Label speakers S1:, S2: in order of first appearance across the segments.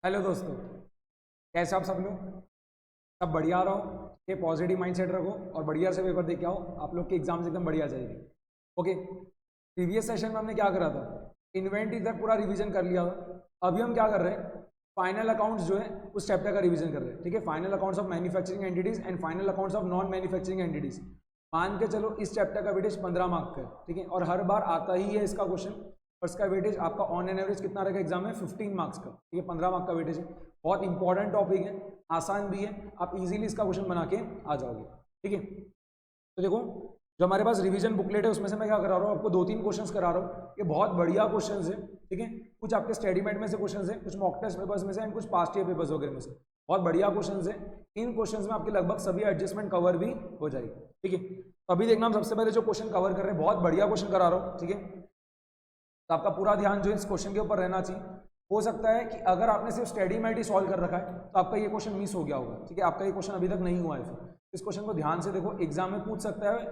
S1: Hello दोस्तों, कैसे आप सब लोग? सब बढ़िया रहो, ये पॉजिटिव माइंडसेट रखो और बढ़िया से पेपर दे के आओ। आप लोग के एग्जाम्स एकदम बढ़िया जाएगी। ओके, प्रीवियस सेशन में हमने क्या करा था? इन्वेंट इधर पूरा रिवीजन कर लिया था। अभी हम क्या कर रहे हैं? फाइनल अकाउंट्स जो है उस चैप्टर का रिवीजन कर रहे हैं। ठीक है, final accounts of manufacturing entities and final accounts of non manufacturing entities. मान के चलो इस चैप्टर का वेटेज 15 मार्क का है। ठीक है, और हर बार आता ही है इसका क्वेश्चन। और इसका वेटेज आपका ऑन एन एवरेज कितना रहेगा एग्जाम में? 15 मार्क्स का। ठीक है, 15 मार्क का वेटेज है। बहुत इंपॉर्टेंट टॉपिक है, आसान भी है, आप इजीली इसका क्वेश्चन बना के आ जाओगे। ठीक है, तो देखो जो हमारे पास रिवीजन बुकलेट है उसमें से मैं क्या करा रहा हूँ, आपको 2-3 क्वेश्चंस करा रहा हूँ। ये बहुत बढ़िया क्वेश्चंस है। ठीक है, कुछ आपके स्टडीमेट में से क्वेश्चंस है, कुछ मॉक टेस्ट पेपर्स में से एंड कुछ पास्ट ईयर पेपर्स वगैरह में से। बहुत बढ़िया क्वेश्चंस है। इन क्वेश्चंस में आपके लगभग सभी एडजस्टमेंट कवर भी हो जाएगी। ठीक है, तो अभी देखना हम सबसे पहले जो क्वेश्चन कवर कर रहे हैं, बहुत बढ़िया क्वेश्चन करा रहा हूँ। ठीक है, तो आपका पूरा ध्यान जो इस क्वेश्चन के ऊपर रहना चाहिए। हो सकता है कि अगर आपने सिर्फ स्टडीमेट ही सॉल्व कर रखा है तो आपका ये क्वेश्चन मिस हो गया होगा। ठीक है, आपका ये क्वेश्चन अभी तक नहीं हुआ है। फिर इस क्वेश्चन को ध्यान से देखो, एग्जाम में पूछ सकता है।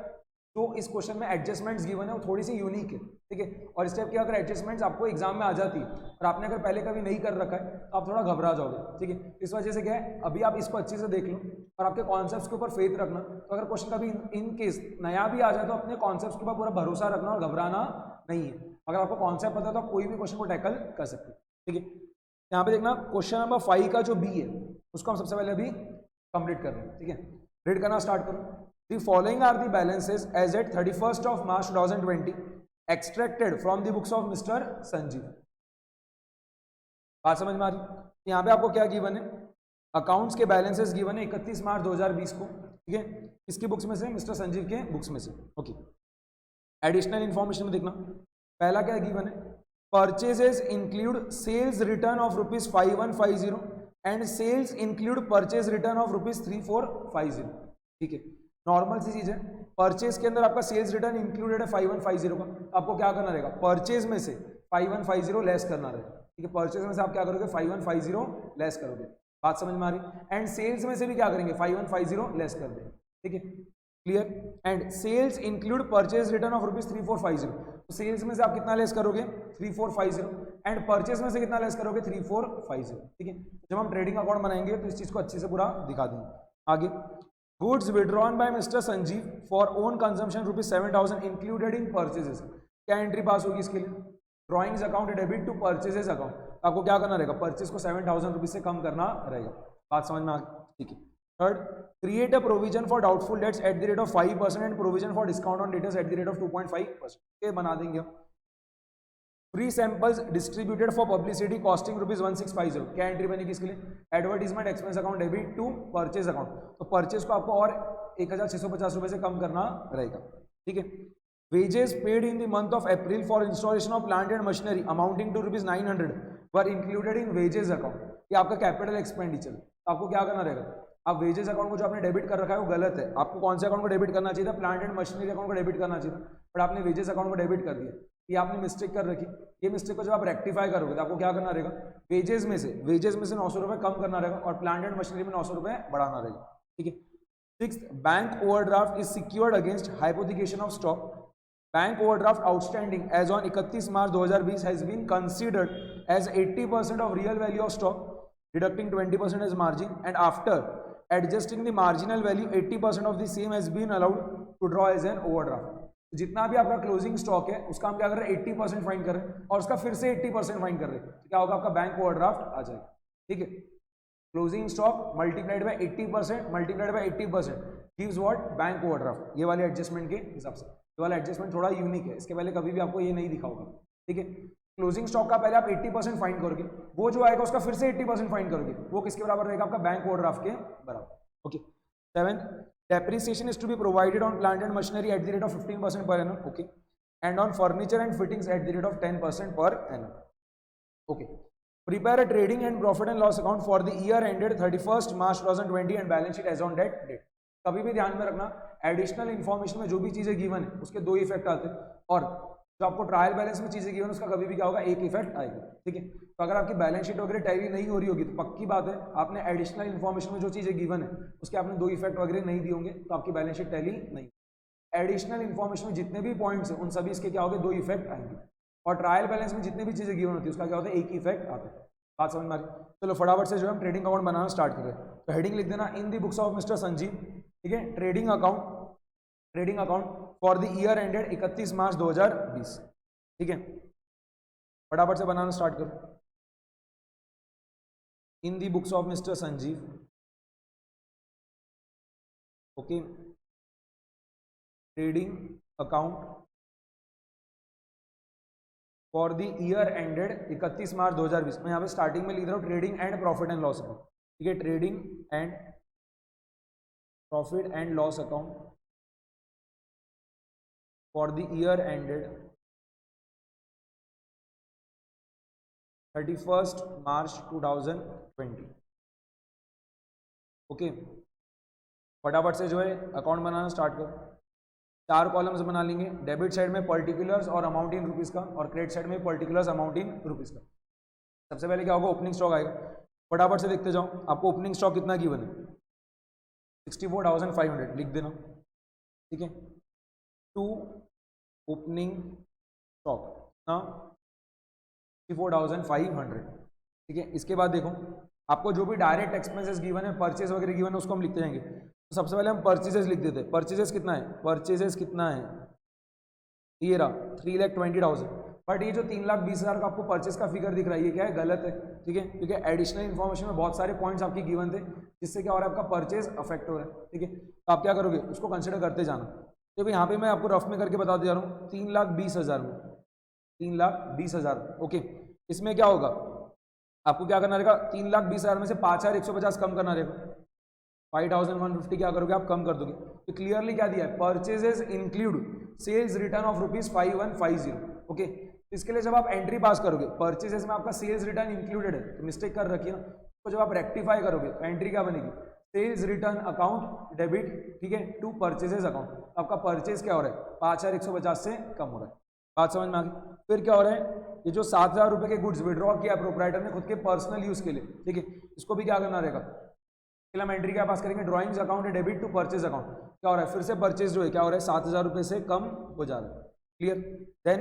S1: तो इस क्वेश्चन में एडजस्टमेंट्स गिवन है वो थोड़ी सी यूनिक है। ठीक है, और इस टाइप की अगर एडजस्टमेंट्स आपको एग्जाम में आ जाती है और आपने अगर पहले कभी नहीं कर रखा है तो आप थोड़ा घबरा जाओगे। ठीक है, इस वजह से क्या है, अभी आप इसको अच्छे से देख लो और आपके कॉन्सेप्ट्स के ऊपर फेथ रखना। तो अगर क्वेश्चन कभी इन केस नया भी आ जाए तो अपने कॉन्सेप्ट्स के ऊपर पूरा भरोसा रखना और घबराना नहीं है। अगर आपको कॉन्सेप्ट पता है तो आप कोई भी क्वेश्चन को टैकल कर सकते हैं। ठीक है, यहाँ पे देखना क्वेश्चन नंबर 5 का जो बी है उसको हम सबसे पहले अभी कंप्लीट कर रहे हैं। ठीक है, रीड करना स्टार्ट करो। The following are the balances as at 31st of March 2020 extracted from the books of mister Sanjeev. बात समझ में आ रही? यहाँ पे आपको क्या गिवन है? अकाउंट्स के बैलेंसेस गिवन है 31 मार्च 2020 को। ठीक है, किसकी बुक्स में से? मिस्टर संजीव के बुक्स में से। ओके, एडिशनल इंफॉर्मेशन में देखना पहला क्या गिवन है? Purchases include sales return of ₹5150 and sales include purchase return of ₹3450। ठीक है, नॉर्मल सी चीज है। परचेज के अंदर आपका सेल्स रिटर्न इंक्लूडेड है 5150 का, आपको क्या करना रहेगा? परचेज में से 5150 लेस करना रहेगा। ठीक है, परचेज में से आप क्या करोगे? 5150 लेस करोगे। बात समझ में आ रही? एंड सेल्स में से भी क्या करेंगे? 5150 लेस कर देंगे। ठीक है, clear? And sales include purchase return of ₹3450। तो सेल्स में से आप कितना लेस करोगे? 3450। एंड परचेज में से कितना लेस करोगे? 3450। ठीक है, जब हम ट्रेडिंग अकाउंट बनाएंगे तो इस चीज को अच्छे से पूरा दिखा देंगे। आगे, goods withdrawn by mister Sanjeev for own consumption ₹7000 included in purchases. क्या एंट्री पास होगी इसके लिए? Drawings account debit to purchases account. आपको क्या करना रहेगा? परचेज को 7000 रुपीज से कम करना रहेगा। बात समझ में आ गई? ठीक है। Third, create a provision for doubtful debts at the rate of 5% and provision for discount on debtors at the rate of 2.5%। ये बना देंगे हम। Free samples distributed for publicity costing ₹1650। क्या एंट्री बनेगी इसके लिए? Advertisement expense account debit to purchase account. तो purchase को आपको और 1650 रुपए से कम करना रहेगा। ठीक है, wages paid in the month of April for installation of plant and machinery amounting to ₹900 were included in wages account. ये आपका कैपिटल एक्सपेंडिचर। आपको क्या करना रहेगा? आप वेजेस अकाउंट को जो आपने डेबिट कर रखा है वो गलत है। आपको कौन से अकाउंट को डेबिट करना चाहिए था? प्लांट एंड मशीनरी अकाउंट को डेबिट करना चाहिए था, बट आपने वेजेस अकाउंट को डेबिट कर दिया। ये आपने मिस्टेक कर रखी। ये मिस्टेक को जब आप रेक्टिफाई करोगे तो आपको क्या करना रहेगा? वेजेस में से 900 रुपए कम करना रहेगा और प्लांट एंड मशीनरी में 900 रुपए बढ़ाना रहेगा। ठीक है। Sixth, bank overdraft is secured against hypothecation of stock. Bank overdraft outstanding as on 31 March 2020 has been considered as 80% of real value of stock deducting 20% as margin and after adjusting the marginal value 80% of the same has been allowed to draw as an overdraft. जितना भी आपका closing stock है उसका हम क्या कर रहे हैं? 80% फाइंड कर रहे हैं और उसका फिर से 80% फाइंड कर रहे हैं। तो क्या होगा? आपका बैंक ओवरड्राफ्ट आ जाएगा। ठीक है, closing stock multiplied by 80% multiplied by 80% gives what? Bank overdraft. ये वाले एडजस्टमेंट के हिसाब से ये वाला एडजस्टमेंट थोड़ा यूनिक है, इसके पहले कभी भी आपको ये नहीं दिखा होगा। ठीक है, क्लोजिंग स्टॉक का पहले आप 80% फाइंड करोगे, वो जो आएगा उसका फिर से 80% फाइंड करोगे, वो किसके बराबर रहेगा? आपका बैंक ओवरड्राफ्ट के बराबर। Okay. 7, depreciation is to be provided on plant and machinery at the rate of 15% per annum. Okay, and on furniture and fittings at the rate of 10% per annum. Okay, prepare a trading and profit and loss account for the year ended 31st March 2020 and balance sheet as on that date. कभी भी ध्यान में रखना, additional information में जो भी चीजें given है उसके 2 इफेक्ट आते हैं और जो आपको ट्रायल बैलेंस में चीजें गिवन उसका कभी भी क्या होगा? 1 इफेक्ट आएगा। ठीक है, तो अगर आपकी बैलेंस शीट वगैरह टैली नहीं हो रही होगी तो पक्की बात है आपने एडिशनल इन्फॉर्मेशन में जो चीजें गिवन है उसके आपने 2 इफेक्ट वगैरह नहीं दिए होंगे तो आपकी बैलेंस शीट टैली नहीं। एडिशनल इन्फॉर्मेशन में जितने भी पॉइंट्स हैं उन सभी इसके क्या होंगे? 2 इफेक्ट आएंगे और ट्रायल बैलेंस में जितने भी चीजें गिवन होती है उसका क्या होता है? 1 इफेक्ट आता है। बात समझ में आ रही? चलो फटाफट से जो है हम ट्रेडिंग अकाउंट बनाना स्टार्ट कर रहे हैं। तो हेडिंग लिख देना in the books of mister Sanjeev, ठीक है, trading account for the year ended 31 मार्च 2020, ठीक है। फटाफट से बनाना स्टार्ट करो। In the books of mister Sanjeev, okay, trading account for the year ended 31 मार्च 2020। मैं यहाँ पे स्टार्टिंग में लिख रहा हूँ trading and profit and loss account, ठीक है, trading and profit and loss account for the year ended 31 March 2020, okay. फटाफट से जो है अकाउंट बनाना स्टार्ट करो। 4 कॉलम्स बना लेंगे, डेबिट साइड में पर्टिकुलर्स और अमाउंट इन रुपीज़ का, और क्रेडिट साइड में पर्टिकुलर्स अमाउंट इन रुपीज़ का। सबसे पहले क्या होगा, ओपनिंग स्टॉक आएगा। फटाफट से देखते जाओ, आपको ओपनिंग स्टॉक कितना गिवन है, 64,500 लिख देना, ठीक है। टू ओपनिंग स्टॉक ना 64,500, ठीक है। इसके बाद देखो आपको जो भी डायरेक्ट एक्सपेंसेस गिवन है, परचेज वगैरह गिवन है, उसको हम लिखते जाएंगे। तो सबसे पहले हम परचेजेस लिख देते हैं। परचेजेस कितना है, परचेजेस कितना है, ये रहा 3,20,000। बट ये जो 3,20,000 का आपको परचेज का फिगर दिख रहा है, ये क्या है, गलत है, ठीक है, क्योंकि एडिशनल इन्फॉर्मेशन में बहुत सारे पॉइंट्स आपकी गिवन थे, जिससे क्या हो रहा है, आपका परचेज अफेक्ट हो रहा है, ठीक है। तो आप क्या करोगे, उसको कंसिडर करते जाना। तो यहाँ पे मैं आपको रफ में करके बता दे रहा हूँ, 3,20,000 में 3,20,000, ओके। इसमें क्या होगा, आपको क्या करना रहेगा, 3,20,000 में से 5,150 कम करना रहेगा, 5,150 क्या करोगे आप, कम कर दोगे। तो क्लियरली क्या दिया है, purchases include sales return of ₹5150, okay. इसके लिए जब आप एंट्री पास करोगे, परचेजेस में आपका सेल्स रिटर्न इंक्लूडेड है, तो मिस्टेक कर रखी है ना, तो जब आप रेक्टिफाई करोगे तो एंट्री क्या बनेगी, सेल्स रिटर्न अकाउंट डेबिट, ठीक है, टू परचेजेस अकाउंट। आपका परचेज क्या हो रहा है, 5,150 से कम हो रहा है। बात समझ में आ गई। फिर क्या हो रहा है, ये जो 7,000 रुपए के गुड्स विड्रॉ किया प्रोप्राइटर ने खुद के पर्सनल यूज के लिए, ठीक है, इसको भी क्या करना रहेगा, हम एंट्री क्या पास करेंगे, drawings account debit to purchase account. क्या हो रहा है, फिर से परचेज जो है क्या हो रहा है, 7,000 रुपए से कम हो जा रहा है, क्लियर। देन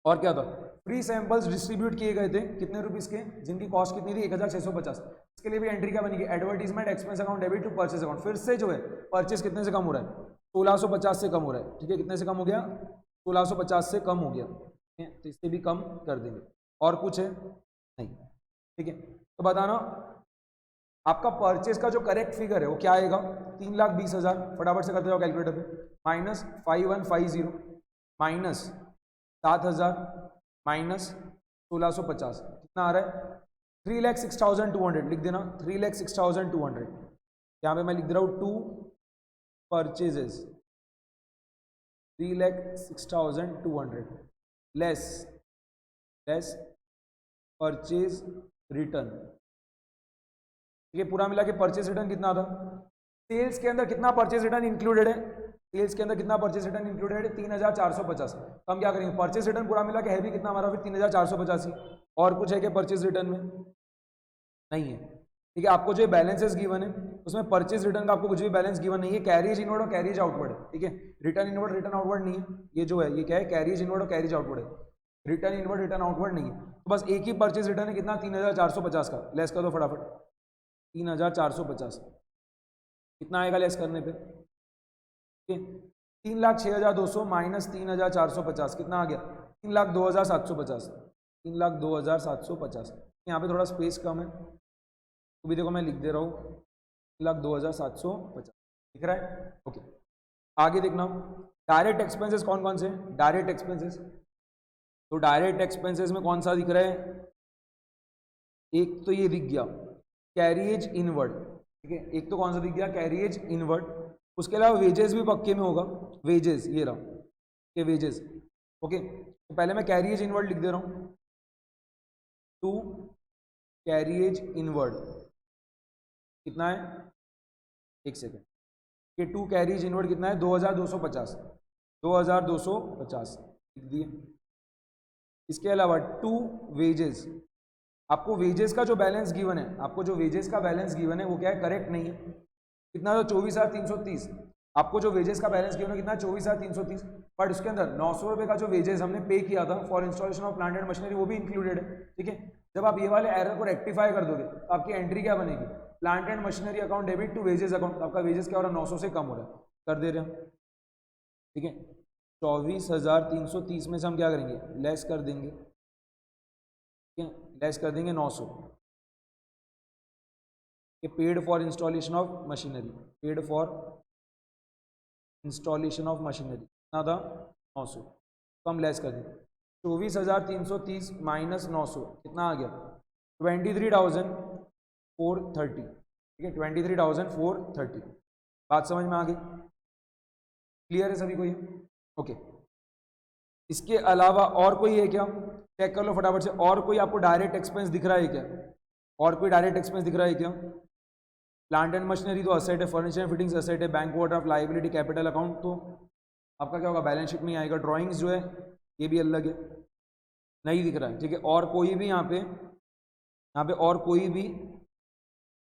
S1: और क्या था, फ्री सैंपल्स डिस्ट्रीब्यूट किए गए थे, कितने रुपीस के, जिनकी कॉस्ट कितनी थी, 1,650। इसके लिए भी एंट्री क्या बनेगी, advertisement expense account debit to purchase account. फिर से जो है परचेज कितने से कम हो रहा है, 1,650 से कम हो रहा है, ठीक है। कितने से कम हो गया, 1,650 से कम हो गया, ठीक है। तो इससे भी कम कर देंगे। और कुछ है नहीं, ठीक है। तो बताना आपका परचेज का जो करेक्ट फिगर है वो क्या आएगा, 3,20,000, फटाफट से करते जाओ कैलकुलेटर पे, माइनस 5,150 माइनस 7,000 माइनस 1,650, कितना आ रहा है, 3,06,200 लिख देना, 3,06,200। यहाँ पे मैं लिख दे रहा हूँ to purchases 3,06,200 less purchase return, ये पूरा मिला के परचेज रिटर्न कितना था, सेल्स के अंदर कितना परचेज रिटर्न इंक्लूडेड है, सेल्स के अंदर कितना परचेज रिटर्न इंक्लूडेड है, 3,450। तो हम क्या करेंगे, परचेज रिटर्न पूरा मिला के है भी कितना हमारा, फिर 3,485। और कुछ है क्या परचेज रिटर्न में, नहीं है, ठीक है। आपको जो बैलेंसेस गिवन है उसमें परचेज रिटर्न का आपको कुछ भी बैलेंस गिवन नहीं है, कैरिज इनवर्ड और कैरिज आउटवर्ड है, ठीक है। रिटर्न इनवर्ड रिटर्न आउटवर्ड नहीं है, ये जो है ये क्या है, कैरिज इनवर्ड और कैरिज आउटवर्ड है, रिटर्न इनवर्ड रिटर्न आउटवर्ड नहीं है। तो बस एक ही परचेज रिटर्न है, कितना, 3,450 का, लेस कर दो फटाफट, 3,450 कितना आएगा लेस करने पे, ठीक है। 3,06,200 माइनस 3,450 कितना आ गया, 3,02,750, 3,02,750। यहाँ पे थोड़ा स्पेस कम है तो भी देखो मैं लिख दे रहा हूँ 3,02,750, दिख रहा है, ओके। आगे देखना डायरेक्ट एक्सपेंसेस कौन कौन से, डायरेक्ट एक्सपेंसेस, तो डायरेक्ट एक्सपेंसेस में कौन सा दिख रहा है, एक तो ये दिख गया कैरिएज इनवर्ड, ठीक है, एक तो कौन सा दिख गया, कैरिएज इनवर्ड। उसके अलावा वेजेस भी पक्के में होगा, वेजेस ये रहा, ये वेजेस, ओके। तो पहले मैं कैरिएज इनवर्ड लिख दे रहा हूँ, टू कैरिएज इनवर्ड कितना है, एक सेकेंड, ये टू कैरिएज इनवर्ड कितना है, 2,250, 2,250 लिख दिए। इसके अलावा टू वेजेस, आपको वेजेस का जो बैलेंस गिवन है, आपको जो वेजेस का बैलेंस गिवन है वो क्या है, करेक्ट नहीं है, कितना था, 24,330। आपको जो वेजेस का बैलेंस गिवन है कितना, 24,330, बट उसके अंदर 900 रुपये का जो वेजेस हमने पे किया था for installation of plant and machinery वो भी इंक्लूडेड है, ठीक है। जब आप ये वाले एरर को रेक्टिफाई कर दोगे तो आपकी एंट्री क्या बनेगी, plant and machinery account debit to wages account, आपका वेजेस क्या हो रहा है 900 से कम हो रहा है, कर दे रहे हैं, ठीक है। 24,330 में से हम क्या करेंगे, लेस कर देंगे, ठीक है, लेस कर देंगे 900, paid for installation of machinery, paid for installation of machinery कितना था 900, तो हम लेस कर देंगे 24,330 माइनस 900 कितना आ गया 23,430, ठीक है, 23,430, बात समझ में आ गई, क्लियर है सभी को ये, ओके। इसके अलावा और कोई है क्या, चेक कर लो फटाफट से, और कोई आपको डायरेक्ट एक्सपेंस दिख रहा है क्या, और कोई डायरेक्ट एक्सपेंस दिख रहा है क्या, प्लांट एंड मशीनरी तो असेट है, फर्नीचर एंड फिटिंग्स असेट है, bank overdraft liability capital account तो आपका क्या होगा बैलेंस शीट में आएगा, ड्राइंग्स जो है ये भी अलग है, नहीं दिख रहा है, ठीक है। और कोई भी यहाँ पे और कोई भी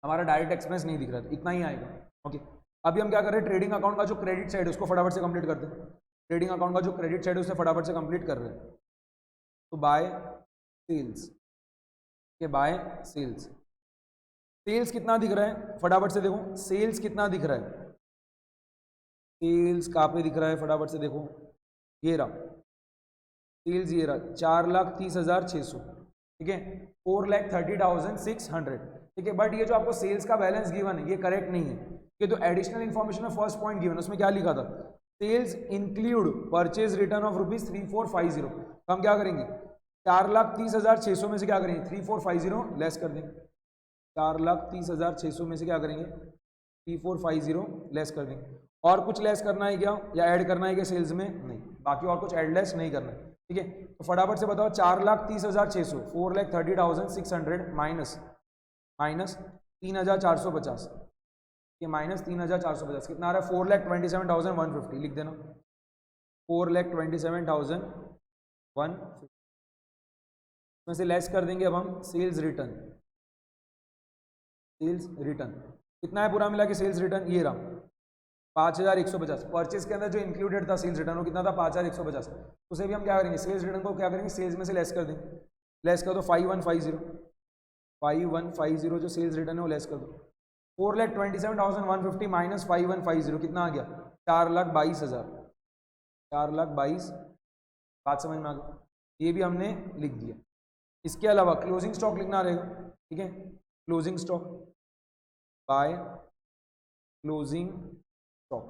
S1: हमारा डायरेक्ट एक्सपेंस नहीं दिख रहा है, इतना ही आएगा, ओके। अभी हम क्या कर रहे हैं, ट्रेडिंग अकाउंट का जो क्रेडिट साइड है उसको फटाफट से कंप्लीट करते हैं, ट्रेडिंग अकाउंट का जो क्रेडिट साइड है उसे फटाफट से कंप्लीट कर रहे हैं, तो बाय सेल्स के बाय सेल्स, सेल्स कितना दिख रहा है फटाफट से देखो, सेल्स कितना दिख रहा है, सेल्स कहाँ पे दिख रहा है फटाफट से देखो, ये रहा सेल्स, ये रहा 4,30,600, ठीक है, 4,30,600, ठीक है। बट ये जो आपको सेल्स का बैलेंस गिवन है ये करेक्ट नहीं है, ये तो एडिशनल इन्फॉर्मेशन में फर्स्ट पॉइंट गिवन उसमें क्या लिखा था, sales include purchase return of ₹3450, तो हम क्या करेंगे 4,30,600 में से क्या करेंगे 3450 लेस कर देंगे, 4,30,600 में से क्या करेंगे 3450 लेस कर देंगे, और कुछ लेस करना है क्या या ऐड करना है क्या सेल्स में, नहीं, बाकी और कुछ ऐड लेस नहीं करना है, ठीक है। तो फटाफट से बताओ 4,30,600 4,30,600 माइनस 3,450, ये माइनस 3,450 कितना आ रहा है 4,27,150, लिख देना 4,27,150 में से लेस कर देंगे अब हम सेल्स रिटर्न, सेल्स रिटर्न कितना है पूरा मिला के सेल्स रिटर्न, ये रहा 5,150, परचेज के अंदर जो इंक्लूडेड था सेल्स रिटर्न वो कितना था 5,150, उसे भी हम क्या करेंगे सेल्स रिटर्न को क्या करेंगे सेल्स में से लेस कर देंगे, लेस कर दो 5,150 जो सेल्स रिटर्न है वो लेस कर दो, 4,27,150 माइनस 5,150 कितना आ गया 4,22,000, 4,22,000, बात समझ में आ गई, ये भी हमने लिख दिया। इसके अलावा क्लोजिंग स्टॉक लिखना रहेगा, ठीक है, closing stock by closing stock.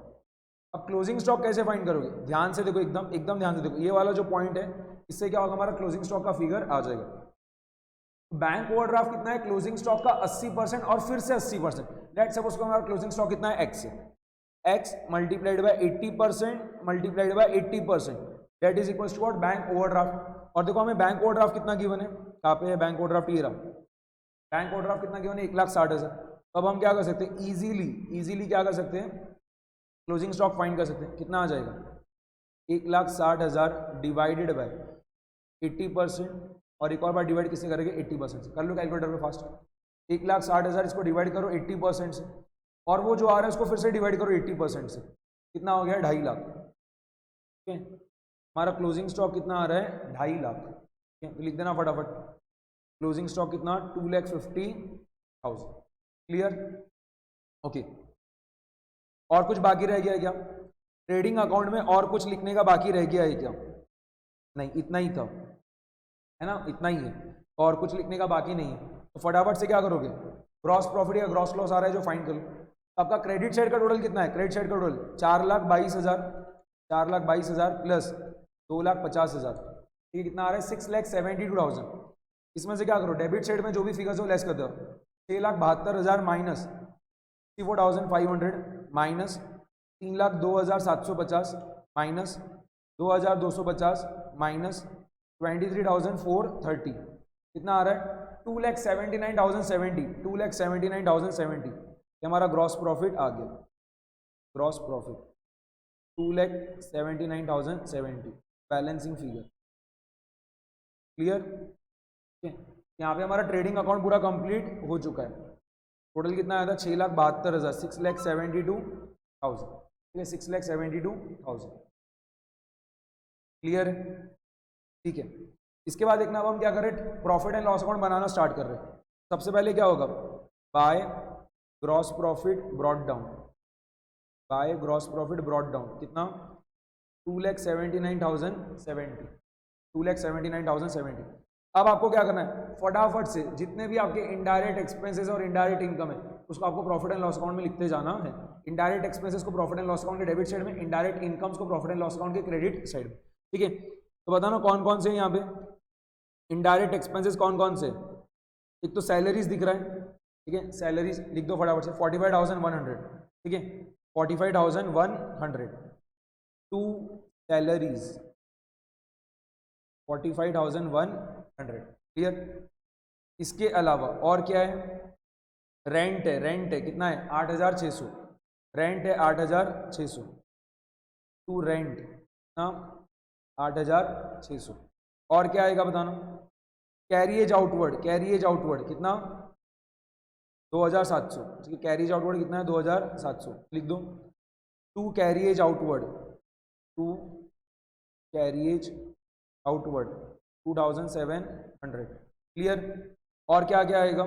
S1: अब क्लोजिंग स्टॉक कैसे फाइंड करोगे, ध्यान से देखो, एकदम ध्यान से देखो, ये वाला जो पॉइंट है इससे क्या होगा हमारा क्लोजिंग स्टॉक का फिगर आ जाएगा। बैंक ओवरड्राफ्ट कितना है क्लोजिंग स्टॉक का 80% और फिर से 80%, लेट सपोज को हमारा क्लोजिंग स्टॉक कितना है x है, x multiplied by 80% multiplied by 80%, that is equals to what bank overdraft. और देखो हमें बैंक ओवरड्राफ्ट कितना गिवन है, कहाँ पे है बैंक ओवरड्राफ्ट, ये रहा बैंक ओवरड्राफ्ट कितना गिवन है 1,60,000। तो अब हम क्या कर सकते हैं इजीली क्या कर सकते हैं क्लोजिंग स्टॉक फाइंड कर सकते हैं, कितना आ जाएगा 1,60,000 डिवाइडेड बाय 80%, और एक और बार डिवाइड किससे करेंगे 80% से, कर लो कैलकुलेटर पे फास्ट, 1,60,000 इसको डिवाइड करो 80% से, और वो जो आ रहा है उसको फिर से डिवाइड करो 80% से, कितना हो गया 2.5 लाख, ठीक है। हमारा क्लोजिंग स्टॉक कितना आ रहा है 2.5 लाख, ठीक है, तो लिख देना फटाफट क्लोजिंग स्टॉक कितना 2,50,000, क्लियर, ओके। और कुछ बाकी रह गया है क्या, ट्रेडिंग अकाउंट में और कुछ लिखने का बाकी रह गया है क्या, नहीं, इतना ही था, है ना, इतना ही है, और कुछ लिखने का बाकी नहीं है। तो फटाफट से क्या करोगे ग्रॉस प्रॉफिट या ग्रॉस लॉस आ रहा है जो फाइंड कर लो। आपका क्रेडिट साइड का टोटल कितना है, क्रेडिट साइड का टोटल 4,22,000 प्लस 2,50,000, ठीक है, कितना आ रहा है 6,72,000। इसमें से क्या करो डेबिट साइड में जो भी फिगर्स हो लेस कर दो, 6,72,000 माइनस 64,500 माइनस 3,02,750 माइनस 2,250 माइनस 23,430, कितना आ रहा है 2,79,070, 2,79,070, ये हमारा ग्रॉस प्रॉफिट आ गया, gross profit 2,79,070 balancing figure, clear, ठीक है। यहाँ पे हमारा ट्रेडिंग अकाउंट पूरा कंप्लीट हो चुका है। टोटल कितना आया था 6,72,000, 6,72,000, ठीक है, 6,72,000, क्लियर है, ठीक है। इसके बाद देखना अब हम क्या कर रहे हैं, profit and loss account banana start कर रहे हैं। सबसे पहले क्या होगा, by gross profit brought down, by gross profit brought down कितना 2,79,070, 2,79,070। अब आपको क्या करना है, फटाफट से जितने भी आपके इनडायरेक्ट एक्सपेंसेस और इनडायरेक्ट इनकम है उसको आपको प्रॉफिट एंड लॉस अकाउंट में लिखते जाना है। इनडायरेक्ट एक्सपेंसेस को प्रॉफिट एंड लॉस अकाउंट के डेबिट साइड में, इनडायरेक्ट इनकम्स को प्रॉफिट एंड लॉस अकाउंट के क्रेडिट साइड में। ठीक है, तो बताना कौन कौन से यहाँ पे इनडायरेक्ट एक्सपेंसेस कौन कौन से। एक तो सैलरीज दिख रहा है, ठीक है, सैलरीज लिख दो फटाफट से 45,100, ठीक है, 45,100 टू सैलरीज 45,100, क्लियर। इसके अलावा और क्या है, रेंट है, रेंट है कितना है 8,600, रेंट है 8,600 टू रेंट ना 8,600। और क्या आएगा बताना, कैरिएज आउटवर्ड, कैरिएज आउटवर्ड कितना 2,700, ठीक है, कैरिएज आउटवर्ड कितना है 2,700 लिख दो। To carriage outward, to carriage outward 2,700, clear. और क्या क्या आएगा,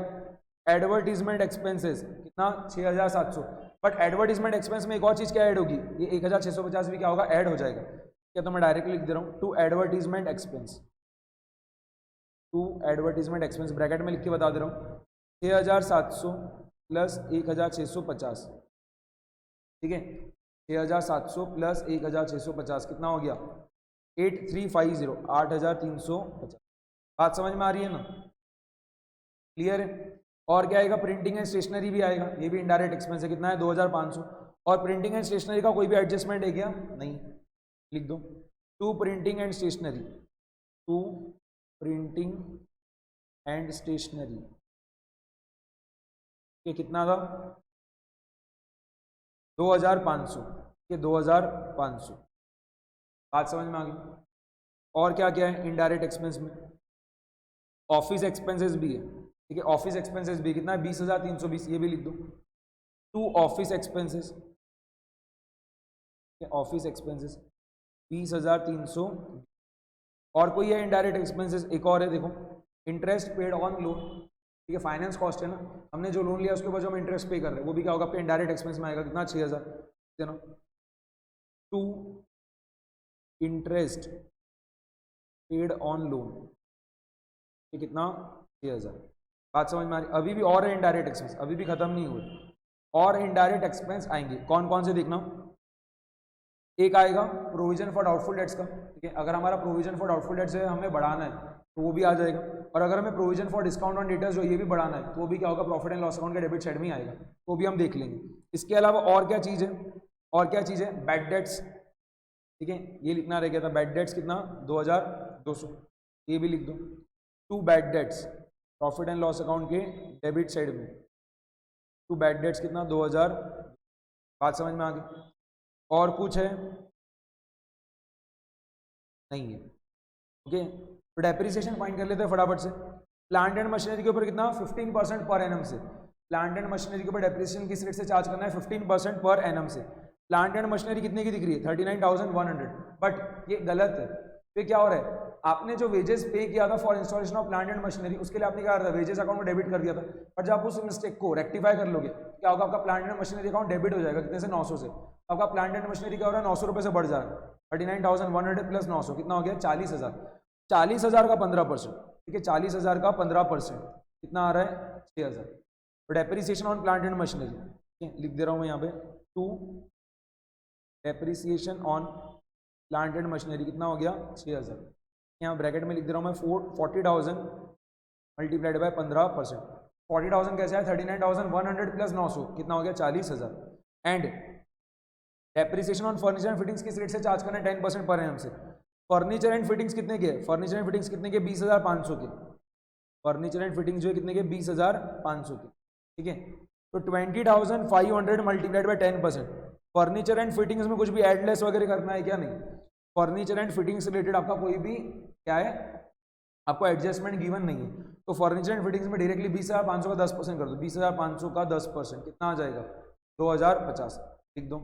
S1: एडवर्टीजमेंट एक्सपेंसेस कितना 6,700, बट एडवर्टीजमेंट एक्सपेंस में एक और चीज क्या ऐड होगी, ये 1,650 भी क्या होगा ऐड हो जाएगा, क्या तो मैं डायरेक्टली लिख दे रहा हूँ to advertisement expense, to advertisement expense bracket में लिख के बता दे रहा हूँ 6,700 प्लस 1,650, ठीक है, 6,700 प्लस 1,650 कितना हो गया 8,350, 8,350। बात समझ में आ रही है ना, क्लियर है। और क्या आएगा, प्रिंटिंग एंड स्टेशनरी भी आएगा, ये भी इनडायरेक्ट एक्सपेंस है, कितना है 2,500। और प्रिंटिंग एंड स्टेशनरी का कोई भी एडजस्टमेंट है क्या, नहीं, लिख दो to printing and stationery, to printing and stationery ये कितना था 2,500, ये 2,500। बात समझ में आ गई। और क्या क्या है इनडायरेक्ट एक्सपेंस में, ऑफिस एक्सपेंसेस भी है, ठीक है, ऑफिस एक्सपेंसेस भी कितना है 20,320, ये भी लिख दो to office expenses, office expenses 20,300। और कोई है इनडायरेक्ट एक्सपेंसेस, एक और है देखो, इंटरेस्ट पेड ऑन लोन, ठीक है, फाइनेंस कॉस्ट है ना, हमने जो लोन लिया उसके ऊपर जो हम इंटरेस्ट पे कर रहे हैं वो भी क्या होगा आपके इनडायरेक्ट एक्सपेंस में आएगा, कितना 6,000, है ना, to interest paid on loan, ये कितना 6,000। बात समझ में आ रही, अभी भी और है इनडायरेक्ट एक्सपेंस, अभी भी खत्म नहीं हुए, और इनडायरेक्ट एक्सपेंस आएंगे, कौन कौन से देखना, एक आएगा प्रोविजन फॉर डाउटफुल डेट्स का, ठीक है, अगर हमारा प्रोविजन फॉर डाउटफुल डेट्स है हमें बढ़ाना है तो वो भी आ जाएगा, और अगर हमें provision for discount on debtors जो ये भी बढ़ाना है तो वो भी क्या होगा प्रॉफिट एंड लॉस अकाउंट के डेबिट साइड में ही आएगा, वो भी हम देख लेंगे। इसके अलावा और क्या चीज़ है, और क्या चीज़ है, बैड डेट्स, ठीक है, ये लिखना रह गया था, बैड डेट्स कितना 2,200, ये भी लिख दो to bad debts profit and loss account के डेबिट साइड में, टू बैड डेट्स कितना 2,000। बात समझ में आ गई। और कुछ है नहीं है, ओके, तो डेप्रिसिएशन फाइंड कर लेते हैं फटाफट से। प्लांट एंड मशीनरी के ऊपर कितना 15% पर एनम से, प्लांट एंड मशीनरी के ऊपर डेप्रिसिएशन किस रेट से चार्ज करना है 15% पर एनम से। प्लांट एंड मशीनरी कितने की दिख रही है 39,100, बट ये गलत है। तो क्या हो रहा है, आपने जो वेजेस पे किया था for installation of plant and machinery उसके लिए आपने क्या करा था वेजेस अकाउंट में डेबिट कर दिया था, बट जब आप उस मिस्टेक को रेक्टिफाई कर लोगे क्या होगा, आपका plant and machinery account debit हो जाएगा कितने से 900 से, आपका प्लांट एंड मशीनरी क्या हो रहा है 900 रुपये से बढ़ जा रहा है, 39,100 प्लस 900 कितना हो गया 40,000, 40,000 का 15%, ठीक है, 40,000 का 15% कितना आ रहा है 6,000। तो depreciation on plant and machinery, ठीक है, लिख दे रहा हूँ मैं यहाँ पे to depreciation on plant and machinery कितना हो गया 6,000, यहाँ ब्रैकेट में लिख दे रहा हूँ मैं 40,000 मल्टीप्लाइड बाय 15%। 40,000 कैसे है 39,100 प्लस 900 कितना हो गया 40,000। And depreciation on furniture and fittings किस रेट से चार्ज करना है 10% पर एनम से। फर्नीचर एंड फिटिंग्स कितने के, फर्नीचर एंड फिटिंग्स कितने के 20,500 के, फर्नीचर एंड फिटिंग्स जो है कितने के 20,500 के, ठीक है। तो 20,500 multiplied by 10%। Furniture and fittings में कुछ भी एडलेस वगैरह करना है क्या, नहीं, फर्नीचर एंड फिटिंग्स रिलेटेड आपका कोई भी क्या है आपको एडजस्टमेंट गिवन नहीं है। तो फर्नीचर एंड फिटिंग्स में डायरेक्टली 20,500 का 10% कर दो, 20,500 का 10% कितना आ जाएगा 2,050 लिख दो।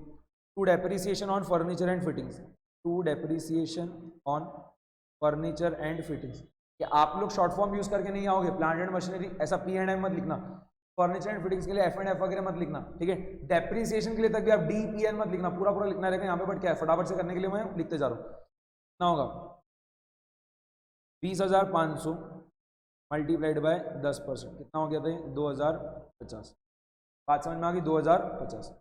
S1: To depreciation on furniture and fittings, to depreciation on furniture and fittings कि आप लोग शॉर्ट फॉर्म यूज करके नहीं आओगे, प्लांट एंड मशीनरी ऐसा P&M मत लिखना, फर्नीचर एंड फिटिंग्स के लिए F&F वगैरह मत लिखना, ठीक है। डेप्रिसिएशन के लिए तक भी आप DPN मत लिखना, पूरा पूरा लिखना रहेगा यहाँ पे, बट क्या है फटाफट से करने के लिए मैं लिखते जा रहा हूँ। कितना होगा 20,500 मल्टीप्लाइड बाय 10%, कितना हो गया था 2050। बात समझ में आ गई 2050।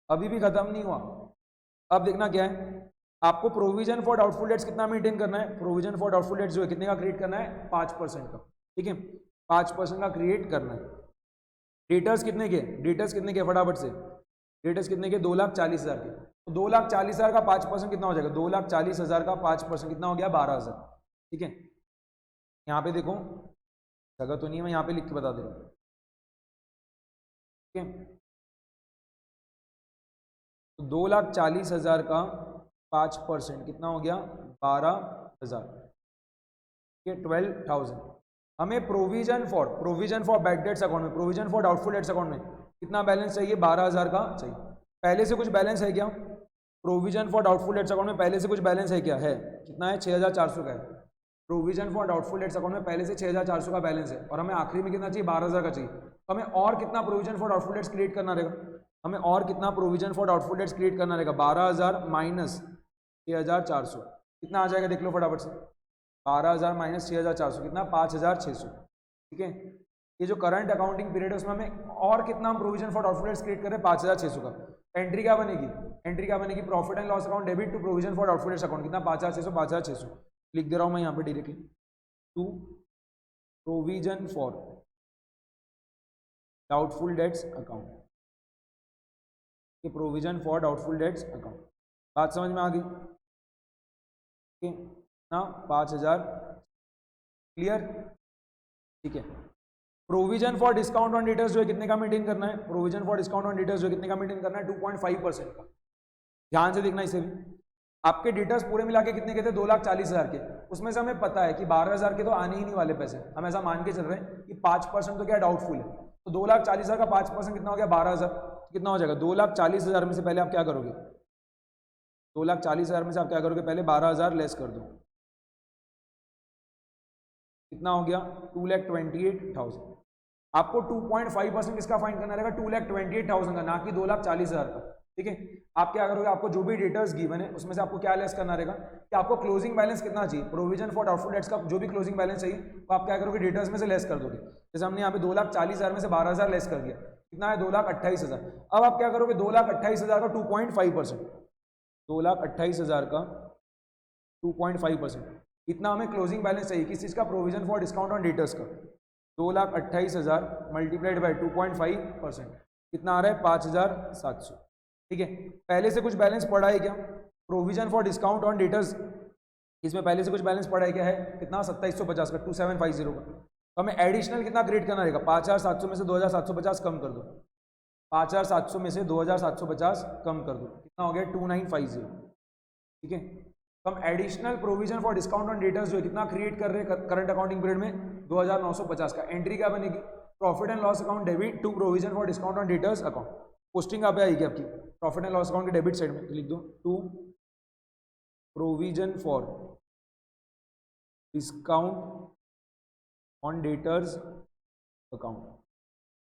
S1: अभी भी खत्म नहीं हुआ, अब देखना क्या है आपको, प्रोविजन फॉर डाउटफुल डेट्स कितना मेंटेन करना है, प्रोविजन फॉर डाउटफुल डेट्स जो है कितने का क्रिएट करना है 5% का, ठीक है 5% का क्रिएट करना है। डेटर्स कितने के, डेटर्स कितने के फटाफट से, डेटर्स कितने के 2,40,000 के, तो 2,40,000 का 5% कितना हो जाएगा, 2,40,000 का 5% कितना हो गया 12,000, ठीक है। यहाँ पे देखो जगह तो नहीं है, मैं यहाँ पे लिख के बता दे रहा हूँ, ठीक है। तो 2,40,000 का 5% कितना हो गया 12,000, ठीक है 12,000। हमें provision for bad debts account में, provision for doubtful debts account में कितना बैलेंस चाहिए 12,000 का चाहिए। पहले से कुछ बैलेंस है क्या, provision for doubtful debts account में पहले से कुछ बैलेंस है क्या, है कितना है 6,400 का है। Provision for doubtful debts account में पहले से 6,400 का बैलेंस है, और हमें आखिरी में कितना चाहिए 12,000 का चाहिए। तो हमें और कितना provision for doubtful debts create करना रहेगा, हमें और कितना provision for doubtful debts create करना रहेगा 12,000 माइनस 6,400, कितना आ जाएगा देख लो फटाफट से, 12,000 माइनस 6,400 कितना 5,600, ठीक है। ये जो करंट अकाउंटिंग पीरियड है उसमें हमें और कितना हम provision for doubtful debts create करें 5,600 का। एंट्री क्या बनेगी, एंट्री क्या बनेगी, profit and loss account debit to provision for doubtful debts account, कितना 5,600 लिख दे रहा हूँ मैं यहाँ पे directly, to provision for doubtful debts account, provision for doubtful debts account. बात समझ में आ गई, ठीक है ना 5,000 क्लियर, ठीक है। Provision for discount on debtors जो है कितने का मेंटेन करना है, provision for discount on debtors जो है कितने का मेंटेन करना है 2.5% का। ध्यान से देखना इसे भी, आपके डेटर्स पूरे मिला के कितने के थे 2,40,000 के, उसमें से हमें पता है कि 12,000 के तो आने ही नहीं वाले पैसे, हम ऐसा मान के चल रहे हैं कि 5% तो क्या डाउटफुल है, तो 2,40,000 का 5% कितना हो गया 12,000, कितना हो जाएगा 2,40,000 में से पहले आप क्या करोगे, 2,40,000 में से आप क्या करोगे पहले 12,000 लेस कर दो, कितना हो गया 2,28,000। आपको 2.5% किसका फाइंड करना रहेगा 2,28,000 का, ना कि 2,40,000 का, ठीक है। आप क्या करोगे, आपको जो भी डेटर्स गिवन है उसमें से आपको क्या लेस करना रहेगा कि आपको क्लोजिंग बैलेंस कितना चाहिए, प्रोविजन फॉर डाउटफुल डेट्स का जो भी क्लोजिंग बैलेंस चाहिए वो आप क्या करोगे डेटर्स में से लेस कर दोगे। जैसे हमने यहाँ पे 2,40,000 में से 12,000 लेस कर दिया, कितना है 2,28,000। अब आप क्या करोगे 2,28,000 का 2.5%, 2,28,000 का 2.5%, इतना हमें क्लोजिंग बैलेंस चाहिए किस चीज़ का, provision for discount on debtors का। 2,28,000 मल्टीप्लाइड बाई 2.5% कितना आ रहा है 5,700, ठीक है। पहले से कुछ बैलेंस पड़ा है क्या, provision for discount on debtors, इसमें पहले से कुछ बैलेंस पड़ा है क्या है, कितना 2,750 का 2,750 का। तो हमें एडिशनल कितना क्रिएट करना रहेगा 5,700 में से 2,750 कम कर दो, 5,700 में से 2,750 कम कर दो, कितना हो गया 2,950, ठीक है। तो हम additional provision for discount on debtors जो है कितना क्रिएट कर रहे हैं करंट अकाउंटिंग पीरियड में 2,950 का। एंट्री क्या बनेगी, profit and loss account debit to provision for discount on debtors account. Posting कहाँ पे आएगी आपकी, प्रॉफिट एंड लॉस अकाउंट के डेबिट साइड में, तो लिख दो to provision for discount on debtors account,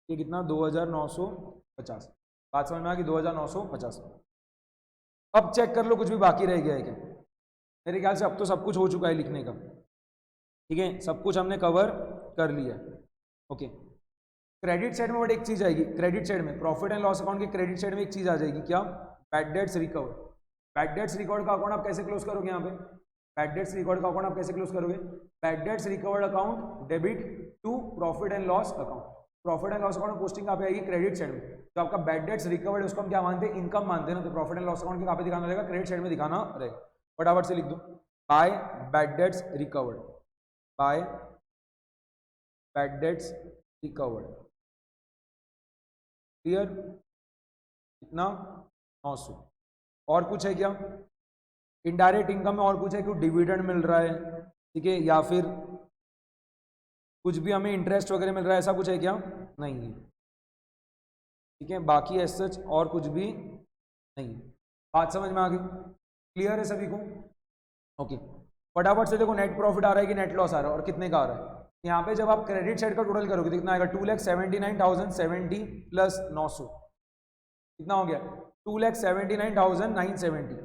S1: ये कितना 2,950। बात समझ में आ गई 2,950। अब चेक कर लो कुछ भी बाकी रह गया है क्या, मेरे ख्याल से अब तो सब कुछ हो चुका है लिखने का, ठीक है सब कुछ हमने कवर कर लिया, ओके। क्रेडिट साइड में बट एक चीज आएगी, क्रेडिट साइड में प्रॉफिट एंड लॉस अकाउंट के क्रेडिट साइड में एक चीज आ जाएगी क्या, bad debts recover. Bad debts recovered का अकाउंट आप कैसे क्लोज करोगे, यहाँ पे बैड डेट्स रिकवर्ड का अकाउंट आप कैसे क्लोज करोगे, bad debts recovered account debit to profit and loss account. Profit and loss account में पोस्टिंग कहाँ पे आएगी, क्रेडिट साइड में। तो आपका बैड डेट्स रिकवर्ड उसको हम क्या मानते हैं, इनकम मानते हैं ना, तो प्रॉफिट एंड लॉस अकाउंट के कहाँ पे दिखाना रहेगा, क्रेडिट साइड में दिखाना रहेगा। फटाफट से लिख दो, by bad debts recovered, by bad debts recovered, clear, कितना 900। और कुछ है क्या, इनडायरेक्ट इनकम में और कुछ है, क्यों डिविडेंड मिल रहा है, ठीक है, या फिर कुछ भी हमें इंटरेस्ट वगैरह मिल रहा है, ऐसा कुछ है क्या, नहीं है, ठीक है। बाकी एज सच और कुछ भी नहीं। बात समझ में आ गई, क्लियर है सभी को, ओके। फटाफट से देखो नेट प्रॉफिट आ रहा है कि नेट लॉस आ रहा है और कितने का आ रहा है। यहाँ पे जब आप क्रेडिट साइड का टोटल करोगे कितना आएगा 2,79,070 प्लस 900 कितना हो गया 2,79,970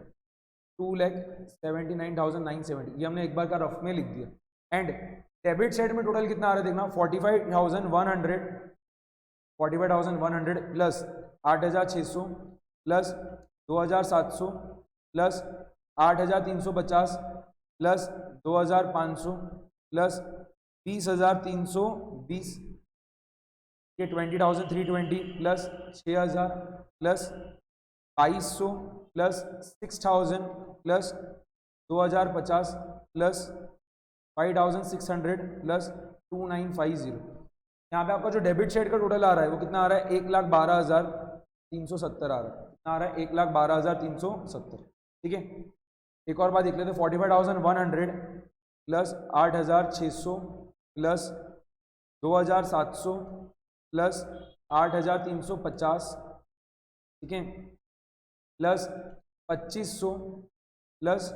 S1: 2,79,970 ये हमने एक बार का रफ में लिख दिया। एंड डेबिट साइड में टोटल कितना आ रहा है देखना 45,100 plus 8,600 plus 2,700 plus 8,350 plus 2,500 plus 20,320 के 20,320 plus 6,000 plus 2,200 plus 6,000 plus 2,050 plus 5,600 plus 2,950। यहाँ पे आपका जो डेबिट साइड का टोटल आ रहा है वो कितना आ रहा है 1,12,370 आ रहा है। कितना आ रहा है 1,12,370। ठीक है, एक और बात देख लेते हैं 45,100 प्लस 8,600 प्लस 2,700 प्लस 8,350 ठीक है plus 2,500 plus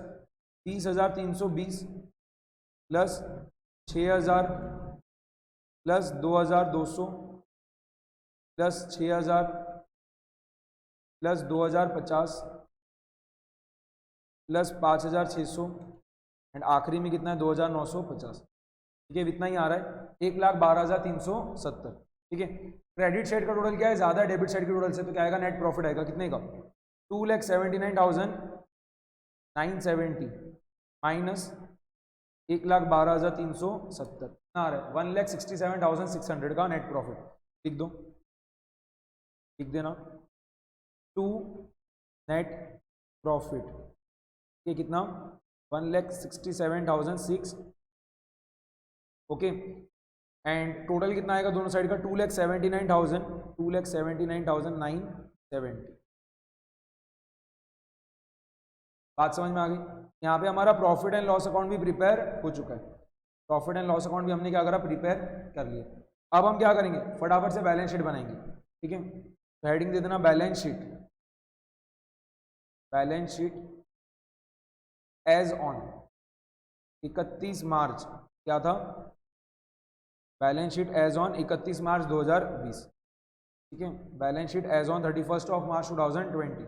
S1: 20,320 plus 6,000 plus 2,200 plus 6,000 plus 2,050 plus 5,600 and आखिरी में कितना है 2,950। ठीक है, इतना ही आ रहा है 1,12,370। ठीक है, क्रेडिट साइड का टोटल क्या है ज़्यादा है डेबिट साइड के टोटल से, तो क्या आएगा नेट प्रॉफिट आएगा कितने का 2,79,970 माइनस 1,12,370 कितना आ रहा है 1,67,600 का नेट प्रॉफिट। लिख दो, लिख देना 2 नेट प्रॉफिट ये कितना 1,67,600 ओके। एंड टोटल कितना आएगा दोनों साइड का 2,79,970। बात समझ में आ गई। यहाँ पे हमारा प्रॉफिट एंड लॉस अकाउंट भी प्रिपेयर हो चुका है। प्रॉफिट एंड लॉस अकाउंट भी हमने क्या करा प्रिपेयर कर लिया। अब हम क्या करेंगे फटाफट से बैलेंस शीट बनाएंगे। ठीक है, तो हेडिंग दे देना balance sheet, balance sheet as on 31 March क्या था बैलेंस शीट एज ऑन 31 मार्च 2020। ठीक है, बैलेंस शीट एज ऑन 31 मार्च 2020।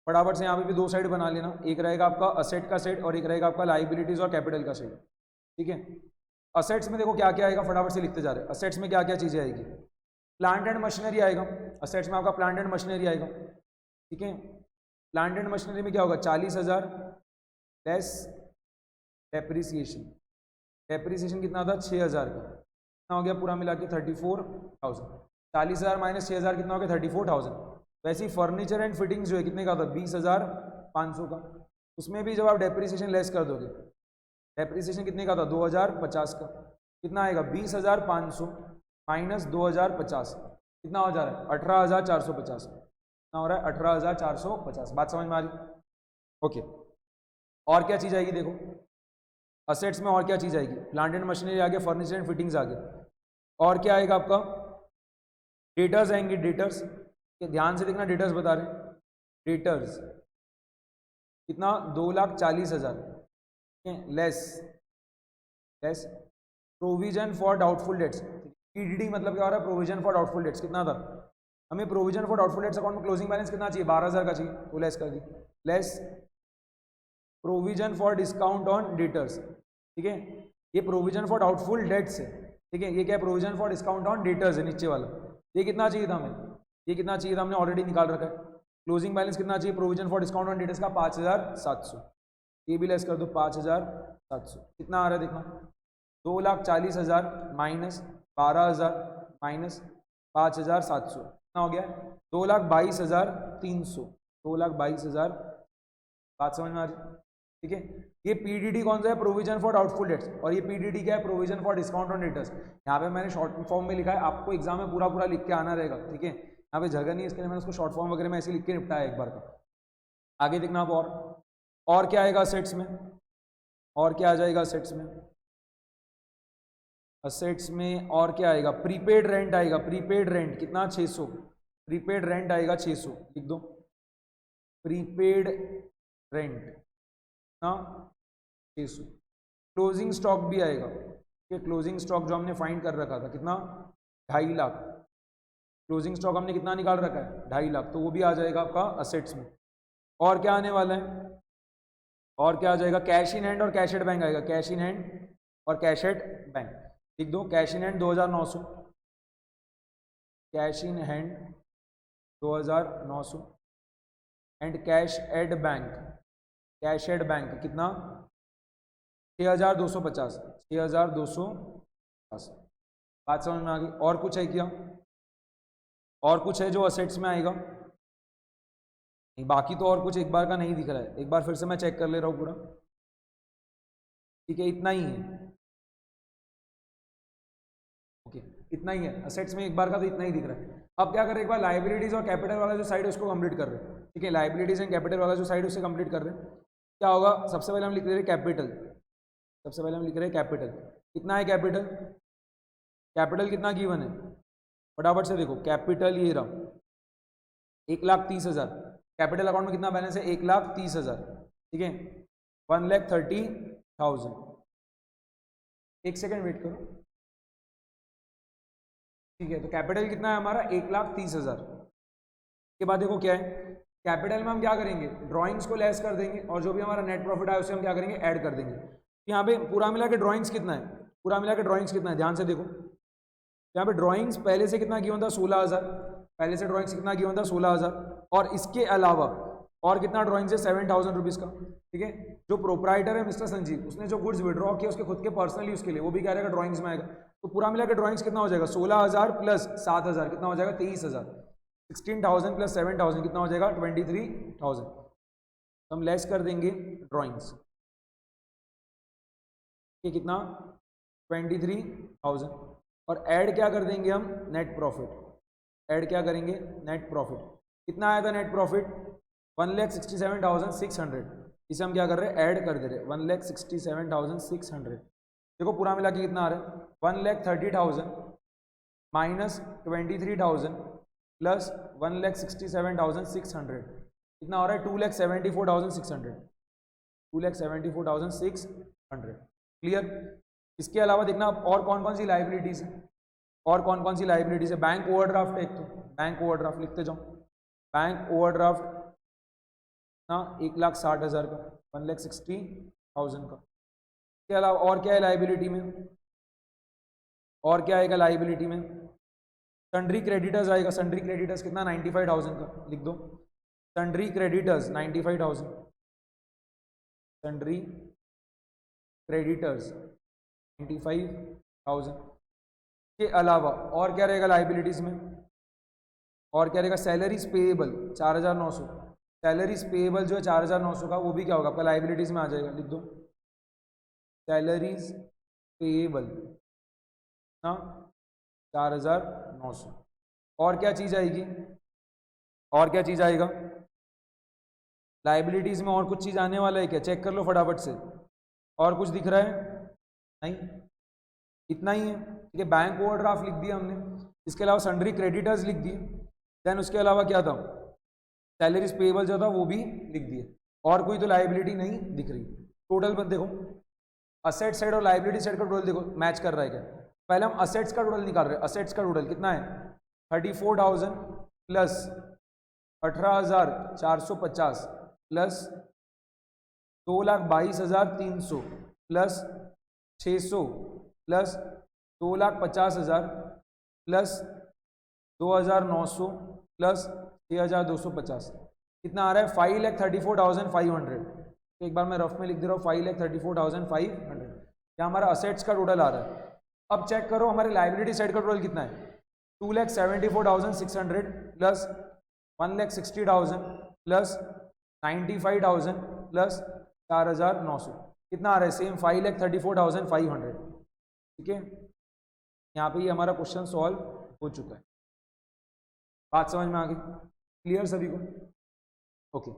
S1: फटाफट से यहाँ पे भी दो साइड बना लेना, एक रहेगा आपका असेट का सेट और एक रहेगा आपका लाइबिलिटीज और कैपिटल का सेट। ठीक है, असेट्स में देखो क्या क्या आएगा फटाफट से लिखते जा रहे हैं। असेट्स में क्या क्या चीजें आएगी प्लांट एंड मशीनरी आएगा, असेट्स में आपका प्लांट एंड मशीनरी आएगा। ठीक है, प्लांट एंड मशीनरी में क्या होगा 40,000 लेस डेप्रिसिएशन, डेप्रिसिएशन कितना था 6,000 का, कितना हो गया पूरा मिला के 34,000। 40,000 माइनस 6,000 कितना हो गया 34,000। वैसे ही फर्नीचर एंड फिटिंग्स जो है कितने का था 20,500 का, उसमें भी जब आप डेप्रिसिएशन लेस कर दोगे डेप्रिसिएशन कितने का था 2,050 का, कितना आएगा 20,500 माइनस 2,050 कितना हो जा रहा है 18,450, कितना हो रहा है 18,450। बात समझ में आ रही ओके। और क्या चीज़ आएगी देखो असेट्स में, और क्या चीज़ आएगी प्लांट एंड मशीनरी आ गया, फर्नीचर एंड फिटिंग्स आ गया, और क्या आएगा आपका डेटर्स आएंगे। डेटर्स ध्यान से देखना, डेटर्स बता रहे हैं डेटर्स कितना 2,40,000 less less provision for doubtful dates. PDD मतलब क्या हो रहा है प्रोविजन फॉर डाउटफुल डेट्स, कितना था हमें provision for doubtful debts account में क्लोजिंग बैलेंस कितना चाहिए 12,000 का चाहिए, तो लेस कर दी। Less provision for discount on debtors. ठीक है, ये प्रोविजन फॉर डाउटफुल डेट्स है। ठीक है, ये क्या है provision for discount on debtors है नीचे वाला। ये कितना चाहिए था हमें, ये कितना चाहिए था हमने ऑलरेडी निकाल रखा है। क्लोजिंग बैलेंस कितना चाहिए provision for discount on debtors का 5,700, ये भी लेस कर दो 5,700। कितना आ रहा है देखना 2,40,000 माइनस 12,000 माइनस 5,700 कितना हो गया 2,22,300, 2,22,000। बात समझ में आ रही ठीक है। ये पीडीडी कौन सा है प्रोविजन फॉर डाउटफुल डेट्स, और ये पीडीडी क्या है provision for discount on debtors. यहाँ पे मैंने शॉर्ट फॉर्म में लिखा है, आपको एग्जाम में पूरा पूरा लिख के आना रहेगा। ठीक है, यहाँ पे जगह नहीं है इसके लिए मैंने उसको शॉर्ट फॉर्म वगैरह में ऐसे लिख के निपटाया एक बार का। आगे देखना आप और क्या आएगा असेट्स में, और क्या आ जाएगा असेट्स में, असेट्स में और क्या आएगा प्रीपेड रेंट आएगा। प्रीपेड रेंट कितना 600, प्रीपेड रेंट आएगा 600, लिख दो प्रीपेड रेंट ना 600। क्लोजिंग स्टॉक भी आएगा, ये क्लोजिंग स्टॉक जो हमने फाइंड कर रखा था कितना, 2.5 लाख। क्लोजिंग स्टॉक हमने कितना निकाल रखा है, 2.5 लाख, तो वो भी आ जाएगा आपका असेट्स में। और क्या आने वाला है, और क्या आ जाएगा, कैश इन हैंड और कैश एट बैंक आएगा, कैश इन हैंड और कैश एट बैंक। लिख दो, cash in hand 2900, cash in hand 2900 and cash at bank, cash at bank कितना, 6250, 6250। बात समझ में आ गई। और कुछ है क्या, और कुछ है जो असेट्स में आएगा, नहीं, बाकी तो और कुछ एक बार का नहीं दिख रहा है। एक बार फिर से मैं चेक कर ले रहा हूँ पूरा, ठीक है, इतना ही है, ओके, इतना ही है असेट्स में एक बार का, तो इतना ही दिख रहा है। अब क्या कर रहे हैं, एक बार लाइबिलिटीज और कैपिटल वाला जो साइड है उसको कंप्लीट कर रहे हैं, ठीक है, लाइबिलिटीज एंड कैपिटल वाला जो साइड है उसे कंप्लीट कर रहे हैं। क्या होगा, सबसे पहले हम लिख रहे हैं कैपिटल, सबसे पहले हम लिख रहे हैं कैपिटल, कितना है कैपिटल, कैपिटल कितना गिवन है, फटाफट से देखो, कैपिटल ये रहा 1,30,000, कैपिटल अकाउंट में कितना बैलेंस है, 1,30,000, ठीक है, 1,30,000। एक सेकेंड वेट करो, ठीक है, तो कैपिटल कितना है हमारा, 1,30,000। के बाद देखो क्या है, कैपिटल में हम क्या करेंगे, ड्राइंग्स को लेस कर देंगे और जो भी हमारा नेट प्रॉफिट है उसे हम क्या करेंगे, ऐड कर देंगे। यहाँ पे पूरा मिला के ड्राइंग्स कितना है, पूरा मिला के ड्राइंग्स कितना है, ध्यान से देखो, यहाँ पे ड्राइंग्स पहले से कितना गिवन था, 16,000, पहले से ड्राइंग्स कितना गिवन था, 16,000, और इसके अलावा और कितना ड्राइंग्स है, 7,000 रुपीज़ का, ठीक है। जो प्रोप्राइटर है मिस्टर संजीव, उसने जो गुड्स विड्रॉ किया उसके खुद के पर्सनल यूज के लिए, वो भी क्या रहेगा, ड्राइंग्स में आएगा। तो पूरा मिला के ड्राइंग्स कितना हो जाएगा, 16,000 प्लस 7,000 कितना हो जाएगा, 23,000, 16,000 प्लस 7,000 कितना हो जाएगा, 23,000। तो हम लेस कर देंगे ड्राइंग्स, ये कितना, 23,000, और ऐड क्या कर देंगे हम, नेट प्रॉफिट, ऐड क्या करेंगे, नेट प्रॉफिट। कितना आया था नेट प्रॉफिट, 1,67,600, इसे हम क्या कर रहे हैं, ऐड कर दे रहे हैं, 1,67,600। देखो पूरा मिला के कितना आ रहा है, 1,30,000 माइनस 23,000 प्लस 1,67,600 कितना हो रहा है, 2,74,600, 2,74,600। क्लियर। इसके अलावा देखना और कौन कौन सी लाइबिलिटीज है, और कौन कौन सी लाइबिलिटीज है, बैंक ओवरड्राफ्ट है एक, तो बैंक ओवरड्राफ्ट लिखते जाओ, बैंक ओवरड्राफ्ट ना 1,60,000 का, 1,60,000 का। इसके अलावा और क्या है लाइबिलिटी में, और क्या आएगा लाइबिलिटी में, सन्ड्री क्रेडिटर्स आएगा, सन्ड्री क्रेडिटर्स कितना, 95,000 का, लिख दो, सन्ड्री क्रेडिटर्स 95,000, सन्ड्री क्रेडिटर्स 95,000। के अलावा और क्या रहेगा लाइबिलिटीज में, और क्या रहेगा, सैलरीज पेएबल 4,900, सैलरीज पेएबल जो है 4,900 का, वो भी क्या होगा आपका लाइबिलिटीज में आ जाएगा, लिख दो, सैलरीज पेएबल ना 4,900। और क्या चीज आएगी, और क्या चीज आएगा लाइबिलिटीज में, और कुछ चीज आने वाला है क्या, चेक कर लो फटाफट से, और कुछ दिख रहा है, नहीं, इतना ही है, ठीक है। बैंक ओवरड्राफ्ट लिख दिया हमने, इसके अलावा सन्ड्री क्रेडिटर्स लिख दिए, देन उसके अलावा क्या था, सैलरीज पेएबल जो था वो भी लिख दिए, और कोई तो लाइबिलिटी नहीं दिख रही। टोटल पर देखो, असेट साइड और लाइबिलिटी साइड का टोटल देखो मैच कर रहा है क्या। पहले हम असेट्स का टोटल निकाल रहे हैं, असेट्स का टोटल कितना है, 34,000 plus 18,450 plus 2,22,300 plus 600 plus 2,50,000 plus 2,900 plus 6,250 कितना आ रहा है, 5,34,500। एक बार मैं रफ में लिख दे रहा हूँ, 5,34,500, यह हमारा असेट्स का टोटल आ रहा है। अब चेक करो हमारे लाइबिलिटी साइड का टोटल कितना है, 2,74,600 प्लस 1,60,000 प्लस 95,000 प्लस 4,900 कितना आ रहा है, सेम 5,34,500, ठीक है। यहाँ पे ये हमारा क्वेश्चन सॉल्व हो चुका है। बात समझ में आ गई, क्लियर सभी को, ओके।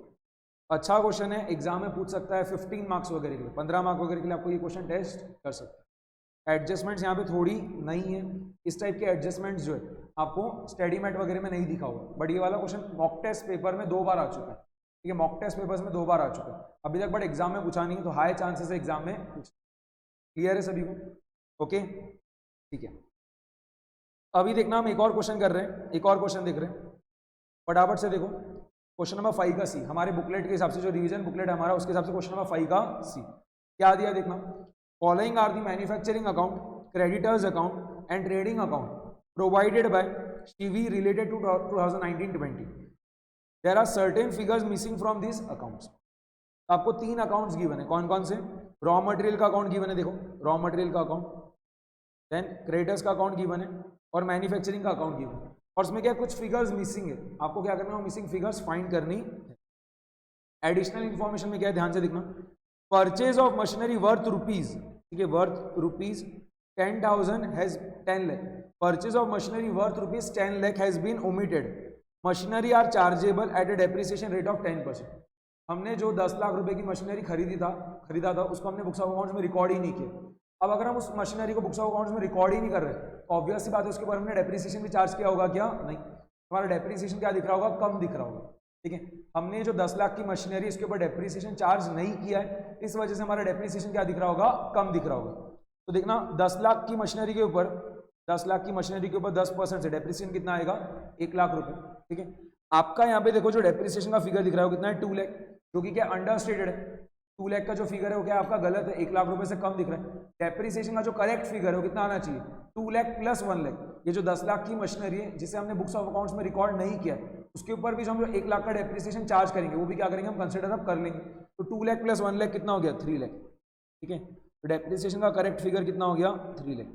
S1: अच्छा क्वेश्चन है, एग्जाम में पूछ सकता है 15 मार्क्स वगैरह के लिए, 15 मार्क्स वगैरह के लिए आपको ये क्वेश्चन टेस्ट कर सकता है। एडजस्टमेंट्स यहाँ पे थोड़ी नहीं है, इस टाइप के एडजस्टमेंट्स जो है आपको स्टडी मैट वगैरह में नहीं दिखा होगा, बट ये वाला क्वेश्चन मॉक टेस्ट पेपर में 2 बार आ चुका है, ठीक है, मॉक टेस्ट पेपर्स में 2 बार आ चुका है अभी तक, बट एग्जाम में पूछा नहीं है, तो हाई चांसेस है एग्जाम में पूछ। क्लियर है सभी को? ओके ठीक है। अभी देखना हम एक और क्वेश्चन कर रहे हैं, एक और क्वेश्चन देख रहे हैं, फटाफट से देखो। क्वेश्चन नंबर 5 का सी, हमारे बुकलेट के हिसाब से, जो रिवीजन बुकलेट है हमारा, उसके हिसाब से क्वेश्चन नंबर 5 का सी क्या दिया देखना। Following are the manufacturing account, creditors account and trading account provided by CV related to 2019-20। There are certain figures missing from this accounts. आपको 3 अकाउंट्स गिवन है, कौन कौन से? रॉ मटेरियल का अकाउंट गिवन है, देखो रॉ मटेरियल का account, then creditors का अकाउंट गिवन है और मैन्युफैक्चरिंग का अकाउंट गिवन है। और उसमें क्या कुछ फिगर्स मिसिंग है, आपको क्या करना है, मिसिंग फिगर्स फाइंड करनी है। एडिशनल इंफॉर्मेशन में क्या है, ध्यान से देखना। Purchase of machinery worth rupees, ठीक है, worth rupees 10,000 has 10 lakh. Purchase of machinery worth rupees 10 lakh has been omitted. Machinery are chargeable at a depreciation rate of 10%। हमने जो 10 लाख रुपए की मशीनरी खरीदा था उसको हमने बुक्स ऑफ अकाउंट्स में रिकॉर्ड ही नहीं किया। अब अगर हम उस मशीनरी को बुक्स ऑफ अकाउंट्स में रिकॉर्ड ही नहीं कर रहे, तो ऑब्वियस सी बात है उसके ऊपर हमने डेप्रिसिएशन भी चार्ज किया होगा क्या? नहीं। हमारा डेप्रिसिएशन क्या दिख रहा होगा? कम दिख रहा होगा। ठीक है, हमने जो 10 लाख की मशीनरी इसके ऊपर डेप्रिसिएशन चार्ज नहीं किया है, इस वजह से हमारा डेप्रिसिएशन क्या दिख रहा होगा? कम दिख रहा होगा। तो देखना 10 लाख की मशीनरी के ऊपर 10% से डेप्रिसिएशन कितना आएगा? 1 लाख रुपए। ठीक है, आपका यहाँ पे देखो जो डेप्रिसिएशन का फिगर दिख रहा है कितना है? 2 लाख, जो कि क्या अंडर स्टेटेड है। 2 लाख का जो फिगर है वो क्या आपका गलत है, 1 लाख रुपए से कम दिख रहा है। डेप्रिसिएशन का जो करेक्ट फिगर है वो कितना आना चाहिए? 2 लाख प्लस 1 लाख। ये जो 10 लाख की मशीनरी है जिसे हमने बुक्स ऑफ अकाउंट्स में रिकॉर्ड नहीं किया, उसके ऊपर भी जो हम 1 लाख का डेप्रिसिएशन चार्ज करेंगे वो भी क्या करेंगे हम? कंसिडर अब कर लेंगे। तो 2 लाख प्लस 1 लाख कितना हो गया? 3 लाख। ठीक है, तो डेप्रिसिएशन का करेक्ट फिगर कितना हो गया? 3 लाख।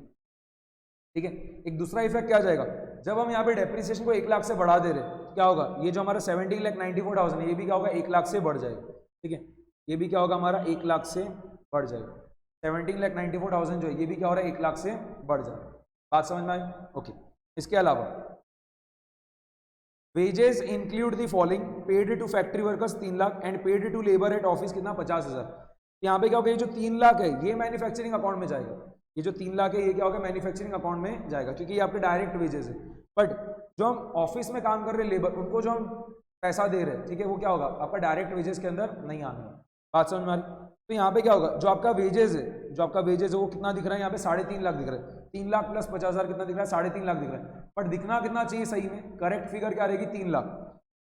S1: ठीक है, एक दूसरा इफेक्ट क्या आ जाएगा, जब हम यहाँ पे डेप्रिसिएशन को 1 लाख से बढ़ा दे रहे हैं, क्या होगा? ये जो हमारा 17,94,000 है ये भी क्या होगा? 1 लाख से बढ़ जाएगा। ठीक है, ये भी क्या होगा हमारा? 1 लाख से बढ़ जाएगा। 17,94,000 जो है ये भी क्या हो रहा है? 1 लाख से बढ़ जाएगा। बात समझ में आई? ओके। इसके अलावा wages include the following: paid to factory workers 3 lakh and paid to labour at office कितना? 50,000। यहाँ पे क्या होगा? ये जो 3 लाख है ये मैन्युफैक्चरिंग अकाउंट में जाएगा। ये जो 3 लाख है ये क्या होगा? मैन्युफैक्चरिंग अकाउंट में जाएगा, क्योंकि ये आपके डायरेक्ट वेजेस है। बट जो हम ऑफिस में काम कर रहे लेबर, उनको जो हम पैसा दे रहे हैं, ठीक है, वो क्या होगा? आपका डायरेक्ट वेजेस के अंदर नहीं आना है। बात समझ में आ रही? तो यहाँ पे क्या होगा? जो आपका वेजेस है, वो कितना दिख रहा है? यहाँ पे 3.5 लाख दिख रहा है। 3 लाख प्लस 50,000 कितना दिख रहा है? 3.5 लाख दिख रहा है। बट दिखना कितना चाहिए सही में? करेक्ट फिगर क्या रहेगी? 3 लाख।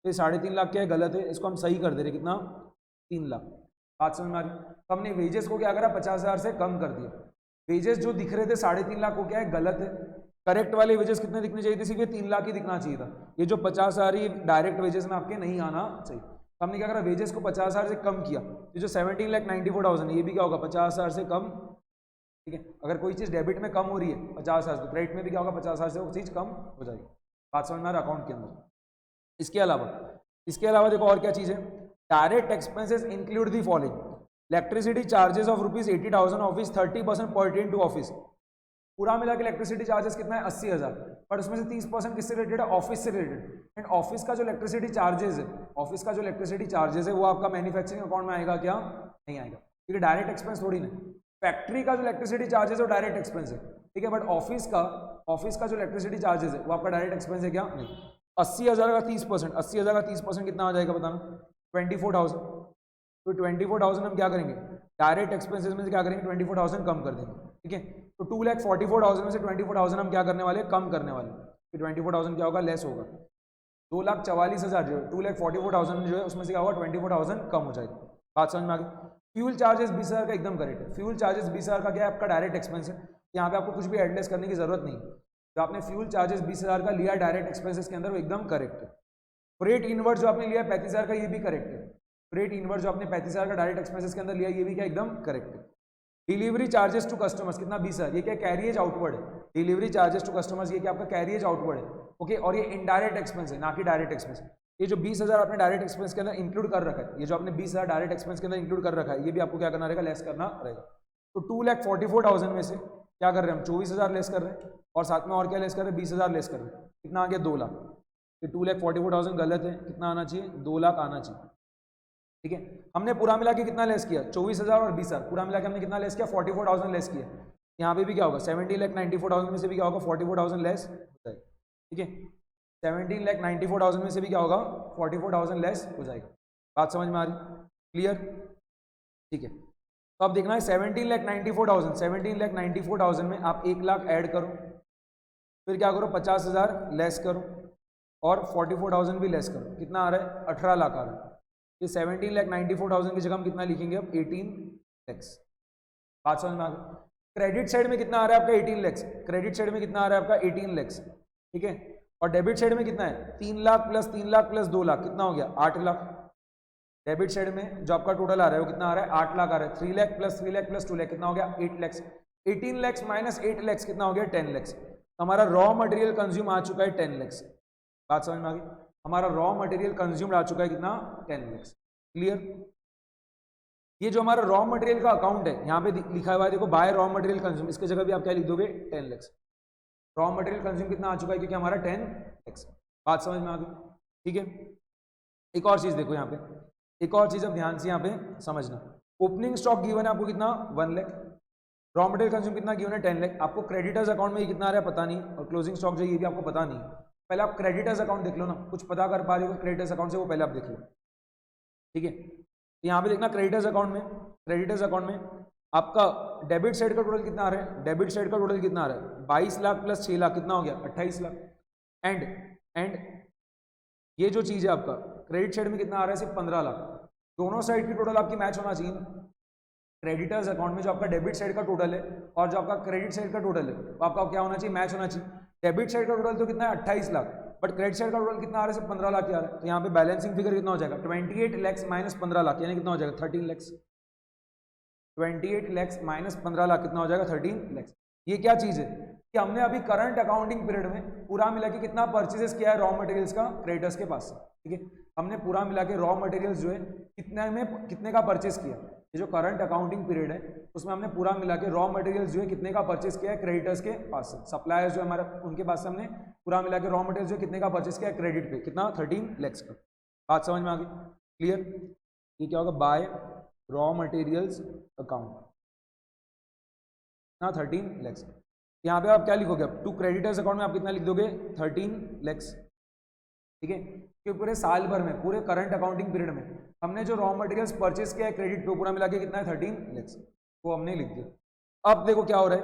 S1: तो 3.5 लाख क्या है? गलत है, इसको हम सही कर दे रहे। कितना? 3 लाख। बात समझ में आ रही? तो हमने वेजेस को क्या करा? 50,000 से कम कर दिया। वेजेस जो दिख रहे थे 3.5 लाख को क्या है? गलत है। करेक्ट वाले वेजेस कितने दिखने चाहिए थे? सिर्फ 3 लाख ही दिखना चाहिए था। ये जो 50,000 ये डायरेक्ट वेजेस में आपके नहीं आना चाहिए। तो हमने क्या करा? वेजेस को 50,000 से कम किया। ये जो 17,94,000 ये भी क्या होगा? 50,000 से कम। ठीक है, अगर कोई चीज़ डेबिट में कम हो रही है 50,000 तो क्रेडिट में भी क्या होगा? 50,000 से वो चीज़ कम हो जाएगी। बात समझ में आ रहा है? अकाउंट के अंदर। इसके अलावा देखो और क्या चीज़ है? Direct expenses include the following: electricity charges of rupees 80,000 office 30% pertain to office. पूरा मिला के इलेक्ट्रिसिटी चार्जेस कितना है? 80,000। पर उसमें से 30% किससे रिलेटेड है? ऑफिस से रिलेटेड। एंड ऑफिस का जो इलेक्ट्रिसिटी चार्जेस है वो आपका मैन्युफैक्चरिंग अकाउंट में आएगा क्या? नहीं आएगा, क्योंकि डायरेक्ट एक्सपेंस थोड़ी ना। फैक्ट्री का जो इलेक्ट्रिसिटी चार्जेस है वो डायरेक्ट एक्सपेंस है, ठीक है, बट ऑफिस का जो इलेक्ट्रिसिटी चार्जेस है वो आपका डायरेक्ट एक्सपेंस है क्या? नहीं। 80,000 का 30%, 80,000 का 30% कितना आ जाएगा बताना? 24,000। तो 24,000 हम क्या करेंगे? डायरेक्ट एक्सपेंसेस में से क्या करेंगे? 24,000 कम कर देंगे। ठीक है, तो 2,44,000 में से 24,000 हम क्या करने वाले? कम करने वाले। फिर 24,000 क्या होगा? लेस होगा। 2,44,000 जो है 2,44,000 जो है उसमें से क्या होगा? 24,000 कम हो जाएगा। बात समझ में आ गई? फ्यूल चार्जेस 20,000 का एकदम करेक्ट है। फ्यूल चार्जेस 20,000 का क्या है? आपका डायरेक्ट एक्सपेंस है। यहाँ पे आपको कुछ भी एडलेस करने की जरूरत नहीं। जो आपने फ्यूल चार्जेस 20,000 का लिया डायरेक्ट एक्सपेंसेस के अंदर वो एकदम करेक्ट है। फ्रेट इनवर्स जो आपने लिया 35,000 का ये भी करेक्ट है। फ्रेट इनवर्स जो आपने 35,000 का डायरेक्ट एक्सपेंसेस के अंदर लिया ये भी क्या? एकदम करेक्ट है। डिलीवरी चार्जेस टू कस्टमर्स कितना? 20,000। ये क्या? कैरियज आउटवर्ड है। डिलीवरी चार्जेस टू कस्टमर्स ये क्या? आपका कैरियज आउटवर्ड है। ओके, और ये इनडायरेक्ट एक्सपेंस है ना कि डायरेक्ट एक्सपेंस। ये जो 20,000 आपने डायरेक्ट एक्सपेंस के अंदर इंक्लूड कर रखा है, ये जो आपने 20,000 डायरेक्ट एक्सपेंस के अंदर इंक्लूड कर रखा है, ये भी आपको क्या करना रहेगा? लेस करना रहेगा। तो 2,44,000 में से क्या कर रहे हैं हम? 24,000 लेस कर रहे हैं, और साथ में और क्या लेस कर रहे हैं? 20,000 लेस कर रहे हैं। कितना आ गया? 2 लाख। ये 2,44,000 गलत है, कितना आना चाहिए? 2 लाख आना चाहिए। ठीक है, हमने पूरा मिला के कितना लेस किया? 24,000 और 20,000 पूरा मिला के हमने कितना लेस किया? 44,000 लेस किया। यहाँ पे भी क्या होगा? 17,94,000 में से भी क्या होगा? 44,000 लेस हो जाएगा। ठीक है, 17,94,000 में से भी क्या होगा? 44,000 लेस हो जाएगा। बात समझ में आ रही? क्लियर? ठीक है, तो अब देखना है 17,94,000 में आप 1 लाख ऐड करो, फिर क्या करो 50,000 लेस करो और 44,000 भी लेस करो, कितना आ रहा है 18 लाख आ रहा है। ये 17,94,000 की जगह हम कितना लिखेंगे अब 18 लैक्स। बात समझ में आ गई? क्रेडिट साइड में कितना आ रहा है आपका 18 लैक्स, क्रेडिट साइड में कितना आ रहा है आपका 18 लैक्स, ठीक है। और डेबिट साइड में कितना है 3 लाख प्लस 3 लाख प्लस 2 लाख कितना हो गया 8 लाख। डेबिट साइड में जो आपका टोटल आ रहा है वो कितना आ रहा है 8 लाख आ रहा है। 3 लाख प्लस 3 लाख प्लस 2 लाख कितना हो गया 8 लैक्स। 18 लैक्स माइनस 8 लैक्स कितना हो गया 10 लैक्स। तो हमारा रॉ मटेरियल कंज्यूम आ चुका है 10 लैक्स। बात समझ में आ गई? हमारा रॉ मटेरियल कंज्यूम आ चुका है कितना 10 लैक्स। क्लियर? ये जो हमारा रॉ मटेरियल का अकाउंट है यहाँ पे लिखा हुआ है देखो बाय रॉ मटेरियल कंज्यूम, इसकी जगह भी आप क्या लिख दोगे 10 लैक्स। रॉ मटेरियल कंज्यूम कितना आ चुका है क्योंकि हमारा 10 लैक्स। बात समझ में आ गई? ठीक है, एक और चीज देखो यहाँ पे, एक और चीज अब ध्यान से यहाँ पे समझना। ओपनिंग स्टॉक गिवन है आपको कितना 1 लाख, रॉ मटेरियल कंज्यूम कितना गिवन है 10 लाख। आपको क्रेडिटर्स अकाउंट में ये कितना आ रहा है पता नहीं, और क्लोजिंग स्टॉक जो ये भी आपको पता नहीं। पहले आप क्रेडिटर्स अकाउंट देख लो ना, कुछ पता कर पा रहे हो क्रेडिटर्स अकाउंट से वो पहले आप देख लो, ठीक है। यहाँ पे देखना क्रेडिटर्स अकाउंट में, क्रेडिटर्स अकाउंट में आपका डेबिट साइड का टोटल कितना आ रहा है, डेबिट साइड का टोटल कितना आ रहा है 22 लाख प्लस 6 लाख कितना हो गया 28 लाख। एंड ये जो चीज है आपका क्रेडिट साइड में कितना आ रहा है सिर्फ 15 लाख। दोनों साइड की टोटल आपकी मैच होना चाहिए। क्रेडिटर्स अकाउंट में जो आपका डेबिट साइड का टोटल है और जो आपका क्रेडिट साइड का टोटल है वो आपका क्या होना चाहिए मैच होना चाहिए। डेबिट साइड का टोटल तो कितना है 28 लाख, बट क्रेडिट साइड का टोटल कितना आ रहा है सिर्फ 15 लाख आ रहा है। तो यहाँ पे बैलेंसिंग फिगर कितना हो जाएगा 28 लैक्स माइनस 15 लाख यानी कितना हो जाएगा 13 लैक्स। 28 लैक्स माइनस 15 लाख कितना हो जाएगा 13 लैक्स। ये क्या चीज है कि हमने अभी करंट अकाउंटिंग पीरियड में पूरा मिला के कितना परचेजेस किया है रॉ मटेरियल्स का क्रेडिटर्स के पास से, ठीक है। हमने पूरा मिला के रॉ मटेरियल्स जो है कितने का परचेस किया। ये जो करंट अकाउंटिंग पीरियड है उसमें हमने पूरा मिला के रॉ मटेरियल्स जो है कितने का परचेस किया है क्रेडिटर्स के पास से। सप्लायर्स जो हमारे उनके पास से हमने पूरा मिला के रॉ मटेरियल्स जो कितने का परचेस किया है क्रेडिट पे कितना 13 लैक्स का। बात समझ में आ गई? क्लियर? ये क्या होगा बाय रॉ मटेरियल्स अकाउंट ना 13 लैक्स। यहाँ पे आप क्या लिखोगे अब टू क्रेडिटर्स अकाउंट में आप कितना लिख दोगे 13 लैक्स, ठीक है। कि पूरे साल भर में पूरे करंट अकाउंटिंग पीरियड में हमने जो रॉ मटेरियल्स परचेस किया है क्रेडिट पे पूरा मिला के कितना है 13 लैक्स, वो हमने लिख दिया। अब देखो क्या हो रहा है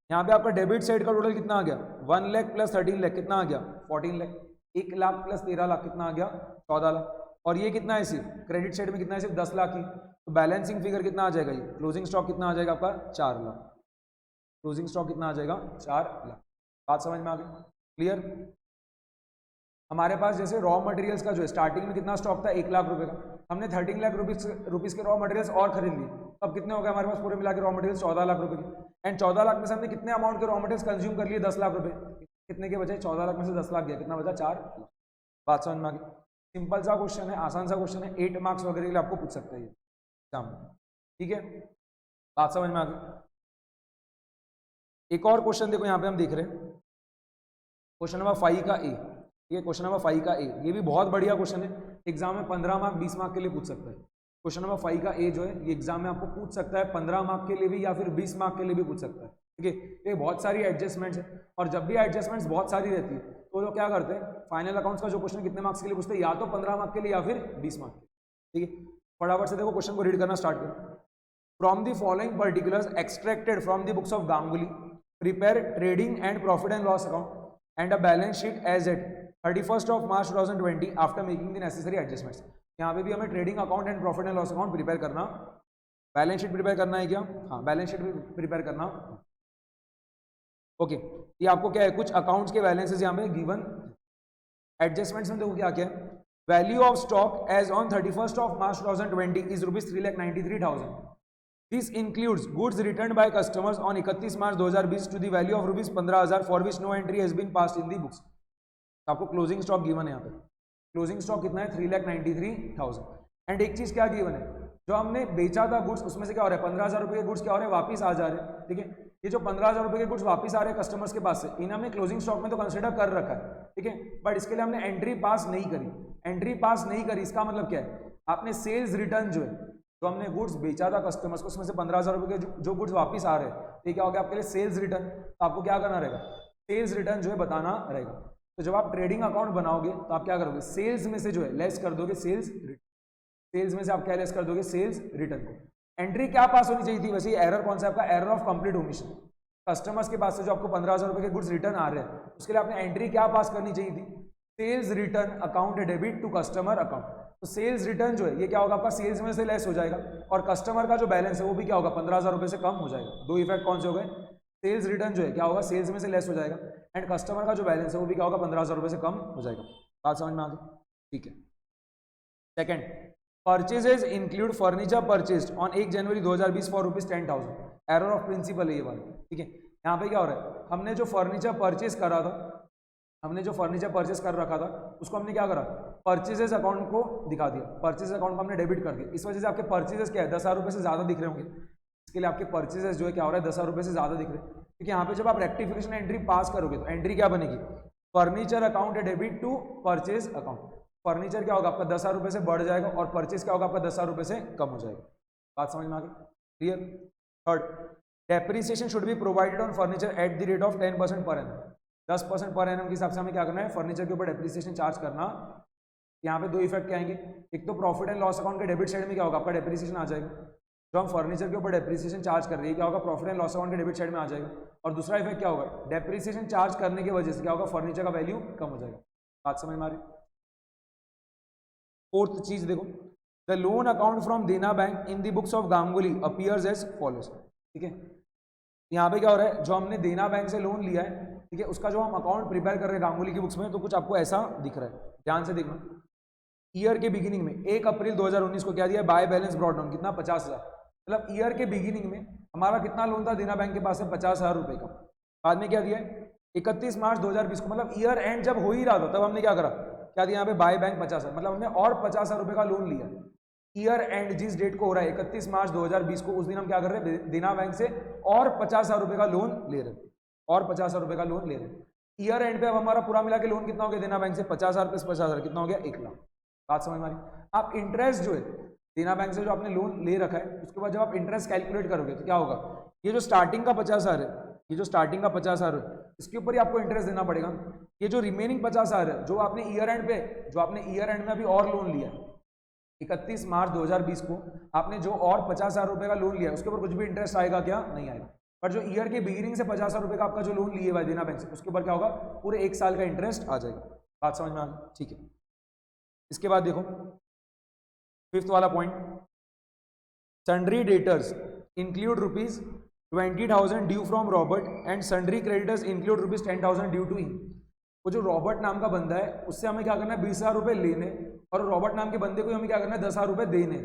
S1: यहाँ पे आपका डेबिट साइड का टोटल कितना आ गया 1 लाख प्लस 13 लाख कितना आ गया 14 लाख। 1 लाख प्लस 13 लाख कितना आ गया 14 लाख। और ये कितना है सिर्फ क्रेडिट साइड में कितना है सिर्फ 10 लाख ही। तो बैलेंसिंग फिगर कितना आ जाएगा ये क्लोजिंग स्टॉक कितना आ जाएगा आपका 4 लाख। क्लोजिंग स्टॉक कितना आ जाएगा 4 लाख। बात समझ में आ गई? क्लियर? हमारे पास जैसे रॉ मटेरियल्स का जो है स्टार्टिंग में कितना स्टॉक था 1 लाख रुपए का, हमने 13 लाख रुपीस के रॉ मटेरियल्स और खरीद लिए। अब कितने हो गए हमारे पास पूरे मिला के रॉ मटेरियल्स 14 लाख रुपए के। एंड 14 लाख में से हमने कितने अमाउंट के रॉ मटेरियल्स कंज्यूम कर लिए 10 लाख रुपए। कितने के बचे 14 लाख में से 10 लाख गया कितना बचा 4 लाख। बात समझ में आ गई? सिंपल सा क्वेश्चन है, आसान सा क्वेश्चन है, 8 मार्क्स वगैरह के लिए आपको पूछ सकता है ये एग्जाम में, ठीक है। बात समझ में आ गई? एक और क्वेश्चन देखो यहाँ पे हम देख रहे हैं क्वेश्चन नंबर 5 का ए। ये क्वेश्चन नंबर 5 का ए, ये भी बहुत बढ़िया क्वेश्चन है। एग्जाम में 15 मार्क 20 मार्क के लिए पूछ सकता है। क्वेश्चन नंबर 5 का ए जो है ये एग्जाम में आपको पूछ सकता है 15 मार्क के लिए भी या फिर 20 मार्क के लिए भी पूछ सकता है, ठीक है। ये बहुत सारी एडजस्टमेंट्स है और जब भी एडजस्टमेंट्स बहुत सारी रहती है तो लोग क्या करते हैं फाइनल अकाउंट्स का जो क्वेश्चन कितने मार्क्स के लिए पूछते हैं या तो 15 मार्क के लिए या फिर 20 मार्क के लिए, ठीक है। फटाफट से देखो क्वेश्चन को रीड करना स्टार्ट करो। From the following particulars extracted from the books of Ganguly prepare trading and profit and loss account and a balance sheet as at 31st of March 2020 after making the necessary adjustments. यहाँ पे भी हमें trading account and profit and loss account prepare करना, balance sheet prepare करना है क्या? हाँ balance sheet भी प्रिपेयर करना। ओके ये आपको क्या है कुछ अकाउंट्स के बैलेंसेस यहाँ पे गिवन। एडजस्टमेंट्स में देखो क्या क्या है। Value of stock as on 31st of March 2020 is ₹3,93,000। This includes goods return by customers on 31 March 2020 to the value of ₹15,000 for which no entry has been passed in the books. आपको closing stock given है यहाँ पे। Closing stock कितना है 3,93,000। And एक चीज क्या given है जो हमने बेचा था गुड्स उसमें से क्या हो रहा है 15,000 रुपए के गुड्स क्या हो रहे हैं वापिस आ जा रहे हैं, ठीक है। ये जो 15,000 रुपए के गुड्स वापिस आ रहे हैं कस्टमर्स के पास से इन्हें हमने क्लोजिंग स्टॉक में तो कंसिडर कर रखा है, ठीक है। बट इसके लिए हमने एंट्री पास नहीं करी। एंट्री पास नहीं करी इसका मतलब क्या है आपने सेल्स रिटर्न जो है जो हमने गुड्स बेचा था कस्टमर्स को उसमें से 15,000 रुपए के जो गुड्स वापिस आ रहे हैं ये क्या हो गया आपके लिए सेल्स रिटर्न। तो आपको क्या करना रहेगा सेल्स रिटर्न जो है बताना रहेगा। तो जब आप ट्रेडिंग अकाउंट बनाओगे तो आप क्या करोगे सेल्स में से जो है लेस कर दोगे सेल्स रिटर्न। सेल्स में से आप क्या लेस कर दोगे, सेल्स रिटर्न को। एंट्री क्या पास होनी चाहिए थी, वैसे एरर कौन सा आपका, error of complete omission. Customers के पास से जो आपको 15,000 रुपए के गुड्स रिटर्न आ रहे हैं, उसके लिए आपने एंट्री क्या पास करनी चाहिए थी, sales return account debit to customer account. तो सेल्स रिटर्न जो है ये क्या होगा आपका, सेल्स में से लेस हो जाएगा, और कस्टमर का जो बैलेंस है वो भी क्या होगा, 15,000 रुपए से कम हो जाएगा। दो इफेक्ट कौन से हो गए, सेल्स रिटर्न जो है क्या होगा, सेल्स में से लेस हो जाएगा, एंड कस्टमर का जो बैलेंस है वो भी क्या होगा, 15,000 रुपए से कम हो जाएगा। बात समझ में आ गई, ठीक है। Second, purchases include furniture purchased on 1 January 2020 for ₹10,000। Error of principle है ये वाला, ठीक है। यहाँ पे क्या हो रहा है, हमने जो फर्नीचर परचेज करा था, हमने जो फर्नीचर परचेज कर रखा था उसको हमने क्या करा, परचेजेस अकाउंट को दिखा दिया, परचेज अकाउंट को हमने डेबिट कर दिया। इस वजह से आपके परचेजेस क्या है, 10,000 रुपये से ज़्यादा दिख रहे होंगे। इसके लिए आपके परचेजेस जो है क्या हो रहा है, 10,000 रुपये से ज़्यादा दिख रहे हैं, क्योंकि यहाँ पे जब आप रेक्टिफिकेशन एंट्री पास करोगे तो एंट्री क्या बनेगी, furniture account debit to purchase account. Furniture क्या होगा आपका 10,000 रुपये से बढ़ जाएगा, और परचेज क्या होगा आपका 10,000 रुपये से कम हो जाएगा। बात समझ में आ गई, clear. Third, depreciation should be provided on furniture eight the rate of 10% per annum. 10% per annum के हिसाब से हमें क्या करना है, फर्नीचर के ऊपर डेप्रिसिएशन चार्ज करना। यहाँ पे दो इफेक्ट क्या आएंगे, एक तो प्रॉफिट एंड लॉस अकाउंट के डेबिट साइड में क्या होगा आपका डेप्रिसिएशन आ जाएगा, जो हम फर्नीचर के ऊपर डेप्रिसिएशन चार्ज कर रहे हैं क्या होगा, प्रॉफिट एंड लॉस अकाउंट के डेबिट साइड में आ जाएगा। और दूसरा इफेक्ट क्या होगा, डेप्रिसिएशन चार्ज करने की वजह से क्या होगा, फर्नीचर का वैल्यू कम हो जाएगा। बात समझ में आ रही। फोर्थ चीज देखो, the loan account from Dena Bank in the books of Ganguly appears as follows, ठीक है। यहाँ पे क्या हो रहा है, जो हमने देना बैंक से लोन लिया है, ठीक है, उसका जो हम अकाउंट प्रिपेयर कर रहे हैं गांगुली की बुक्स में, तो कुछ आपको ऐसा दिख रहा है, ध्यान से देखना। ईयर के बिगिनिंग में 1 अप्रैल 2019 को क्या दिया, बाय बैलेंस ब्रॉट डाउन, कितना 50,000। मतलब ईयर के बिगिनिंग में हमारा कितना लोन था देना बैंक के पास है, 50,000 रुपए का। बाद में क्या दिया है, 31 मार्च 2020 को, मतलब ईयर एंड जब हो ही रहा था तब हमने क्या करा, क्या दिया यहाँ पे, बाय बैंक 50,000, मतलब हमने और 50,000 रुपए का लोन लिया। ईयर एंड जिस डेट को हो रहा है 31 मार्च 2020 को, उस दिन हम क्या कर रहे हैं, देना बैंक से और 50,000 रुपए का लोन ले रहे हैं, और 50,000 रुपए का लोन ले रहे हैं। ईयर एंड पे अब हमारा पूरा मिला के लोन कितना हो गया देना बैंक से, 50,000 प्लस 50,000 कितना हो गया, 1 लाख। बात समझ में आ रही। आप इंटरेस्ट जो है देना बैंक से जो आपने लोन ले रखा है, उसके बाद जब आप इंटरेस्ट कैलकुलेट करोगे तो क्या होगा, ये जो स्टार्टिंग का 50,000 है, ये जो स्टार्टिंग का 50,000 है, इसके ऊपर ही आपको इंटरेस्ट देना पड़ेगा। ये जो रिमेनिंग 50,000 है, जो आपने ईयर एंड पे, जो आपने ईयर एंड में अभी और लोन लिया 31 मार्च 2020 को, आपने जो और 50,000 रुपए का लोन लिया, उसके ऊपर कुछ भी इंटरेस्ट आएगा क्या, नहीं आएगा। पर जो ईयर के बिगिनिंग से 50,000 रुपए का आपका जो लोन लिए हुआ है देना बैंक से, उसके ऊपर क्या होगा, पूरे 1 साल का इंटरेस्ट आ जाएगा। बात समझ में आ गई, ठीक है। इसके बाद देखो फिफ्थ वाला point, sundry debtors include ₹20,000 due from Robert and sundry creditors include ₹10,000 due to him. वो जो रॉबर्ट नाम का बंदा है, उससे हमें क्या करना है, 20,000 रुपए लेने, और रॉबर्ट नाम के बंदे को हमें क्या करना है, 10,000 रुपए देने।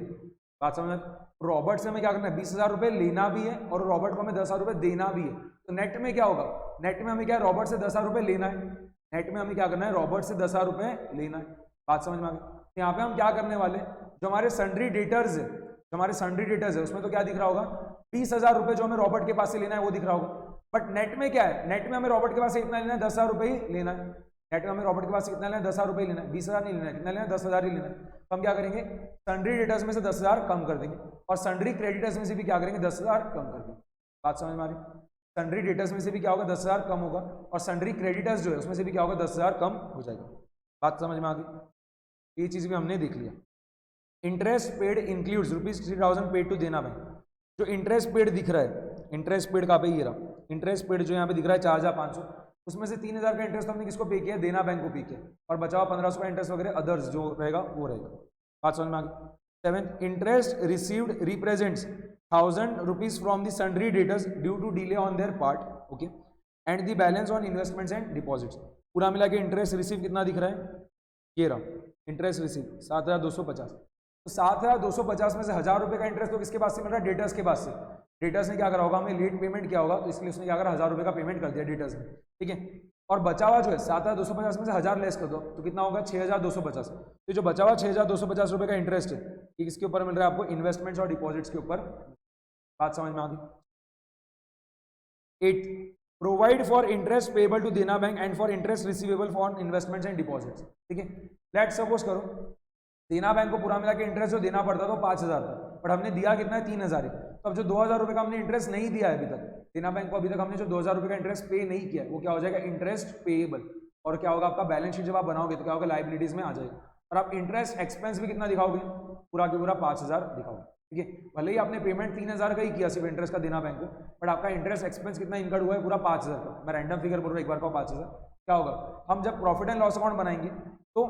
S1: बात समझ, रॉबर्ट से हमें क्या करना है, 20,000 रुपए लेना भी है, और रॉबर्ट को हमें 10,000 रुपए देना भी है। तो नेट में क्या होगा, नेट में हमें क्या है, रॉबर्ट से 10,000 रुपए लेना है, नेट में हमें क्या करना है, रॉबर्ट से 10,000 रुपए लेना है। बात समझ में आ गई। यहाँ पे हम क्या करने वाले, जो हमारे सन्ड्री डेटर्स है, जो हमारे सन्ड्री डेटर्स है, उसमें तो क्या दिख रहा होगा, 20,000 रुपए जो हमें रॉबर्ट के पास से लेना है वो दिख रहा होगा। बट नेट में क्या है, नेट में हमें रॉबर्ट के पास से इतना लेना है, 10,000 रुपए ही लेना है। नेट में हमें रॉबर्ट के पास से कितना लेना है, 10,000 रुपए ही लेना है, 20,000 नहीं लेना है, कितना लेना है, 10,000 ही लेना है। तो हम क्या करेंगे, सन्ड्री डेटर्स में से 10,000 कम कर देंगे, और सन्ड्री क्रेडिटर्स में से भी क्या करेंगे, 10,000 कम कर देंगे। बात समझ में आ रही। सन्ड्री डेटर्स में से भी क्या होगा, 10,000 कम होगा, और सन्ड्री क्रेडिटर्स जो है उसमें से भी क्या होगा, 10,000 कम हो जाएगा। बात समझ में आ गई, ये चीज भी हमने देख लिया। Interest paid includes ₹3,000 paid to Dena Bank. जो इंटरेस्ट पेड दिख रहा है, इंटरेस्ट पेड का पे ये रहा, इंटरेस्ट पेड जो यहाँ पे दिख रहा है 4,500, उसमें से 3,000 का इंटरेस्ट हमने किसको पे किया, देना बैंक को पे किया, और बचा हुआ 1,500 का इंटरेस्ट वगैरह अदर्स जो रहेगा वो रहेगा। बात समझ में आ गई। 7th, interest received represents ₹1,000 from the sundry debtors due to delay on their part, okay, and the balance on investments and deposits. पूरा मिला के इंटरेस्ट रिसीव कितना दिख रहा है, ये रहा इंटरेस्ट रिसीव 7,250। तो 7,250 में से 1,000 रुपये का इंटरेस्ट तो किसके पास से मिल रहा है, डेटर्स के पास से। डेटर्स ने क्या करा होगा, हमें लेट पेमेंट किया होगा, तो इसलिए उसने क्या करा, 1,000 रुपये का पेमेंट कर दिया डेटर्स ने, ठीक है। और बचा हुआ जो है 7,250 में से 1,000 लेस कर दो तो कितना होगा, 6,250। तो जो बचा हुआ 6,250 रुपये का इंटरेस्ट है, ये किसके ऊपर मिल रहा है आपको, इन्वेस्टमेंट्स और डिपॉजिट्स के ऊपर। बात समझ में आ गई। 8, provide for interest payable to Dena bank and for interest receivable for investments and deposits, ठीक है। लेट सपोज करो देना बैंक को पूरा मिला के इंटरेस्ट जो देना पड़ता था 5,000 था, बट हमने दिया कितना है, 3,000 है। तो अब जो 2,000 रुपये का हमने इंटरेस्ट नहीं दिया है अभी तक, देना बैंक को अभी तक हमने जो 2,000 रुपये का इंटरेस्ट पे नहीं किया, वो क्या हो जाएगा, इंटरेस्ट पेएबल। और क्या होगा आपका बैलेंस शीट जब आप बनाओगे तो क्या होगा, लाइबिलिटीज में आ जाएगा। और आप इंटरेस्ट एक्सपेंस भी कितना दिखाओगे, पूरा के पूरा 5000 दिखाओगे, ठीक है। भले ही आपने पेमेंट 3000 का ही किया सिर्फ इंटरेस्ट का देना बैंक को, बट आपका इंटरेस्ट एक्सपेंस कितना इनकर्ड हुआ है, पूरा 5000 का। मैं रैंडम फिगर बोल रहा हूँ, एक बार का 5000। क्या होगा, हम जब प्रॉफिट एंड लॉस अकाउंट बनाएंगे तो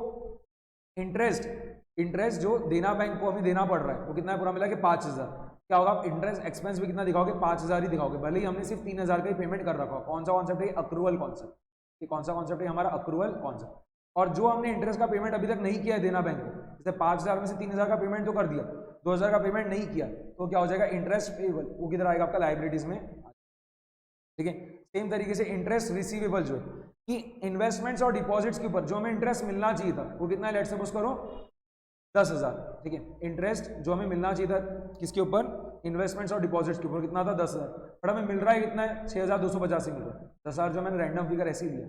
S1: इंटरेस्ट जो देना बैंक को हमें देना पड़ रहा है वो कितना है, पूरा मिला के 5000। क्या होगा, आप इंटरेस्ट एक्सपेंस भी कितना दिखाओगे, 5000 ही दिखाओगे, भले ही हमने सिर्फ 3000 का ही पेमेंट कर रखा हो। कौन सा कॉन्सेप्ट है, अक्रूवल कॉन्सेप्ट। ये कौन सा कॉन्सेप्ट है हमारा, अक्रूवल कॉन्सेप्ट। और जो हमने इंटरेस्ट का पेमेंट अभी तक नहीं किया है देना बैंक को, जैसे 5000 में से 3000 का पेमेंट तो कर दिया, 2000 का पेमेंट नहीं किया, तो क्या हो जाएगा, इंटरेस्ट पेएबल, वो किधर आएगा आपका, लाइबिलिटीज में, ठीक है। सेम तरीके से इंटरेस्ट रिसीवेबल जो है कि इन्वेस्टमेंट्स और डिपॉजिट्स के ऊपर जो हमें इंटरेस्ट मिलना चाहिए था वो कितना है, लेट्स सपोज करो 10,000, ठीक है। इंटरेस्ट जो हमें मिलना चाहिए था किसके ऊपर, इन्वेस्टमेंट्स और डिपॉजिट्स के ऊपर, कितना था 10,000, बट हमें मिल रहा है कितना है, 6,285 मिल रहा है। 10,000 जो मैंने रैंडम फिगर ऐसे ही लिया।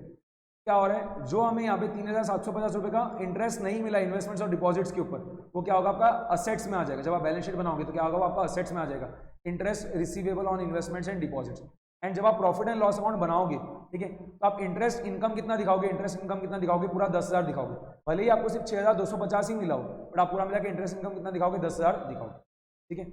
S1: क्या हो रहा है, जो हमें यहाँ पे 3,750 रुपये का इंटरेस्ट नहीं मिला इन्वेस्टमेंट्स और डिपॉजिट्स के ऊपर, वो क्या होगा आपका असेट्स में आ जाएगा। जब आप बैलेंस शीट बनाओगे तो क्या होगा, वो आपका असेट्स में आ जाएगा, interest receivable on investments and deposits. And जब आप प्रॉफिट एंड लॉस अकाउंट बनाओगे, ठीक है, तो आप इंटरेस्ट इनकम कितना दिखाओगे, इंटरेस्ट इनकम कितना दिखाओगे, पूरा 10,000 दिखाओगे। भले ही आपको सिर्फ 6,250 ही मिला हो, बट आप पूरा मिला के इंटरेस्ट इनकम कितना दिखाओगे, 10,000 दिखाओगे, ठीक है।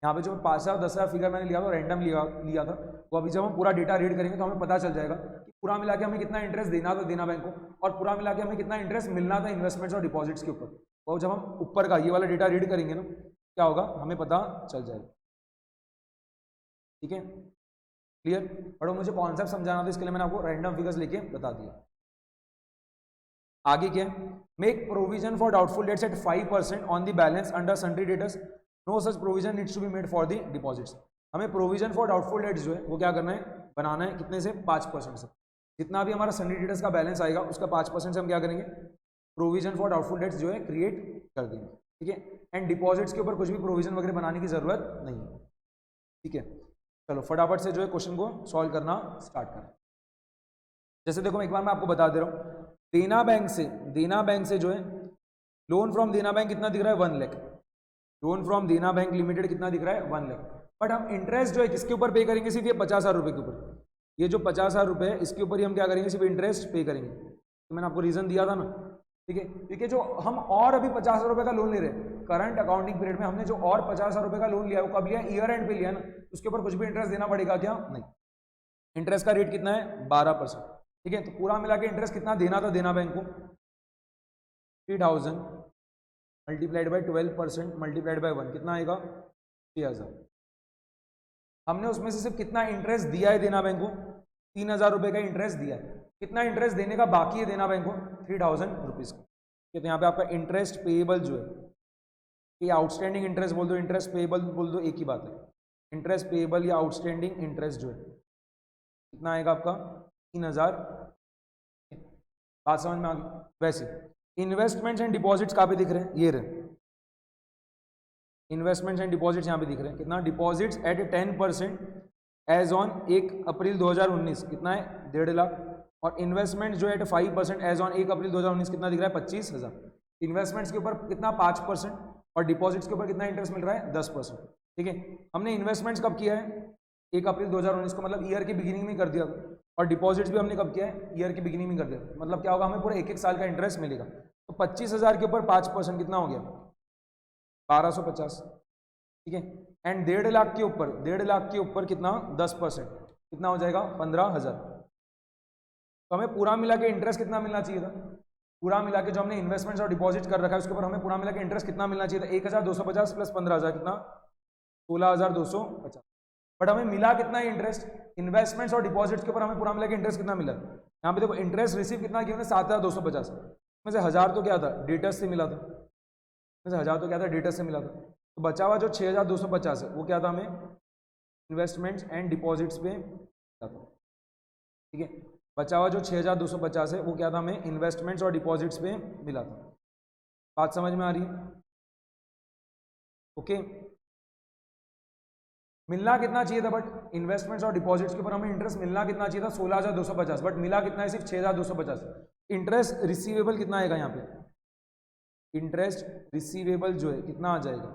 S1: यहाँ पे जो 5,000 10,000 फिगर मैंने लिया था, रैंडम लिया था, वो अभी जब हम पूरा डेटा रीड करेंगे तो हमें पता चल जाएगा कि पूरा मिला के हमें कितना इंटरेस्ट देना था देना बैंक को, और पूरा मिला के हमें कितना इंटरेस्ट मिलना था इन्वेस्टमेंट्स और डिपॉजिट्स के ऊपर। और जब हम ऊपर का ये वाला डेटा रीड करेंगे ना, क्या होगा, हमें पता चल जाएगा, ठीक है, क्लियर। और मुझे कॉन्सेप्ट समझाना था, इसके लिए मैंने आपको रैंडम फिगर्स लेके बता दिया। आगे क्या, make provision for doubtful debts at 5% on the balance under sundry debtors, no such provision needs to be made for the deposits. हमें प्रोविजन फॉर डाउटफुल डेट्स जो है वो क्या करना है, बनाना है, कितने से, 5% से। जितना भी हमारा सन्ड्री डेटर्स का बैलेंस आएगा उसका 5% से हम क्या करेंगे, प्रोविजन फॉर डाउटफुल डेट्स जो है क्रिएट कर देंगे, ठीक है। एंड डिपॉजिट्स के ऊपर कुछ भी प्रोविजन वगैरह बनाने की जरूरत नहीं है, ठीक है। चलो फटाफट से जो है क्वेश्चन को सॉल्व करना स्टार्ट करें। जैसे देखो एक बार मैं आपको बता दे रहा हूँ, देना बैंक से जो है लोन फ्रॉम देना बैंक कितना दिख रहा है, 1 lakh. Loan from Dena bank limited कितना दिख रहा है, 1 लाख। बट हम इंटरेस्ट जो है किसके ऊपर पे करेंगे, सिर्फ ये 50,000 रुपये के ऊपर। ये जो 50,000 रुपये है इसके ऊपर ही हम क्या करेंगे, सिर्फ इंटरेस्ट पे करेंगे। तो मैंने आपको रीजन दिया था ना, ठीक है। क्योंकि जो हम और अभी 50,000 रुपये का लोन ले रहे हैं करंट अकाउंटिंग पीरियड में, हमने जो और 50,000 रुपये का लोन लिया वो कब लिया, ईयर एंड पे लिया ना, उसके ऊपर कुछ भी इंटरेस्ट देना पड़ेगा क्या, नहीं। इंटरेस्ट का रेट कितना है, 12%, ठीक है। तो पूरा मिला के इंटरेस्ट कितना देना था देना बैंक को, 3,000 मल्टीप्लाइड बाई 12% मल्टीप्लाइड बाई 1 कितना आएगा, 6,000। हमने उसमें से सिर्फ कितना इंटरेस्ट दिया है देना बैंक को, 3,000 रुपये का इंटरेस्ट दिया है। कितना इंटरेस्ट देने का बाकी है देना बैंक को, 3,000 रुपीज़ का। तो यहाँ पे आपका इंटरेस्ट पेएबल जो है, ये आउटस्टैंडिंग इंटरेस्ट बोल दो, इंटरेस्ट पेएबल बोल दो, एक ही बात है। इंटरेस्ट पेएबल या आउटस्टैंडिंग इंटरेस्ट जो है कितना आएगा आपका, 3,000। बात समझ में आ गई। वैसे इन्वेस्टमेंट्स एंड डिपॉजिट्स कहाँ पे दिख रहे हैं, ये रहे इन्वेस्टमेंट्स एंड डिपॉजिट्स यहाँ पे दिख रहे हैं। कितना, डिपॉजिट्स एट 10% एज ऑन 1 अप्रैल 2019 कितना है, 1.5 लाख। और इन्वेस्टमेंट जो है 5% एज ऑन 1 अप्रैल 2019 कितना दिख रहा है, 25,000। इन्वेस्टमेंट्स के ऊपर कितना, 5%, और डिपॉजिट्स के ऊपर कितना इंटरेस्ट मिल रहा है, 10%, ठीक है। हमने इन्वेस्टमेंट्स कब किया है, 1 अप्रैल 2019 को, मतलब ईयर के बिगिनिंग में कर दिया। और डिपॉजिट्स भी हमने कब किया है, ईयर की बिगिनिंग में कर दिया। मतलब क्या होगा, हमें पूरा 1-1 साल का इंटरेस्ट मिलेगा। तो 25,000 के ऊपर 5% कितना हो गया, 1,250, ठीक है। एंड 1.5 लाख के ऊपर, 1.5 लाख के ऊपर कितना, 10% कितना हो जाएगा, 15,000। तो हमें पूरा मिला के इंटरेस्ट कितना मिलना चाहिए था, पूरा मिला के जो हमने इन्वेस्टमेंट्स और डिपॉजिट कर रखा है उसके ऊपर हमें पूरा मिला के इंटरेस्ट कितना मिलना चाहिए था, 1,250 प्लस 15,000 कितना, 16,250। बट हमें मिला कितना है इंटरेस्ट, इन्वेस्टमेंट्स और डिपॉजिट्स के ऊपर हमें पूरा मिला के इंटरेस्ट कितना मिला। यहाँ पे देखो इंटरेस्ट रिसीव कितना किया, 7,250 में से 1,000 तो क्या था, डेटर्स से मिला था, में से 1,000 तो क्या था, डेटर्स से मिला था। तो बचा हुआ जो 6,250 है वो क्या था, हमें इन्वेस्टमेंट्स एंड डिपॉजिट्स पे मिला था, ठीक है। बचा हुआ जो 6,250 है वो क्या था, हमें इन्वेस्टमेंट्स और डिपॉजिट्स पे मिला था। बात समझ में आ रही है, ओके। मिलना कितना चाहिए था, बट इन्वेस्टमेंट्स और डिपॉजिट्स के ऊपर हमें इंटरेस्ट मिलना कितना चाहिए था, 16,250, बट मिला कितना है, सिर्फ 6,250। इंटरेस्ट रिसीवेबल कितना आएगा यहाँ पे, इंटरेस्ट रिसीवेबल जो है कितना आ जाएगा,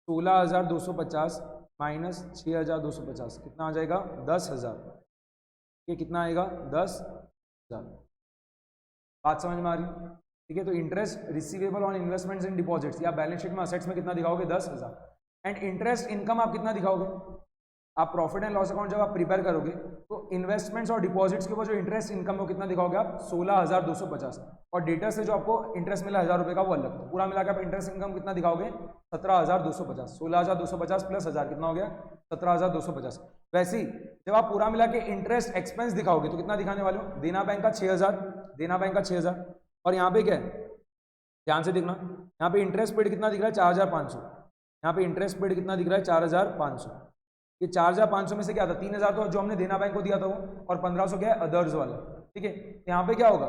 S1: 16,250 माइनस 6,250 कितना आ जाएगा, 10,000। ये कितना आएगा, 10,000। बात समझ में आ रही है, ठीक है। तो interest receivable on investments in deposits, या बैलेंस शीट में असेट्स में कितना दिखाओगे 10,000। एंड इंटरेस्ट इनकम आप कितना दिखाओगे, आप प्रॉफिट एंड लॉस अकाउंट जब आप प्रिपेयर करोगे तो इन्वेस्टमेंट्स और डिपॉजिट्स के ऊपर जो इंटरेस्ट इनकम है वो कितना दिखाओगे आप 16,250, और डेटर से जो आपको इंटरेस्ट मिला 1,000 रुपये का वो अलग। तो पूरा मिला के आप इंटरेस्ट इनकम कितना दिखाओगे 17,250, 16,250 प्लस 1,000 कितना हो गया 17,250। वैसे ही जब आप पूरा मिला के इंटरेस्ट एक्सपेंस दिखाओगे तो कितना दिखाने वाले हो, देना बैंक का 6,000, देना बैंक का 6,000, और यहाँ पे क्या है ध्यान से देखना, यहाँ पे इंटरेस्ट पेड कितना दिख रहा है 4,500, यहाँ पे इंटरेस्ट पेड कितना दिख रहा है 4,500। ये 4,500 में से क्या था 3,000 तो जो हमने देना बैंक को दिया था वो, और 1,500 क्या है अदर्स वाला, ठीक है। यहाँ पे क्या होगा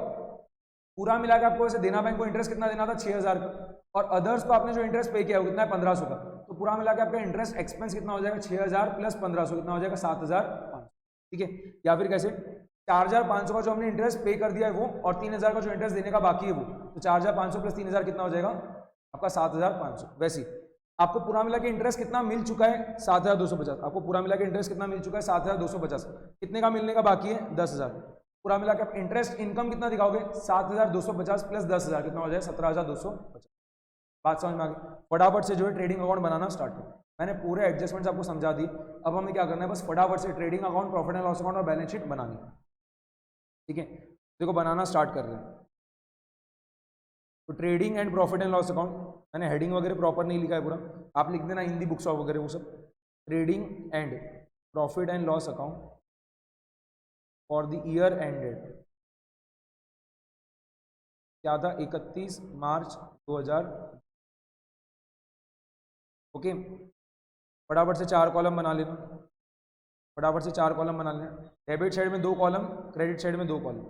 S1: पूरा मिला के आपको वैसे देना बैंक को इंटरेस्ट कितना देना था 6,000 का, और अदर्स को आपने जो इंटरेस्ट पे किया वो कितना है 1,500 का, तो पूरा मिला के आपका इंटरेस्ट एक्सपेंस कितना हो जाएगा 6,000 प्लस 1,500 कितना हो जाएगा 7,500, ठीक है। या फिर कैसे 4,500 का जो हमने इंटरेस्ट पे कर दिया है वो, और 3,000 का जो इंटरेस्ट देने का बाकी है वो, तो 4,500 प्लस 3,000 कितना हो जाएगा आपका 7,500। वैसे आपको पूरा मिला के इंटरेस्ट कितना मिल चुका है 7,250, आपको पूरा मिला के इंटरेस्ट कितना मिल चुका है 7,250, कितने का मिलने का बाकी है 10,000। पूरा मिला के आप इंटरेस्ट इनकम कितना दिखाओगे 7,250 प्लस 10,000 कितना हो जाए 17,250। बात समझ में आ गई। फटाफट से जो है ट्रेडिंग अकाउंट बनाना स्टार्ट करो। मैंने पूरे एडजस्टमेंट्स आपको समझा दी, अब हमें क्या करना है बस फटाफट से trading account, profit and loss account और बैलेंस शीट बनानी, ठीक है। देखो बनाना स्टार्ट कर रहे हैं। तो trading and profit and loss account, मैंने हेडिंग वगैरह प्रॉपर नहीं लिखा है पूरा, आप लिख देना हिंदी बुक्स वगैरह वो सब। Trading and profit and loss account for the year ended क्या था 31 मार्च 2000, ओके। फटाफट से 4 कॉलम बना लेना, फटाफट से 4 कॉलम बना लेना। डेबिट साइड में 2 कॉलम, क्रेडिट साइड में 2 कॉलम।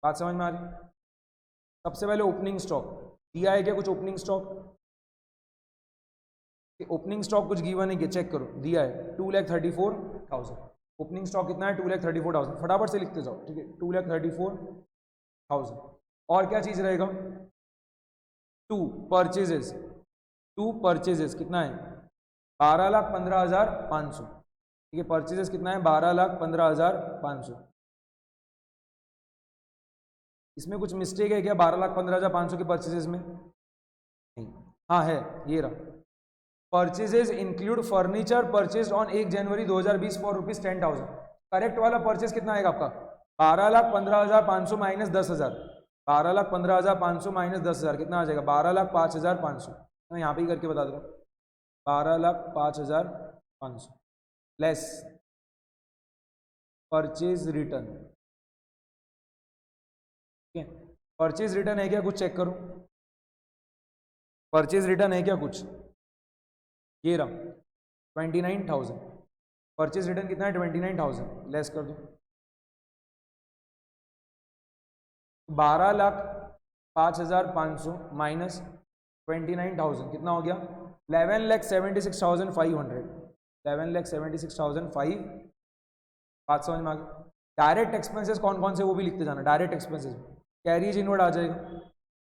S1: बात समझ में आ रही। सबसे पहले ओपनिंग स्टॉक दिया है क्या, कुछ ओपनिंग स्टॉक, ओपनिंग स्टॉक कुछ गिवन है क्या चेक करो, दिया है 2,34,000। ओपनिंग स्टॉक कितना है 2,34,000, फटाफट से लिखते जाओ, ठीक है 2,34,000। और क्या चीज रहेगा 2 परचेजेस, 2 परचेजेस कितना है 12,15,500, ठीक है। परचेजेस कितना है 12,15,500। इसमें कुछ मिस्टेक है क्या 12,15,500 के परचेजेस में, नहीं, हाँ है, ये रहा। Purchases include furniture purchase on 1 January 2020 for ₹10,000। Correct वाला परचेज कितना आएगा आपका 12,15,500 माइनस 10,000, 12,15,500 माइनस 10,000 कितना आ जाएगा 12,05,500। मैं यहाँ पे ही करके बता दे रहा हूँ 12,05,500 लेस परचेज रिटर्न, ठीक है। परचेज रिटर्न है क्या कुछ चेक करो, परचेज रिटर्न है क्या कुछ, ये रहा 29,000। परचेज रिटर्न कितना है 29,000, लेस कर दो 12,05,500 माइनस 29,000 कितना हो गया 11,76,500, 11,76,500। बात समझ में आ गई। डायरेक्ट एक्सपेंसेस कौन कौन से वो भी लिखते जाना। डायरेक्ट एक्सपेंसेस कैरिज इनवर्ड आ जाएगा,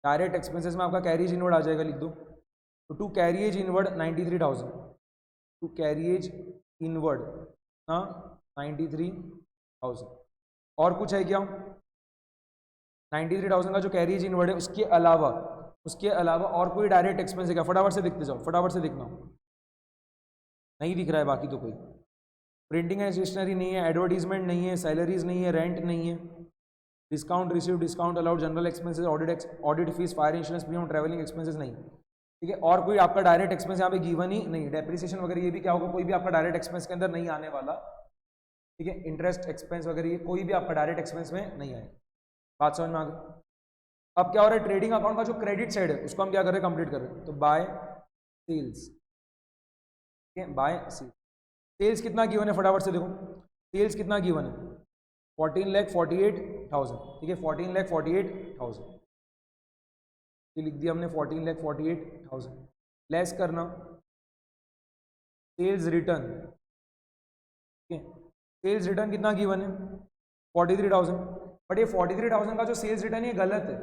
S1: डायरेक्ट एक्सपेंसेस में आपका कैरिज इनवर्ड आ जाएगा, लिख दो। तो to carriage inward 93,000, to carriage inward हाँ 93,000। और कुछ है क्या 93,000 का जो कैरिएज इनवर्ड है उसके अलावा और कोई डायरेक्ट एक्सपेंस है क्या, फटाफट से दिखते जाओ, फटाफट से दिखना। नहीं दिख रहा है बाकी तो कोई, प्रिंटिंग एंड स्टेशनरी नहीं है, एडवर्टीजमेंट नहीं है, सैलरीज नहीं है, रेंट नहीं है, discount receive, discount allowed, general expenses, audit fees, fire insurance premium, travelling expenses नहीं, ठीक है। और कोई आपका डायरेक्ट एक्सपेंस यहाँ पे गिवन ही नहीं, डेप्रिसिएशन वगैरह ये भी क्या होगा, कोई भी आपका डायरेक्ट एक्सपेंस के अंदर नहीं आने वाला, ठीक है। इंटरेस्ट एक्सपेंस वगैरह ये कोई भी आपका डायरेक्ट एक्सपेंस में नहीं आएगा। बात समझ में आ गई। अब क्या हो रहा है ट्रेडिंग अकाउंट का जो क्रेडिट साइड है उसको हम क्या कर रहे हैं कंप्लीट कर रहे हैं। तो बाय सेल्स, ठीक है, बाय सेल्स। सेल्स कितना गिवन है फटाफट से देखो, सेल्स कितना गिवन है 14,48,000, ठीक है 14,48,000 ये लिख दिया हमने 14,48,000। लेस करना सेल्स रिटर्न, ठीक है, सेल्स रिटर्न कितना गिवन है 43,000। बट ये 43,000 का जो सेल्स रिटर्न ये गलत है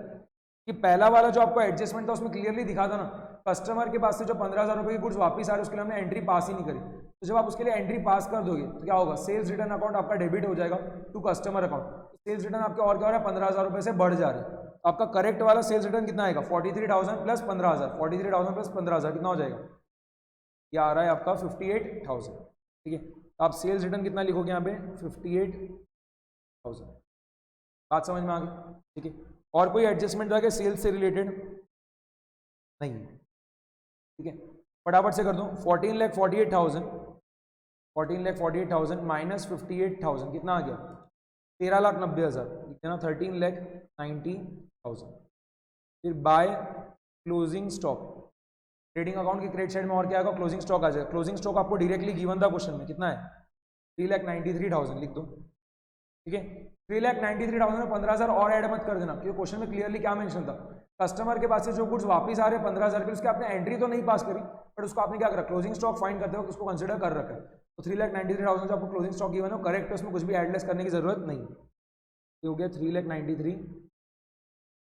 S1: कि पहला वाला जो आपको एडजस्टमेंट था उसमें क्लियरली दिखा था ना कस्टमर के पास से जो 15,000 रुपये की गुड्स वापस आ रहे हैं उसके लिए हमने एंट्री पास ही नहीं करी, तो जब आप उसके लिए एंट्री पास कर दोगे तो क्या होगा, सेल्स रिटर्न अकाउंट आपका डेबिट हो जाएगा to customer account. Sales return आपके और क्या हो रहा है, 15,000 रुपये से बढ़ जा रहे हैं। आपका करेक्ट वाला सेल्स रिटर्न कितना आएगा, 43,000 प्लस 15,000, 43,000 प्लस 15,000 कितना हो जाएगा, ये आ रहा है आपका 58,000। ठीक है, तो आप सेल्स रिटर्न कितना लिखोगे यहाँ पे, 58,000। बात समझ में आ गई। ठीक है, और कोई एडजस्टमेंट जो है सेल्स से रिलेटेड नहीं है। ठीक है, फटाफट से कर दो, 14,48,000 माइनस 58,000 कितना आ गया, 13,90,000, कितना 13,90,000। फिर by closing stock, trading account के क्रेडिट साइड में और क्या आएगा, क्लोजिंग स्टॉक आ जाएगा। क्लोजिंग स्टॉक आपको डायरेक्टली गिवन था क्वेश्चन में, कितना है, 3,93,000 लिख दो। ठीक है, 3,93,000 में 15,000 और ऐड मत कर देना, क्योंकि क्वेश्चन में क्लियरली क्या मेंशन था, कस्टमर के पास से जो गुड्स वापस आ रहे हैं 15,000 के, उसके आपने एंट्री तो नहीं पास करी, बट उसको आपने क्या करा, क्लोजिंग स्टॉक फाइंड करते वक्त उसको कंसिडर कर रखा है। तो 3,93,000 जो आपको क्लोजिंग स्टॉक गिवन है करेक्ट है, उसमें कुछ भी एडलेस करने की जरूरत नहीं। ये हो गया 3,93,000।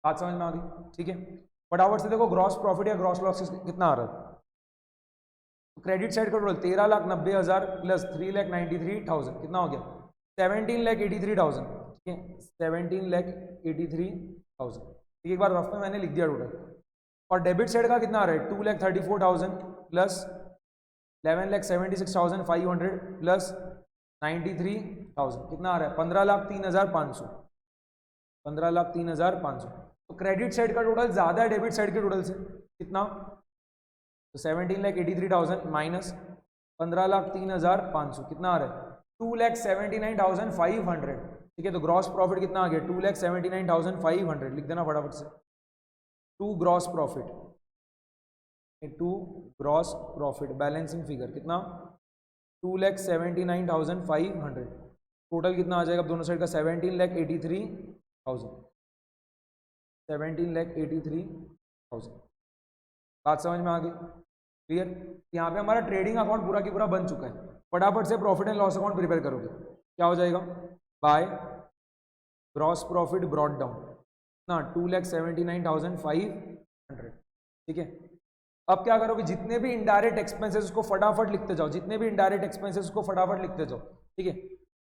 S1: बात समझ में आ गई। ठीक है, फटाफट से देखो ग्रॉस प्रॉफिट या ग्रॉस लॉस कितना आ रहा है। क्रेडिट साइड का टोटल 13,90,000 प्लस 3,93,000 कितना हो गया, 17,83,000। ठीक है, 17,83,000। एक बार रफ में मैंने लिख दिया टोटल। और डेबिट साइड का कितना आ रहा है, 2,34,000 प्लस 11,76,500 प्लस 93,000 कितना आ रहा है, 15,03,500, 15,03,500। तो क्रेडिट साइड का टोटल ज्यादा है डेबिट साइड के टोटल से, कितना, तो 17,83,000 माइनस 15,03,500 कितना आ रहा है, 2,79,500। ठीक है, तो ग्रॉस प्रॉफिट कितना आ गया, 2,79,500 लिख देना फटाफट से। To gross profit balancing figure कितना, 2,79,500। टोटल कितना आ जाएगा दोनों साइड का, 17,83,000, 17,83,000। बात समझ में आ गई, क्लियर। यहाँ पे हमारा ट्रेडिंग अकाउंट पूरा की पूरा बन चुका है। फटाफट से profit and loss account prepare करोगे, क्या हो जाएगा, by gross profit brought down ना 2,79,500। ठीक है, अब क्या करोगे, जितने भी इनडायरेक्ट एक्सपेंसेस उसको फटाफट लिखते जाओ, जितने भी इनडायरेक्ट एक्सपेंसेस उसको फटाफट लिखते जाओ। ठीक है,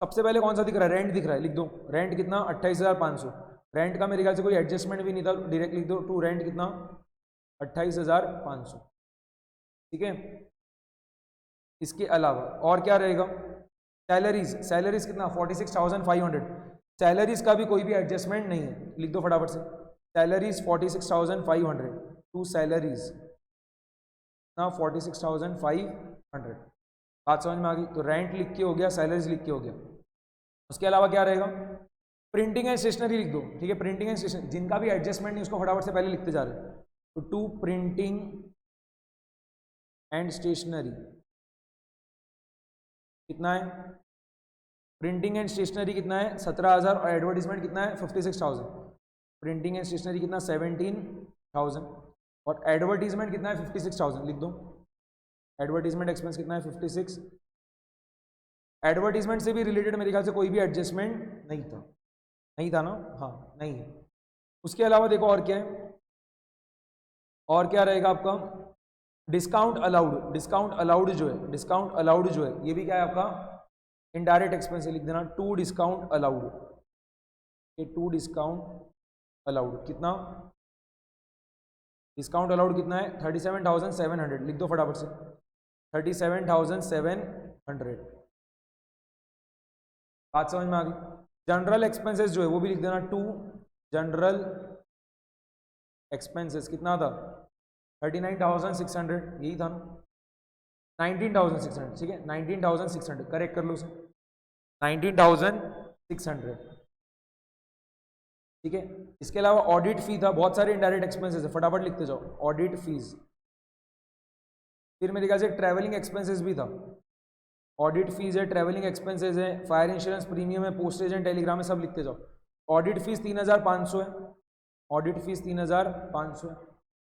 S1: सबसे पहले कौन सा दिख रहा है, रेंट दिख रहा है, लिख दो रेंट कितना, 28,500। रेंट का मेरे ख्याल से कोई एडजस्टमेंट भी नहीं था, डायरेक्ट लिख दो, टू रेंट कितना, 28,500। ठीक है, इसके अलावा और क्या रहेगा, सैलरीज कितना, 46,500। सैलरीज का भी कोई भी एडजस्टमेंट नहीं है, लिख दो फटाफट से, सैलरीज 46,500 टू सैलरीज ना 46,500। बात समझ में आ गई। तो रेंट लिख के हो गया, सैलरीज लिख के हो गया। उसके अलावा क्या रहेगा, प्रिंटिंग एंड स्टेशनरी लिख दो। ठीक है, प्रिंटिंग एंड स्टेशनरी, जिनका भी एडजस्टमेंट नहीं उसको फटाफट से पहले लिखते जा रहे हैं। तो टू प्रिंटिंग एंड स्टेशनरी कितना है, प्रिंटिंग एंड स्टेशनरी कितना है, 17,000 और एडवर्टीजमेंट कितना है, 56,000। प्रिंटिंग एंड स्टेशनरी कितना, 17,000 और एडवर्टीजमेंट कितना है, 56,000 लिख दो। एडवर्टीजमेंट एक्सपेंस कितना है, 56। एडवर्टीजमेंट से भी रिलेटेड मेरे ख्याल से कोई भी एडजस्टमेंट नहीं था ना, हाँ नहीं है। उसके अलावा देखो और क्या है, और क्या रहेगा आपका, डिस्काउंट अलाउड जो है ये भी क्या है आपका इनडायरेक्ट एक्सपेंस है, लिख देना टू डिस्काउंट अलाउड। ये टू डिस्काउंट अलाउड कितना, डिस्काउंट अलाउड कितना है, 37,700 लिख दो फटाफट से, 37,700। बात समझ में आ गई। जनरल एक्सपेंसेस जो है वो भी लिख देना, टू जनरल एक्सपेंसेस कितना था, 39,600 यही था ना, 19,600। ठीक है, 19,600 करेक्ट कर लो उसे, 19,600। ठीक है, इसके अलावा ऑडिट फी था, बहुत सारे इनडायरेक्ट एक्सपेंसेस है, फटाफट लिखते जाओ, ऑडिट फीस। फिर मेरे ख्याल से ट्रैवलिंग एक्सपेंसेस भी था, ऑडिट फीस है, ट्रैवलिंग एक्सपेंसेस है, फायर इंश्योरेंस प्रीमियम है, पोस्टेज एंड टेलीग्राम है, सब लिखते जाओ। ऑडिट फीस 3,500 है, ऑडिट फीस 3,500 है।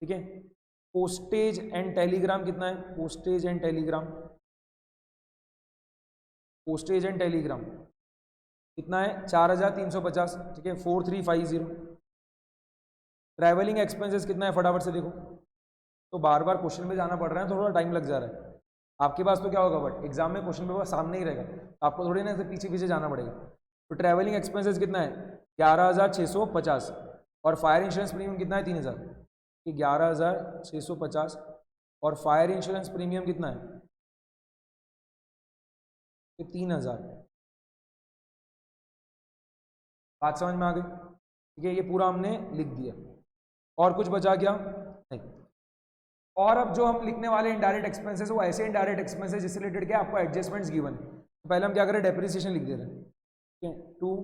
S1: ठीक है, पोस्टेज एंड टेलीग्राम कितना है, पोस्टेज एंड टेलीग्राम कितना है, 4,350। ठीक है, 4,350। ट्रैवलिंग एक्सपेंसेस कितना है, फटाफट से देखो, तो बार बार क्वेश्चन पे जाना पड़ रहा है, थोड़ा टाइम लग जा रहा है। आपके पास तो क्या होगा, बट एग्जाम में क्वेश्चन पेपर सामने ही रहेगा, तो आपको थोड़ी ना पीछे पीछे जाना पड़ेगा। तो ट्रैवलिंग एक्सपेंसेस कितना है 11,650 और फायर इंश्योरेंस प्रीमियम कितना है 3,000। 11,650 और फायर इंश्योरेंस प्रीमियम कितना है 3,000। बात समझ में आ गई? ठीक है, ये पूरा हमने लिख दिया। और कुछ बचा क्या? नहीं। और अब जो हम लिखने वाले इनडायरेक्ट एक्सपेंसेस वो ऐसे इनडायरेक्ट एक्सपेंसेस जिससे रिलेटेड क्या आपको एडजस्टमेंट्स गिवन है। तो पहले हम क्या करें, डेप्रिसिएशन लिख दे रहे हैं। ठीक है, टू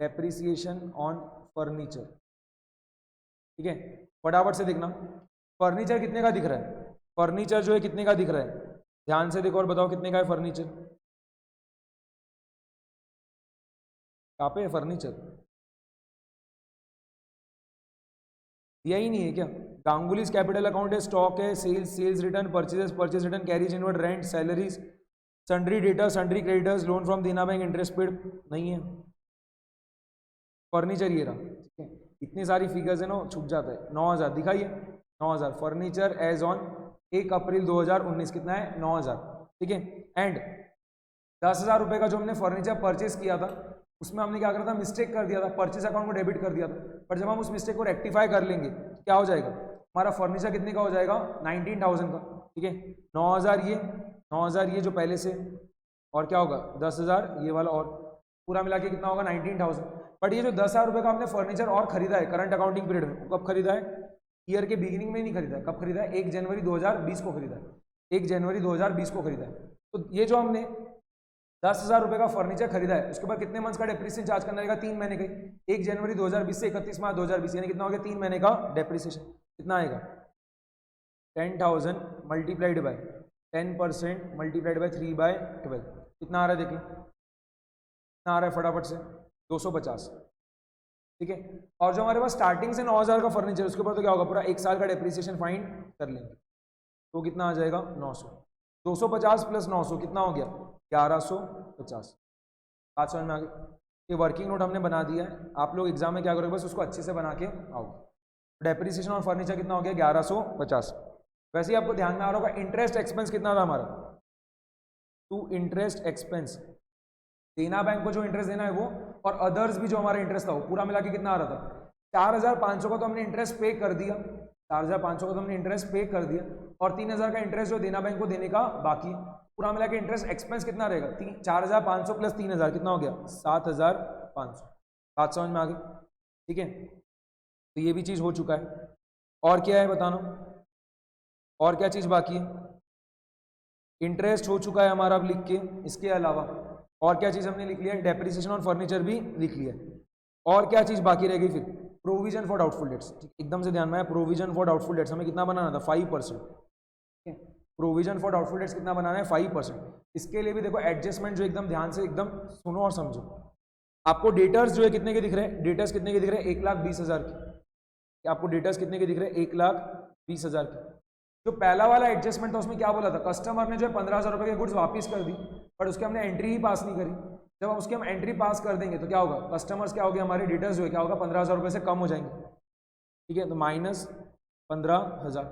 S1: डेप्रिसिएशन ऑन फर्नीचर। ठीक है, फटाफट से देखना फर्नीचर कितने का दिख रहा है। फर्नीचर जो है कितने का दिख रहा है, ध्यान से देखो और बताओ कितने का है फर्नीचर। कहाँ पे है फर्नीचर, दिया ही नहीं है क्या? गांगुलीज कैपिटल अकाउंट है, स्टॉक है, sales return, purchase return, carriage inward, rent, salaries, sundry डेटा, sundry creditors, loan from Dena Bank, interest paid नहीं है। फर्नीचर ये रहा। ठीक है, इतनी सारी फिगर्स है ना, छुप जाता है। 9,000 दिखाइए, 9,000 फर्नीचर एज ऑन 1 अप्रैल 2019 कितना है 9,000। ठीक है, एंड 10,000 रुपये का जो हमने फर्नीचर परचेज किया था उसमें हमने क्या करा था, मिस्टेक कर दिया था, परचेज अकाउंट को डेबिट कर दिया था। पर जब हम उस मिस्टेक को रेक्टिफाई कर लेंगे तो क्या हो जाएगा, हमारा फर्नीचर कितने का हो जाएगा 19,000 का। ठीक है, 9,000 ये जो पहले से, और क्या होगा 10,000 ये वाला, और पूरा मिला के कितना होगा 19,000। बट ये जो 10,000 रुपये का हमने फर्नीचर और खरीदा है करंट अकाउंटिंग पीरियड में, कब खरीदा है, ईयर के बिगिनिंग में नहीं खरीदा है। कब खरीदा है, 1 जनवरी 2020 को खरीदा है। 1 जनवरी 2020 को खरीदा है। तो ये जो हमने 10,000 रुपये का फर्नीचर खरीदा है उसके बाद कितने मंथ्स का डेप्रिसिएशन चार्ज करना रहेगा, 3 महीने का। 1 जनवरी 2020 से 31 मार्च 2020 यानी कितना हो गया 3 महीने का डेप्रिसिएशन। कितना आएगा 10,000 मल्टीप्लाइड बाय 10% मल्टीप्लाइड बाय 3/12 कितना आ रहा है, देख लो कितना आ रहा है फटाफट से 250। ठीक है, और जो हमारे पास स्टार्टिंग से 9,000 का फर्नीचर उसके ऊपर तो क्या होगा, पूरा 1 साल का डेप्रिसिएशन फाइंड कर लेंगे तो कितना आ जाएगा 900। 250 प्लस 900 कितना हो गया 1150। बात समझ में आ गई? ये वर्किंग नोट हमने बना दिया है, आप लोग एग्जाम में क्या करोगे बस उसको अच्छे से बना के आओ। डेप्रिसिएशन और फर्नीचर कितना हो गया 1150। वैसे ही आपको ध्यान में आ रहा होगा इंटरेस्ट एक्सपेंस कितना था हमारा, टू इंटरेस्ट एक्सपेंस, देना बैंक को जो इंटरेस्ट देना है वो, और अदर्स भी जो हमारा इंटरेस्ट था वो पूरा मिला के कितना आ रहा था 4,500 का तो हमने इंटरेस्ट पे कर दिया, 4,500 का तो हमने इंटरेस्ट पे कर दिया, और 3,000 का इंटरेस्ट जो देना बैंक को देने का बाकी, पूरा मिला के इंटरेस्ट एक्सपेंस कितना रहेगा 4,500 प्लस 3,000 कितना हो गया 7,500। बात समझ में आ गई? ठीक है, तो ये भी चीज़ हो चुका है। और क्या है बताना, और क्या चीज़ बाकी है? इंटरेस्ट हो चुका है हमारा अब लिख के, इसके अलावा और क्या चीज़ हमने लिख लिया है, डेप्रिसिएशन और फर्नीचर भी लिख लिया है। और क्या चीज़ बाकी रह गई फिर, प्रोविजन फॉर डाउटफुल डेट्स। एकदम से ध्यान में आया, प्रोविजन फॉर डाउटफुल डेट्स हमें कितना बनाना था 5%। ठीक है, प्रोविजन फॉर डाउटफुल डेट्स कितना बनाना है 5%। इसके लिए भी देखो एडजस्टमेंट जो एकदम ध्यान से एकदम सुनो और समझो। आपको डेटर्स जो है कितने के दिख रहे हैं, डेटर्स कितने के दिख रहे हैं 1,20,000 के। आपको डेटर्स कितने के दिख रहे हैं 1,20,000 के। जो पहला वाला एडजस्टमेंट था उसमें क्या बोला था, कस्टमर ने जो है 15,000 रुपये के गुड्स वापस कर दी, पर उसके हमने एंट्री ही पास नहीं करी। जब उसकी हम एंट्री पास कर देंगे तो क्या होगा, कस्टमर्स क्या हो गया हमारे डेटर्स जो है क्या होगा 15,000 रुपये से कम हो जाएंगे। ठीक है, तो -15,000।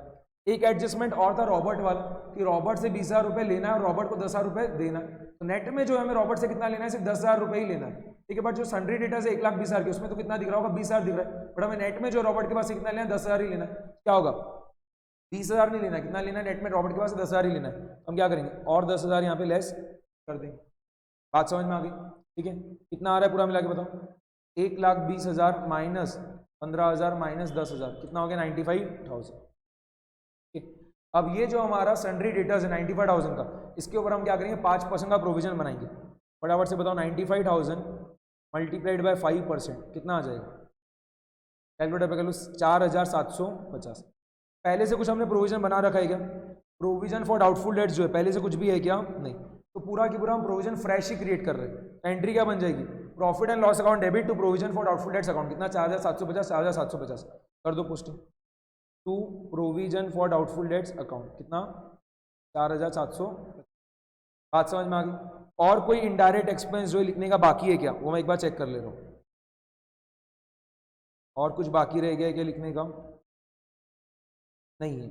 S1: एक एडजस्टमेंट और था रॉबर्ट वाला, कि रॉबर्ट से 20,000 रुपये लेना है और रॉबर्ट को 10,000 रुपये देना है। तो नेट में जो हमें रॉबर्ट से कितना लेना है, सिर्फ 10,000 रुपये ही लेना है। ठीक है, बट जो सन्ड्री डेटर्स है 1,20,000 के, उसमें तो कितना दिख रहा होगा 20,000 दिख रहा है, बट हमें नेट में जो रॉबर्ट के पास से कितना लेना है 10,000 ही लेना है। क्या होगा 20,000 नहीं लेना, कितना लेना है नेट में रॉबर्ट के पास से 10,000 ही लेना है। तो हम क्या करेंगे और 10,000 यहाँ पे लेस कर देंगे। बात समझ में आ गई? ठीक है, कितना आ रहा है पूरा मिला के बताओ, 1,20,000 माइनस 15,000 माइनस 10,000 कितना हो गया 95,000। ठीक है, अब ये जो हमारा सन्ड्री डेटर्स है 95,000 का, इसके ऊपर हम क्या करेंगे 5% का प्रोविजन बनाएंगे। फटाफट से बताओ 95,000 मल्टीप्लाइड बाय 5% कितना आ जाएगा, कैलकुलेटर पे कर लो 4,750। पहले से कुछ हमने प्रोविजन बना रखा है क्या, प्रोविजन फॉर डाउटफुल डेट्स जो है पहले से कुछ भी है क्या, नहीं। तो पूरा की पूरा हम प्रोविजन फ्रेश ही क्रिएट कर रहे हैं। एंट्री क्या बन जाएगी, profit and loss account debit to provision for doubtful debts account कितना 4,750, 4,750 कर दो posting to provision for doubtful debts account कितना 4,700। बात समझ में आ गई? और कोई इनडायरेक्ट एक्सपेंस जो लिखने का बाकी है क्या, वो मैं एक बार चेक कर ले रहा हूँ। और कुछ बाकी रह गया है क्या लिखने का, नहीं है।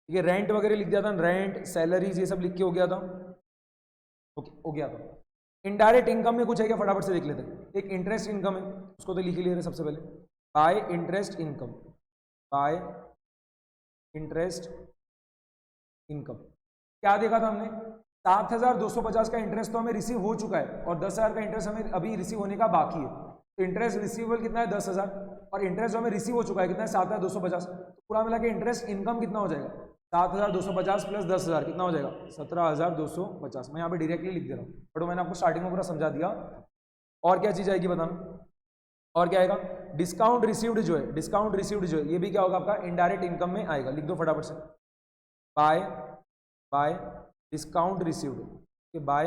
S1: ठीक है, रेंट वगैरह लिख दिया था, रेंट सैलरीज ये सब लिख के हो गया था। ओके, हो गया था। इनडायरेक्ट इनकम में कुछ है क्या, फटाफट से देख लेते हैं। एक इंटरेस्ट इनकम है, उसको तो लिख ही ले रहे सबसे पहले, bye interest income, bye interest income. क्या देखा था हमने, 7,250 का इंटरेस्ट तो हमें रिसीव हो चुका है और 10,000 का इंटरेस्ट हमें अभी रिसीव होने का बाकी है। तो इंटरेस्ट रिसीवेबल कितना है 10,000 और इंटरेस्ट जो हमें रिसीव हो चुका है कितना है 7,250। तो पूरा मिला के इंटरेस्ट इनकम कितना हो जाएगा, 7,250 प्लस 10,000 कितना हो जाएगा 17,250। मैं यहाँ पे डायरेक्टली लिख दे रहा हूँ, बट मैंने आपको स्टार्टिंग में पूरा समझा दिया। और क्या चीज़ आएगी बताना, और क्या आएगा, डिस्काउंट रिसीव्ड जो है, डिस्काउंट रिसीव्ड जो है ये भी क्या होगा आपका इनडायरेक्ट इनकम में आएगा। लिख दो फटाफट से, bye discount received, bye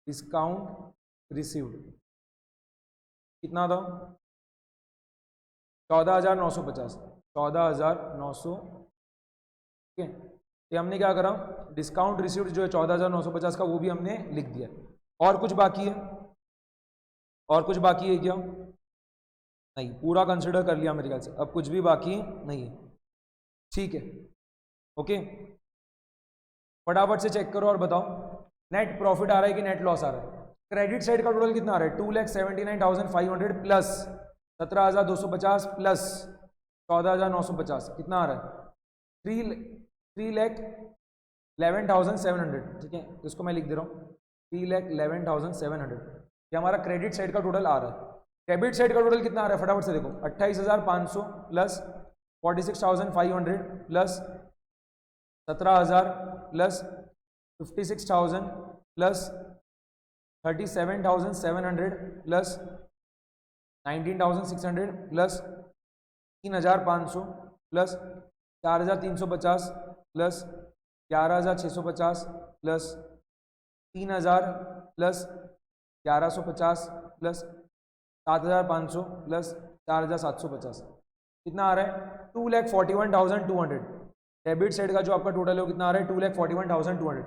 S1: discount received कितना था 14,950, 14,900। ठीक है, ये हमने क्या करा, डिस्काउंट रिसीव्ड जो है 14,950 का वो भी हमने लिख दिया। और कुछ बाकी है, और कुछ बाकी है क्या, नहीं, पूरा कंसिडर कर लिया मेरे ख्याल से, अब कुछ भी बाकी नहीं है। ठीक है, ओके, फटाफट से चेक करो और बताओ नेट प्रॉफिट आ रहा है कि नेट लॉस आ रहा है। क्रेडिट साइड का टोटल कितना आ रहा है 2,79,500 प्लस 17,250 प्लस 14,950 कितना आ रहा है 3,11,700। ठीक है, इसको मैं लिख दे रहा हूँ 3,11,700, ये हमारा क्रेडिट साइड का टोटल आ रहा है। डेबिट साइड का टोटल कितना आ रहा है फटाफट से देखो, 28,500 plus 46,500 plus 17,000 plus 56,000 plus 37,700 plus 19,600 plus 3,500 plus 4,350 plus 11,650 plus 3,000 plus 1,150 plus 7,500 plus 4,750 कितना आ रहा है 2,41,200। डेबिट साइड का जो आपका टोटल है वो कितना आ रहा है 2,41,200।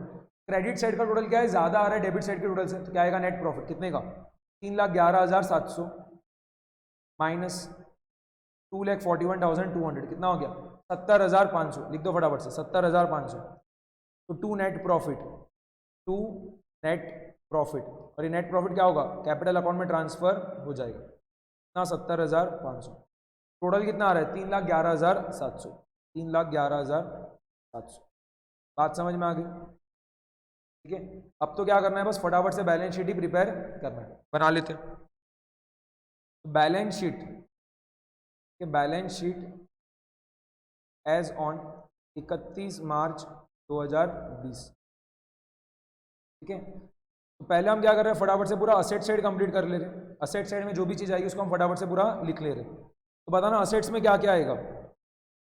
S1: क्रेडिट साइड का टोटल क्या है, ज़्यादा आ रहा है डेबिट साइड के टोटल से, तो क्या आएगा नेट प्रॉफिट कितने का 3,11,700 माइनस 2,41,200 कितना हो गया 70,500। लिख दो फटाफट से 70,500। तो टू नेट प्रॉफिट और ये नेट प्रॉफिट क्या होगा कैपिटल अकाउंट में ट्रांसफर हो जाएगा कितना 70,500। टोटल कितना आ रहा है 3,11,700, 3,11,700। बात समझ में आ गई। ठीक है, अब तो क्या करना है बस फटाफट से बैलेंस शीट ही प्रिपेयर करना है, बना लेते हैं balance sheet. Balance sheet as on 31 मार्च 2020। ठीक है, तो पहले हम क्या कर रहे हैं फटाफट से पूरा असेट साइड कंप्लीट कर ले रहे हैं। असेट साइड में जो भी चीज़ आएगी उसको हम फटाफट से पूरा लिख ले रहे हैं। तो बताना असेट्स में क्या क्या आएगा,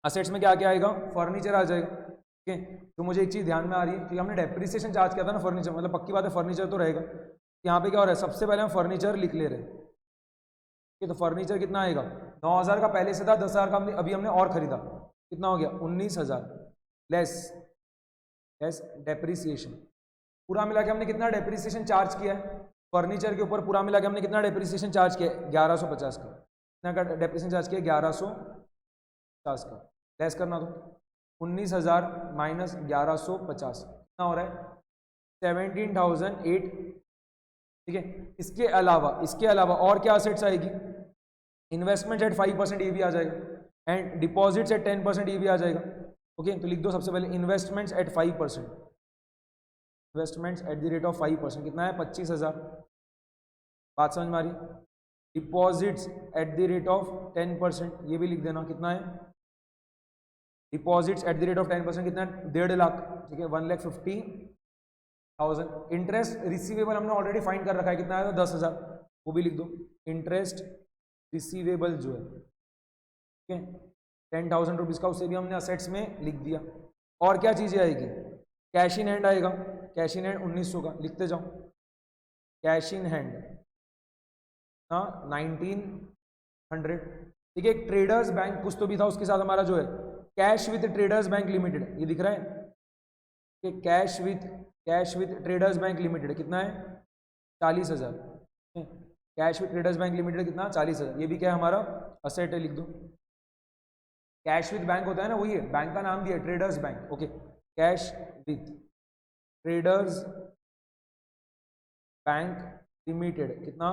S1: असेट्स में क्या क्या आएगा, फर्नीचर आ जाएगा। ठीक है, तो मुझे एक चीज़ ध्यान में आ रही है कि हमने डेप्रिसिएशन चार्ज किया था ना फर्नीचर, मतलब पक्की बात है फर्नीचर तो रहेगा। यहाँ पे क्या हो रहा है सबसे पहले हम फर्नीचर लिख ले रहे हैं। ठीक है, तो फर्नीचर कितना आएगा 9,000 का पहले से था, 10,000 का अभी हमने और खरीदा, कितना हो गया 19,000 लेस डेप्रिसिएशन। पूरा मिला के हमने कितना डेप्रिसिएशन चार्ज किया है फर्नीचर के ऊपर, पूरा मिला के हमने कितना डेप्रिसिएशन चार्ज किया 1150 का। कितना का डेप्रिसिएशन चार्ज किया 1150 का, लेस करना तो 19,000 माइनस 1150 कितना हो रहा है 17,008। ठीक है, इसके अलावा और क्या असेट्स आएगी, इन्वेस्टमेंट एट 5% ये भी आ जाएगा एंड डिपॉजिट्स एट 10% ये भी आ जाएगा। ओके, तो लिख दो सबसे पहले investments at 5%, investments at the rate of 5% कितना है 25,000। बात समझ में आ रही, deposits at the rate of 10% ये भी लिख देना कितना है, deposits at the rate of 10% कितना है 1.5 लाख। ठीक है, 1,50,000। इंटरेस्ट रिसीवेबल हमने ऑलरेडी फाइंड कर रखा है कितना है 10,000, वो भी लिख दो। इंटरेस्ट रिसीवेबल जो है ठीक है 10,000 रुपीज़ का, उसे भी हमने असेट्स में लिख दिया। और क्या चीज़ें आएगी, कैश इन हैंड आएगा, कैश इन हैंड 1,900 का, लिखते जाओ कैश इन हैंड हाँ 1,900। ठीक है, ट्रेडर्स बैंक कुछ तो भी था उसके साथ हमारा जो है cash with traders bank limited, ये दिख रहा है कि cash with traders bank limited कितना है 40,000। Cash with traders bank limited कितना 40,000, ये भी क्या है हमारा असेट है, लिख दो। कैश विद बैंक होता है ना, वही है, बैंक का नाम दिया traders bank. Okay, cash with traders bank limited, कितना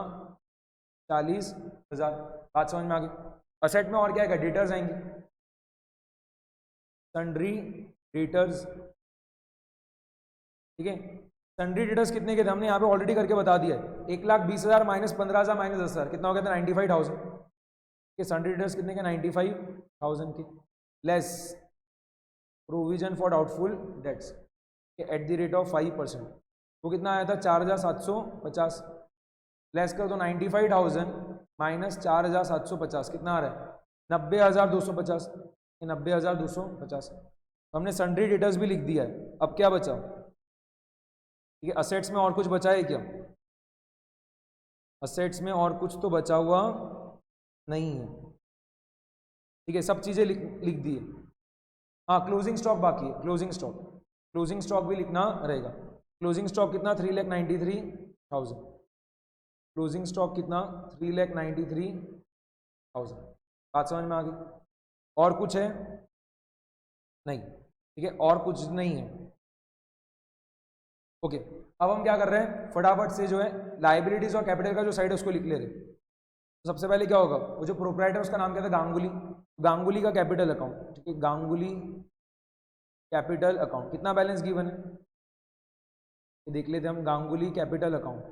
S1: 40,000। बात समझ में आ गई। असेट में और क्या है, डेटर्स आएंगे, सन्ड्री डेटर्स, ठीक है। सन्ड्री डेटर्स कितने के थे हमने यहाँ पे ऑलरेडी करके बता दिया है, 1,20,000 माइनस 15,000 माइनस 10,000 कितना हो गया था 95,000 के। सन्ड्री डेटर्स कितने के 95,000 के, less provision for doubtful debts at the rate of 5%, वो कितना आया था 4,750, लेस कर दो 95,000 माइनस 4,750 कितना आ रहा है 90,250, 90,250। हमने सन्ड्री डेटर्स भी लिख दिया है। अब क्या बचा, ठीक है, असेट्स में और कुछ बचा है क्या, असेट्स में और कुछ तो बचा हुआ नहीं है, ठीक है, सब चीजें लिख दी है। हाँ, क्लोजिंग स्टॉक बाकी है, क्लोजिंग स्टॉक भी लिखना रहेगा। क्लोजिंग स्टॉक कितना 3,93,000, क्लोजिंग स्टॉक कितना 3,93,000। बात समझ में आ गई। और कुछ है नहीं, ठीक है, और कुछ नहीं है। ओके, अब हम क्या कर रहे हैं, फटाफट से जो है लाइबिलिटीज और कैपिटल का जो साइड है उसको लिख ले रहे। तो सबसे पहले क्या होगा, वो जो प्रोप्राइटर उसका नाम क्या था गांगुली, गांगुली का कैपिटल अकाउंट, ठीक है, गांगुली कैपिटल अकाउंट, कितना बैलेंस गिवन है देख लेते हैं हम। गांगुली कैपिटल अकाउंट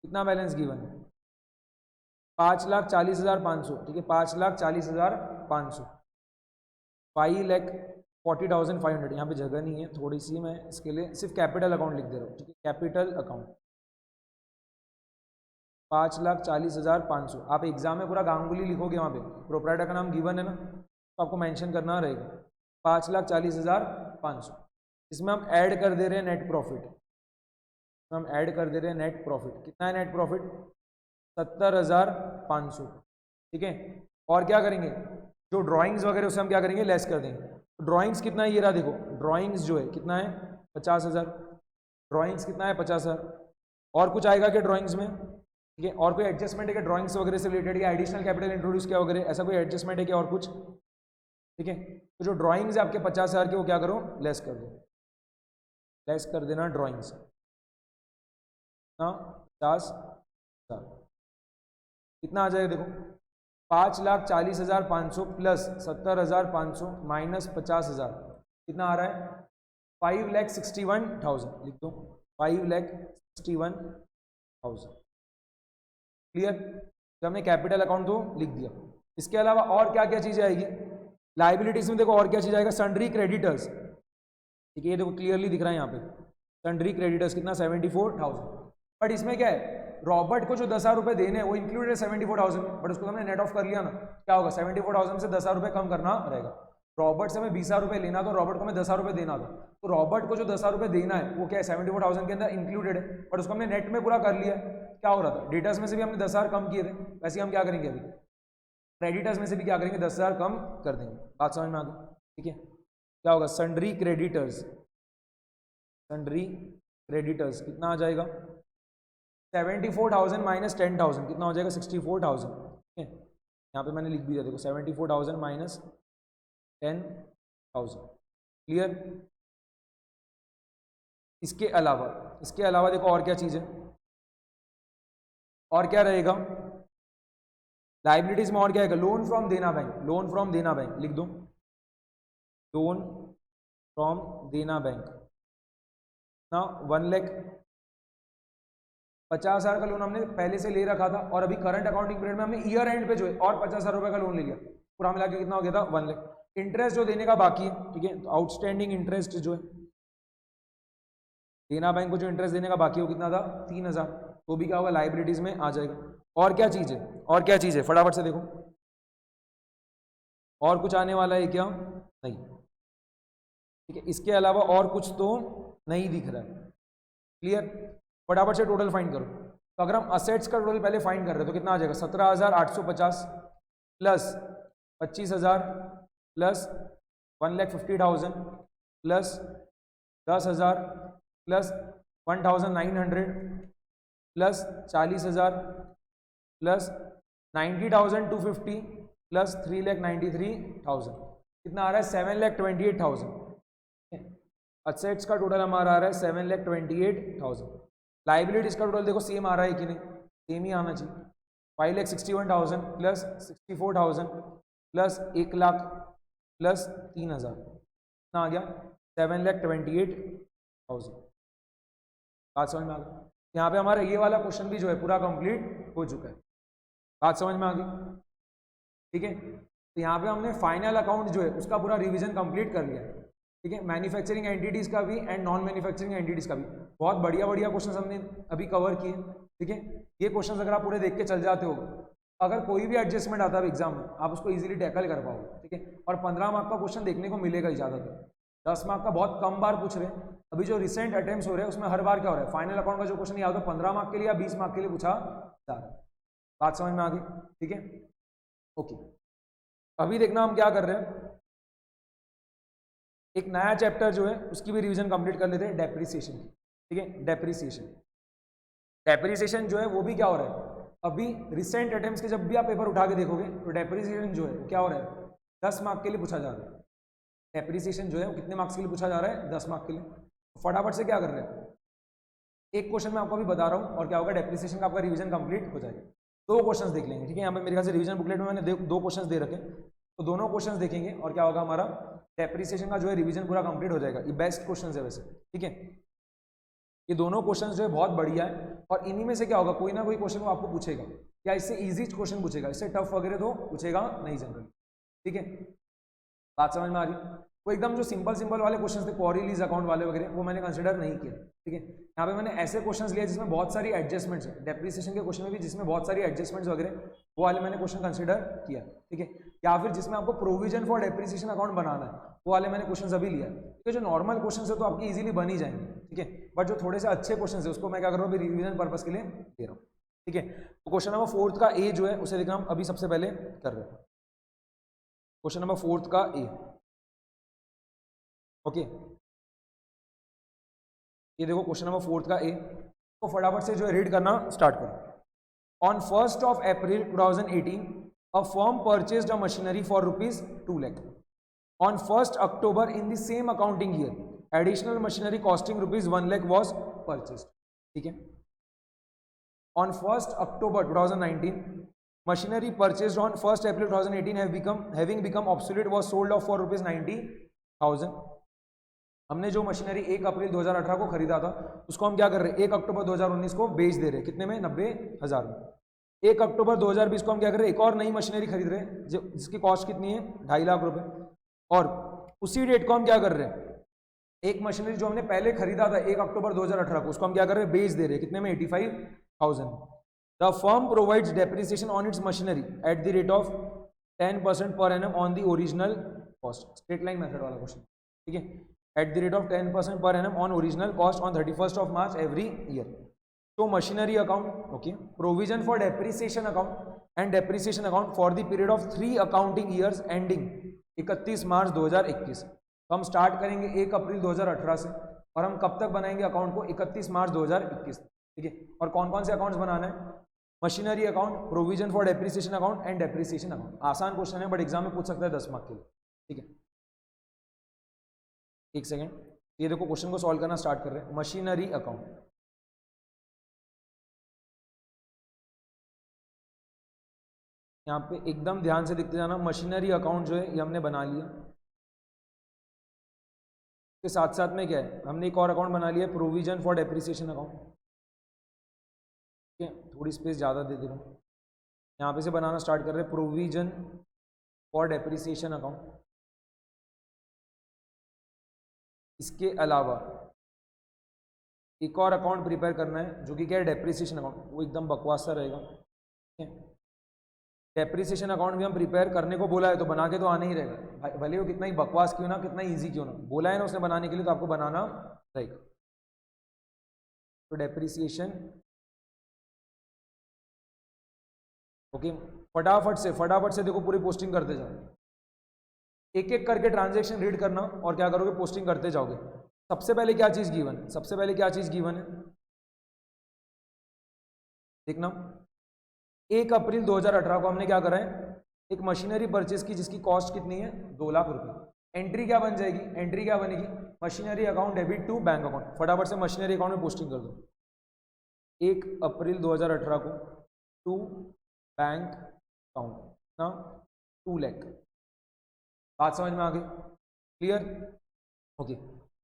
S1: कितना बैलेंस गिवन है 5,40,500, ठीक है, 5,40,500, 5,40,500। यहाँ पे जगह नहीं है थोड़ी सी, मैं इसके लिए सिर्फ कैपिटल अकाउंट लिख दे रहा हूँ, ठीक है, कैपिटल अकाउंट 5,40,500। आप एग्जाम में पूरा गांगुली लिखोगे, वहाँ पे प्रोप्राइटर का नाम गिवन है ना, तो आपको मेंशन करना रहेगा 5,40,500। इसमें हम ऐड कर दे रहे हैं नेट प्रॉफिट, हम ऐड कर दे रहे हैं नेट प्रॉफिट, कितना है नेट प्रॉफिट 70,500, ठीक है। और क्या करेंगे, जो ड्राइंग्स वगैरह उसे हम क्या करेंगे लेस कर देंगे। तो ड्राइंग्स कितना है, ये रहा देखो, ड्राइंग्स जो है कितना है 50,000, ड्राइंग्स कितना है 50,000। और कुछ आएगा क्या ड्राइंग्स में, ठीक है, और कोई एडजस्टमेंट है क्या ड्राइंग्स वगैरह से रिलेटेड, या एडिशनल कैपिटल इंट्रोड्यूस किया वगैरह, ऐसा कोई एडजस्टमेंट है क्या और कुछ, ठीक है। तो जो ड्राइंग्स है आपके 50,000 के, वो क्या करो लेस कर दो, लेस कर देना ड्राइंग्स ना 50,000। कितना आ जाएगा देखो 5,40,500 प्लस 70,500 माइनस 50,000 कितना आ रहा है 5,61,000, लिख दो 5,61,000। क्लियर, तो हमने कैपिटल अकाउंट तो लिख दिया। इसके अलावा और क्या क्या चीजें आएगी लाइबिलिटीज में, देखो और क्या चीज आएगा, सन्ड्री क्रेडिटर्स, ठीक है, ये देखो क्लियरली दिख रहा है यहाँ पे सन्ड्री क्रेडिटर्स कितना 74,000। बट इसमें क्या है, रॉबर्ट को जो 10,000 रुपए देने हैं वो इंक्लूडेड है 74,000 में, बट उसको हमने नेट ऑफ कर लिया ना, क्या होगा 74,000 से 10,000 रुपए कम करना रहेगा। रॉबर्ट से हमें 20,000 रुपए लेना तो रॉबर्ट को हमें 10,000 रुपए देना था, तो रॉबर्ट को जो 10,000 रुपए देना है वो क्या है 74,000 के अंदर इंक्लूडेड है, बट उसको हमने नेट में पूरा कर लिया। क्या हो रहा था, डेटर्स में से भी हमने 10,000 कम किए थे, वैसे हम क्या करेंगे अभी क्रेडिटर्स में से भी क्या करेंगे 10,000 कम कर देंगे। बात समझ में आ गई, ठीक है। क्या होगा सन्ड्री क्रेडिटर्स, सन्ड्री क्रेडिटर्स कितना आ जाएगा 74,000 माइनस 10,000 कितना हो जाएगा 64,000, ठीक है। यहाँ पे मैंने लिख दिया देखो 74,000 माइनस 10,000। क्लियर। इसके अलावा देखो और क्या चीज़ है, और क्या रहेगा लाइबिलिटीज में, और क्या आएगा loan from Dena bank, loan from Dena bank लिख दो, लोन फ्रॉम देना बैंक ना 1,50,000 का लोन हमने पहले से ले रखा था, और अभी करंट अकाउंटिंग पीरियड में हमने ईयर एंड पे जो है और 50,000 रुपए का लोन ले लिया, पूरा मिला के कितना हो गया था 1 लाख। इंटरेस्ट जो देने का बाकी है, ठीक है, तो आउटस्टैंडिंग इंटरेस्ट जो है देना बैंक को जो इंटरेस्ट देने का बाकी है वो कितना था 3,000, तो भी क्या होगा लाइबिलिटीज में आ जाएगा। और क्या चीज है, और क्या चीज है फटाफट से देखो, और कुछ आने वाला है क्या, नहीं, ठीक है। इसके अलावा और कुछ तो नहीं दिख रहा है। क्लियर, फटाफट से टोटल फाइंड करो। तो अगर हम असेट्स का टोटल पहले फाइंड कर रहे हैं तो कितना आ जाएगा 17,850 plus 25,000 plus 1,50,000 plus 10,000 plus 1,900 plus 40,000 plus 90,250 plus 3,93,000 कितना आ रहा है 7,28,000। असेट्स का टोटल हमारा आ रहा है 7,28,000। लाइबिलिटीज का टोटल देखो सेम आ रहा है कि नहीं, सेम ही आना चाहिए। 5,61,000 प्लस 64,000 प्लस 1,00,000 प्लस 3,000 कितना आ गया 7,28,000। बात समझ में आ गई। यहाँ पे हमारा ये वाला क्वेश्चन भी जो है पूरा कंप्लीट हो चुका है। बात समझ में आ गई, ठीक है। तो यहाँ पे हमने फाइनल अकाउंट जो है उसका पूरा रिवीजन कंप्लीट कर लिया है, ठीक है। मैन्युफैक्चरिंग एंटिटीज का भी एंड नॉन मैन्युफैक्चरिंग एंटिटीज का भी बहुत बढ़िया बढ़िया क्वेश्चन हमने अभी कवर किए, ठीक है। ये क्वेश्चन अगर आप पूरे देख के चल जाते हो, अगर कोई भी एडजस्टमेंट आता है एग्जाम में आप उसको इजीली टैकल कर पाओगे, ठीक है। और 15 मार्क का क्वेश्चन देखने को मिलेगा ही ज़्यादातर, 10 मार्क का बहुत कम बार पूछ रहे हैं। अभी जो रिसेंट अटेम्प्ट्स हो रहे हैं उसमें हर बार क्या हो रहा है, फाइनल अकाउंट का जो क्वेश्चन या तो 15 मार्क के लिए या 20 मार्क के लिए पूछा जा रहा है। बात समझ में आ गई, ठीक है, ओके। अभी देखना हम क्या कर रहे हैं, एक नया चैप्टर जो है उसकी भी रिवीजन कंप्लीट कर लेते हैं, डेप्रिसिएशन की, ठीक है। डेप्रिसिएशन जो है वो भी क्या हो रहा है, अभी रिसेंट अटेम्प्ट्स के जब भी आप पेपर उठा के देखोगे तो डेप्रिसिएशन जो है वो क्या हो रहा है 10 मार्क के लिए पूछा जा रहा है। डेप्रिसिएशन जो है वो कितने मार्क्स के लिए पूछा जा रहा है 10 मार्क के लिए। फटाफट से क्या कर रहे हैं, एक क्वेश्चन मैं आपको अभी बता रहा हूँ और क्या होगा डेप्रिसिएशन का आपका रिवीजन कंप्लीट हो जाएगा। 2 क्वेश्चंस देख लेंगे, ठीक है। यहाँ पे मेरे ख्याल से रिवीजन बुकलेट में मैंने 2 क्वेश्चंस दे रखे, तो दोनों क्वेश्चंस देखेंगे और क्या होगा हमारा डेप्रिसिएशन का जो है रिवीजन पूरा कंप्लीट हो जाएगा। ये बेस्ट क्वेश्चंस है वैसे, ठीक है। ये दोनों क्वेश्चंस जो है बहुत बढ़िया है और इन्हीं में से क्या होगा कोई ना कोई क्वेश्चन वो आपको पूछेगा, या इससे इजी क्वेश्चन पूछेगा, इससे टफ वगैरह तो पूछेगा नहीं जनरली, ठीक है। बात समझ में आ रही, वो एकदम जो सिंपल वाले क्वेश्चन थे क्वारी लीज अकाउंट वाले वगैरह वो मैंने कंसिडर नहीं किया, ठीक है। यहाँ पे मैंने ऐसे क्वेश्चंस लिए जिसमें बहुत सारी एडजस्टमेंट्स है, डेप्रिसिएशन के क्वेश्चन में भी जिसमें बहुत सारी एडजस्टमेंट्स वगैरह वो वाले मैंने क्वेश्चन कंसिडर किया, ठीक है। या फिर जिसमें आपको प्रोविजन फॉर डेप्रिसिएशन अकाउंट बनाना है वो वाले मैंने क्वेश्चन अभी लिया, ठीक है। जो नॉर्मल क्वेश्चन है तो आपकी इजीली बन ही जाएंगे, ठीक है। बट जो थोड़े से अच्छे क्वेश्चन है उसको मैं क्या कर रहा हूँ रिविजन पर्पज के लिए दे रहा हूँ, ठीक है। तो क्वेश्चन नंबर 4 का ए जो है उसे देखना हम अभी सबसे पहले कर रहे हैं। क्वेश्चन नंबर 4 का ए, ओके। ये देखो क्वेश्चन नंबर 4 का ए, तो फटाफट से जो है रीड करना स्टार्ट करो। On 1st of April 2018 a firm purchased a machinery for ₹2 lakh. On 1st October in the same accounting year additional machinery costing ₹1 lakh was purchased, ठीक है। On 1st October 2019 machinery purchased on 1st April 2018 having become obsolete was sold off for ₹90,000. हमने जो machinery 1 अप्रैल 2018 को खरीदा था उसको हम क्या कर रहे हैं 1 अक्टूबर 2019 को बेच दे रहे हैं, कितने में 90,000 में। 1 अक्टूबर 2020 को हम क्या कर रहे हैं एक और नई मशीनरी खरीद रहे हैं जिसकी कॉस्ट कितनी है 2.5 लाख रुपए, और उसी डेट को हम क्या कर रहे हैं एक मशीनरी जो हमने पहले खरीदा था 1 अक्टूबर 2018 को उसको हम क्या कर रहे हैं बेच दे रहे हैं, कितने में 85,000। The firm provides depreciation on it's machinery at the rate of 10% per annum on the original cost, straight line method वाला क्वेश्चन, ठीक है। at the rate of 10% per annum on original cost on 31st of March every year. So machinery account, okay, provision for depreciation account and depreciation account for the period of 3 accounting years ending 31 मार्च 2021। तो हम start करेंगे 1 अप्रैल 2018 से और हम कब तक बनाएंगे अकाउंट को 31 मार्च 2021, ठीक है। और कौन कौन से अकाउंट्स बनाना है, machinery account, provision for depreciation account and depreciation account. आसान क्वेश्चन है बट एग्जाम में पूछ सकता है 10 मार्क के लिए, ठीक है। एक सेकेंड, ये देखो क्वेश्चन को सॉल्व करना स्टार्ट कर रहे हैं। मशीनरी अकाउंट, यहाँ पे एकदम ध्यान से देखते जाना। मशीनरी अकाउंट जो है ये हमने बना लिया, के साथ साथ में क्या है हमने एक और अकाउंट बना लिया प्रोविजन फॉर डेप्रिसिएशन अकाउंट, ठीक है। थोड़ी स्पेस ज़्यादा दे दे रहा हूँ, यहाँ पे से बनाना स्टार्ट कर रहे हैं प्रोविजन फॉर डेप्रिसिएशन अकाउंट। इसके अलावा एक और अकाउंट प्रिपेयर करना है जो कि क्या है डेप्रिसिएशन अकाउंट, वो एकदम बकवास सा रहेगा, ठीक है। डेप्रिसिएशन अकाउंट भी हम प्रिपेयर करने को बोला है तो बना के तो आना ही रहेगा, भले वो कितना ही बकवास क्यों ना कितना ईजी क्यों ना, बोला है ना उसने बनाने के लिए तो आपको बनाना रहेगा। तो डेप्रिसिएशन, ओके। फटाफट से देखो पूरी पोस्टिंग करते जाओ, एक एक करके ट्रांजैक्शन रीड करना और क्या करोगे पोस्टिंग करते जाओगे। सबसे पहले क्या चीज गिवन है, सबसे पहले क्या चीज गिवन है देखना। 1 अप्रैल 2018 को हमने क्या करा है एक मशीनरी परचेज की जिसकी कॉस्ट कितनी है 2 लाख रुपए। एंट्री क्या बन जाएगी, एंट्री क्या बनेगी, machinery account debit to bank account. फटाफट से मशीनरी अकाउंट में पोस्टिंग कर दो। 1 अप्रैल 2018 को टू बैंक अकाउंट ना 2 लाख। बात समझ में आ गई, क्लियर, ओके।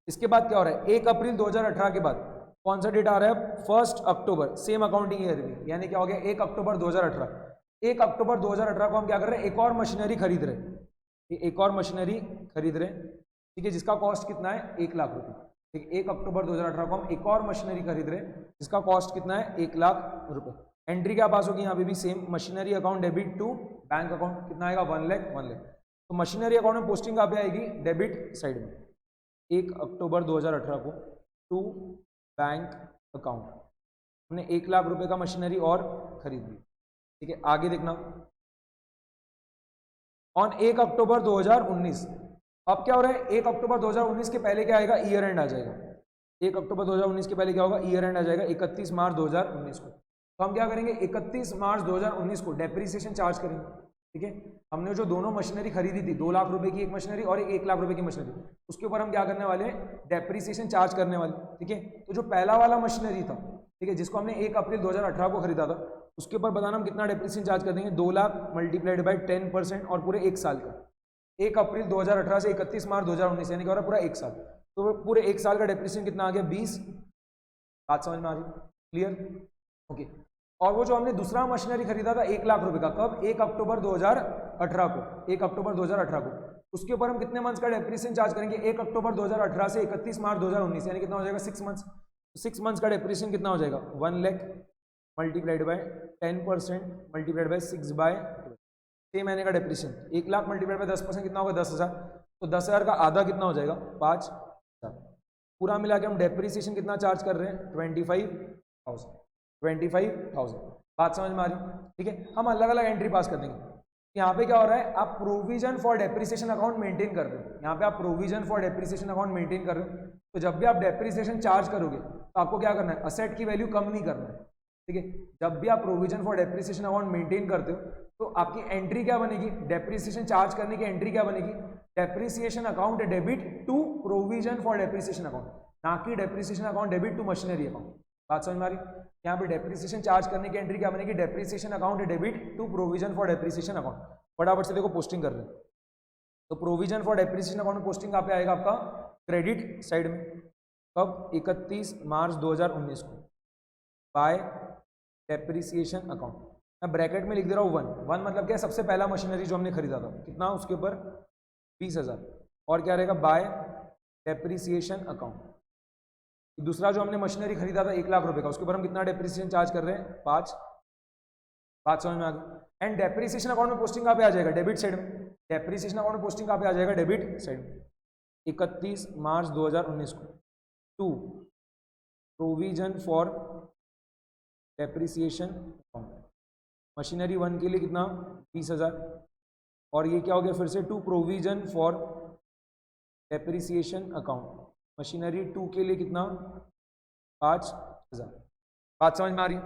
S1: इसके बाद क्या हो रहा है, 1 अप्रैल 2018 के बाद कौन सा डेट आ रहा है, 1 अक्टूबर, सेम अकाउंटिंग ईयर में, यानी क्या हो गया 1 अक्टूबर 2018। 1 अक्टूबर 2018 को हम क्या कर रहे हैं, एक और मशीनरी खरीद रहे हैं, एक और मशीनरी खरीद रहे हैं, ठीक है, जिसका कॉस्ट कितना है 1 लाख रुपए। ठीक है, 1 अक्टूबर 2018 को हम एक और मशीनरी खरीद रहे हैं जिसका कॉस्ट कितना है 1 लाख रुपए। एंट्री क्या पास होगी यहाँ पे भी same, machinery account debit to bank account, कितना आएगा 1 लाख 1 लाख। तो मशीनरी अकाउंट में पोस्टिंग कहाँ पे आएगी, डेबिट साइड में। 1 अक्टूबर 2018 को टू बैंक अकाउंट हमने 1 लाख रुपए का मशीनरी और खरीद ली। ठीक है, आगे देखना, ऑन 1 अक्टूबर 2019। अब क्या हो रहा है, 1 अक्टूबर 2019 के पहले क्या आएगा, ईयर एंड आ जाएगा। 1 अक्टूबर 2019 के पहले क्या होगा, ईयर एंड आ जाएगा 31 मार्च 2019 को। तो हम क्या करेंगे, 31 मार्च 2019 को डेप्रिसिएशन चार्ज करेंगे। ठीक है, हमने जो दोनों मशीनरी खरीदी थी, 2 लाख रुपए की एक मशीनरी और 1 लाख रुपए की मशीनरी, उसके ऊपर हम क्या करने वाले हैं, डेप्रिसिएशन चार्ज करने वाले। ठीक है, तो जो पहला वाला मशीनरी था, ठीक है, जिसको हमने 1 अप्रैल 2018 को खरीदा था, उसके ऊपर बताना हम कितना डेप्रिसिएशन चार्ज कर देंगे, 2 लाख मल्टीप्लाइड बाई 10% और पूरे 1 साल का। 1 अप्रैल 2018 से 31 मार्च 2019 यानी क्या हो रहा है, पूरा 1 साल। तो पूरे 1 साल का डेप्रिसिएशन कितना आ गया 20। बात समझ में आ रही, क्लियर, ओके। और वो जो हमने दूसरा मशीनरी खरीदा था 1 लाख रुपए का, कब, 1 अक्टूबर 2018 को, 1 अक्टूबर 2018 को, उसके ऊपर हम कितने मंथ्स का डेप्रिसिएशन चार्ज करेंगे, 1 अक्टूबर 2018 से 31 मार्च 2019 यानी कितना हो जाएगा 6 मंथ्स। 6 मंथ्स का डेप्रिसिएशन कितना हो जाएगा 1 lakh multiplied by 10% multiplied by 6 by 6 महीने का डेप्रिसिएशन। 1 लाख मल्टीप्लाइड बाय 10% कितना होगा 10,000। तो 10,000 का आधा कितना हो जाएगा 5,000। पूरा मिला के हम डेप्रिसिएशन कितना चार्ज कर रहे हैं 25,000। 25,000। बात समझ में आ रही, ठीक है। हम अलग अलग एंट्री पास कर देंगे। यहाँ पे क्या हो रहा है, आप provision for depreciation account maintain कर रहे हो। यहाँ पे आप provision for depreciation account maintain कर रहे हो, तो जब भी आप डेप्रिसिएशन चार्ज करोगे तो आपको क्या करना है, असेट की वैल्यू कम नहीं करना है। ठीक है, जब भी आप provision for depreciation account maintain करते हो तो आपकी एंट्री क्या बनेगी, डेप्रिसिएशन चार्ज करने की एंट्री क्या बनेगी, depreciation account debit to provision for depreciation account, ना कि depreciation account debit to machinery account. बात समझ में आ रही, यहाँ पे डेप्रिसिएशन चार्ज करने की एंट्री क्या बनेगी, depreciation account debit to provision for depreciation account. फटाफट से देखो पोस्टिंग कर रहे हैं, तो प्रोविजन फॉर डेप्रिसिएशन अकाउंट में पोस्टिंग कहाँ पे आएगा आपका, क्रेडिट साइड में। कब, 31 मार्च 2019 को, बाय डेप्रिसिएशन अकाउंट। मैं ब्रैकेट में लिख दे रहा हूँ 1 मतलब क्या है, सबसे पहला मशीनरी जो हमने खरीदा था, कितना उसके ऊपर 20,000, और क्या रहेगा बाय डेप्रिसिएशन अकाउंट। दूसरा जो हमने मशीनरी खरीदा था 1 लाख रुपए का, उसके ऊपर हम कितना डेप्रिसिएशन चार्ज कर रहे हैं 5। बात समझ में आ गई। एंड डेप्रिसिएशन अकाउंट में पोस्टिंग कहाँ पे आ जाएगा, डेबिट साइड में। डेप्रिसिएशन अकाउंट में पोस्टिंग कहाँ पे आ जाएगा, डेबिट साइड में। 31 मार्च 2019 को to provision for depreciation account, machinery 1 के लिए कितना 20,000, और ये क्या हो गया फिर से to provision for depreciation account, machinery 2 के लिए कितना 5,000। बात समझ में आ रही,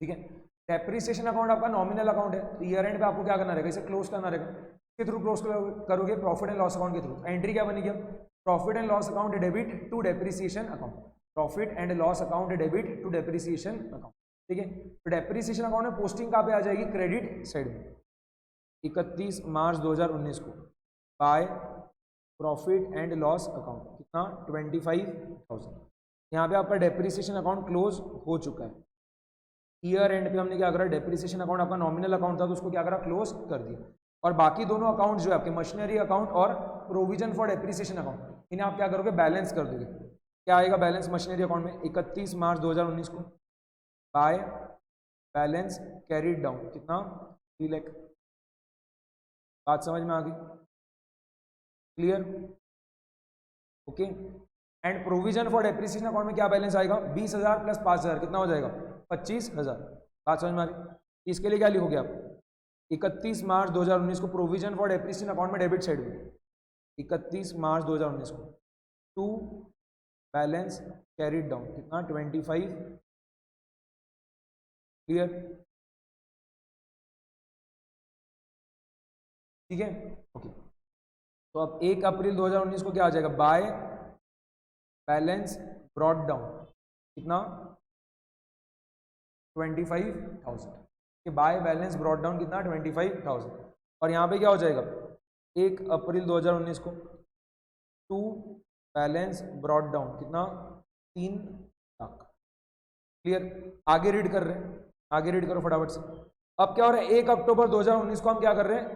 S1: ठीक है। डेप्रिसिएशन अकाउंट आपका नॉमिनल अकाउंट है, तो ईयर एंड पे आपको क्या करना रहेगा, इसे क्लोज करना रहेगा। के थ्रू क्लोज करोगे, प्रॉफिट एंड लॉस अकाउंट के थ्रू। एंट्री क्या बनेगी, profit and loss account debit to depreciation account, profit and loss account debit to depreciation account. ठीक है, तो डेप्रिसिएशन अकाउंट में पोस्टिंग कहाँ पे आ जाएगी, क्रेडिट साइड में। 31 मार्च 2019 को by profit and loss account, कितना 25,000। यहाँ पे आपका डेप्रिसिएशन अकाउंट क्लोज हो चुका है। ईयर एंड पे हमने क्या करा, डेप्रिसिएशन अकाउंट आपका नॉमिनल अकाउंट था तो उसको क्या करा, क्लोज कर दिया। और बाकी दोनों अकाउंट जो है आपके, मशीनरी अकाउंट और प्रोविजन फॉर डेप्रिसिएशन अकाउंट, इन्हें आप क्या करोगे, बैलेंस कर दोगे। क्या आएगा बैलेंस मशीनरी अकाउंट में, 31 मार्च 2019 को बाय बैलेंस कैरीड डाउन, कितना 3 लाख। बात समझ में आ गई, clear, okay. And provision for depreciation account में क्या बैलेंस आएगा, 20,000 प्लस 5,000 कितना हो जाएगा 25,000। बात समझ में आ रही, इसके लिए क्या लिखोगे आप, 31 मार्च 2019 को प्रोविजन फॉर डेप्रिसिएशन अकाउंट में डेबिट साइड में, 31 मार्च 2019 को टू बैलेंस कैरीड डाउन, कितना 25, क्लियर। ठीक है, ओके। तो अब 1 अप्रैल 2019 को क्या आ जाएगा, बाय बैलेंस ब्रॉट डाउन कितना 25,000, बाय बैलेंस ब्रॉट डाउन कितना 25,000। और यहाँ पे क्या हो जाएगा 1 अप्रैल 2019 को टू बैलेंस ब्रॉट डाउन कितना 3 लाख। क्लियर, आगे रीड कर रहे हैं, आगे रीड करो फटाफट से। अब क्या हो रहा है 1 अक्टूबर 2019 को हम क्या कर रहे हैं,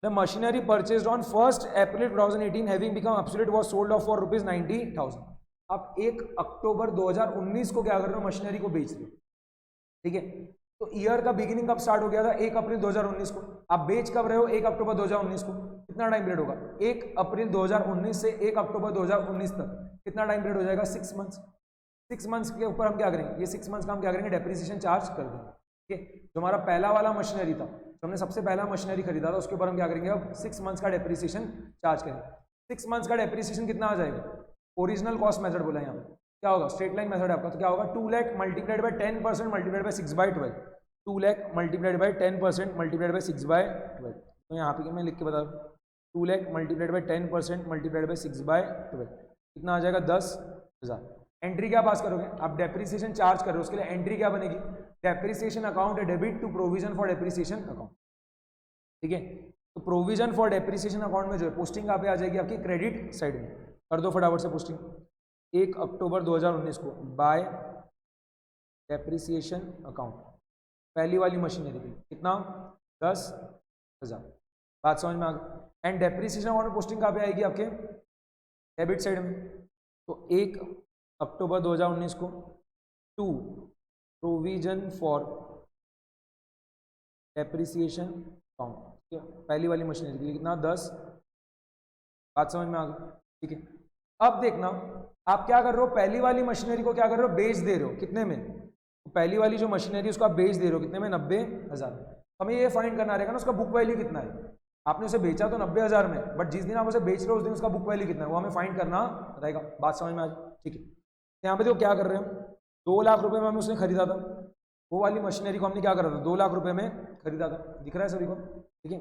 S1: the machinery purchased on 1 April 2018 having become obsolete was sold off for ₹90,000। आप 1 अक्टूबर 2019 को क्या कर रहे हो, मशीनरी को बेच रहे हो, ठीक है। तो ईयर का बिगिनिंग कब स्टार्ट हो गया था 1 अप्रैल 2019 को, आप बेच कब रहे हो 1 अक्टूबर 2019 को, कितना टाइम पीरियड होगा 1 अप्रैल 2019 से 1 अक्टूबर 2019 तक कितना टाइम पीरियड हो जाएगा 6 मंथ्स। 6 मंथ्स के ऊपर हम क्या करेंगे, ये 6 मंथ्स का हम क्या करेंगे डेप्रिसिएशन चार्ज कर देंगे, ठीक है। जो हमारा पहला वाला मशीनरी था, जो हमने सबसे पहला मशीनरी खरीदा था, उसके ऊपर हम क्या करेंगे अब 6 मंथ्स का डेप्रिसिएशन चार्ज करेंगे। 6 मंथ्स का डेप्रिसिएशन कितना आ जाएगा, ओरिजिनल कॉस्ट मेथड बोला यहाँ पे, क्या होगा स्ट्रेट लाइन मेथड आपका, तो क्या होगा 2 lakh multiplied by 10% multiplied bye 6/12, 2 lakh multiplied by 10% multiplied bye 6/12। तो यहाँ पे मैं लिख के बता दूँ 2 lakh multiplied by 10% multiplied bye 6/12 कितना आ जाएगा 10,000। एंट्री क्या पास करोगे आप, डेप्रिसिएशन चार्ज कर रहे हो, उसके लिए एंट्री क्या बनेगी, depreciation account debit to provision for depreciation account, ठीक है। तो प्रोविजन फॉर डेप्रिसिएशन अकाउंट में जो है पोस्टिंग यहाँ पे आ जाएगी आपकी क्रेडिट साइड में, कर दो फटाफट से पोस्टिंग 1 अक्टूबर 2019 को बाय डेप्रिसिएशन अकाउंट पहली वाली मशीनरी की कितना 10,000, बात समझ में आ गई। एंड डेप्रिसिएशन अकाउंट में पोस्टिंग कहाँ पे आएगी आपके डेबिट साइड में, तो 1 अक्टूबर 2019 को to provision for depreciation account पहली वाली मशीनरी के लिए कितना 10, बात समझ में आ गई, ठीक है। अब देखना आप क्या कर रहे हो, पहली वाली मशीनरी को क्या कर रहे हो बेच दे रहे हो, कितने में, तो पहली वाली जो मशीनरी उसको आप बेच दे रहे हो कितने में 90,000। हमें ये फाइंड करना रहेगा ना उसका बुक वैल्यू कितना है, आपने उसे बेचा तो 90,000 में, बट जिस दिन आप उसे बेच रहे हो उस दिन उसका बुक वैल्यू कितना है वो हमें फाइंड करना रहेगा, बात समझ में आ जाए, ठीक है। यहाँ पे देखो क्या कर रहे हैं हम 2 लाख रुपए में हमें उसने खरीदा था, वो वाली मशीनरी को हमने क्या करा था 2 लाख रुपए में खरीदा था, दिख रहा है सभी को, ठीक है।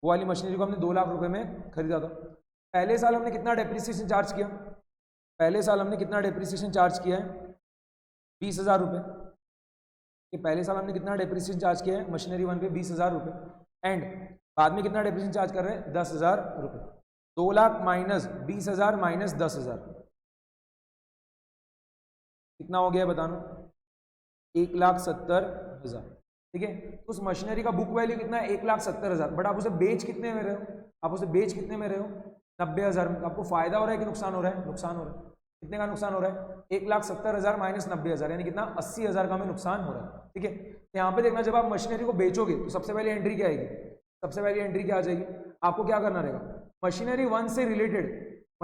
S1: वो वाली मशीनरी को हमने 2 लाख रुपए में खरीदा था। पहले साल हमने कितना डेप्रिसिएशन चार्ज किया, पहले साल हमने कितना डेप्रिसिएशन चार्ज किया है 20,000 रुपये, कि पहले साल हमने कितना डेप्रिसिएशन चार्ज किया है मशीनरी 1 पे 20,000 रुपये, एंड बाद में कितना डेप्रिसिएशन चार्ज कर रहे हैं 10,000 रुपये। 2 लाख माइनस 20,000 माइनस 10,000 कितना हो गया बताना 1,70,000, ठीक है। उस मशीनरी का बुक वैल्यू कितना है 1,70,000, बट आप उसे बेच कितने में रहे हो, आप उसे बेच कितने में रहे हो 90,000 में। आपको फायदा हो रहा है कि नुकसान हो रहा है, नुकसान हो रहा है। कितने का नुकसान हो रहा है 1,70,000 माइनस 90,000 यानी कितना 80,000 का हमें नुकसान हो रहा है, ठीक है। तो यहाँ पे देखना जब आप मशीनरी को बेचोगे तो सबसे पहले एंट्री क्या आएगी, सबसे पहले एंट्री क्या आ जाएगी, आपको क्या करना रहेगा मशीनरी 1 से रिलेटेड,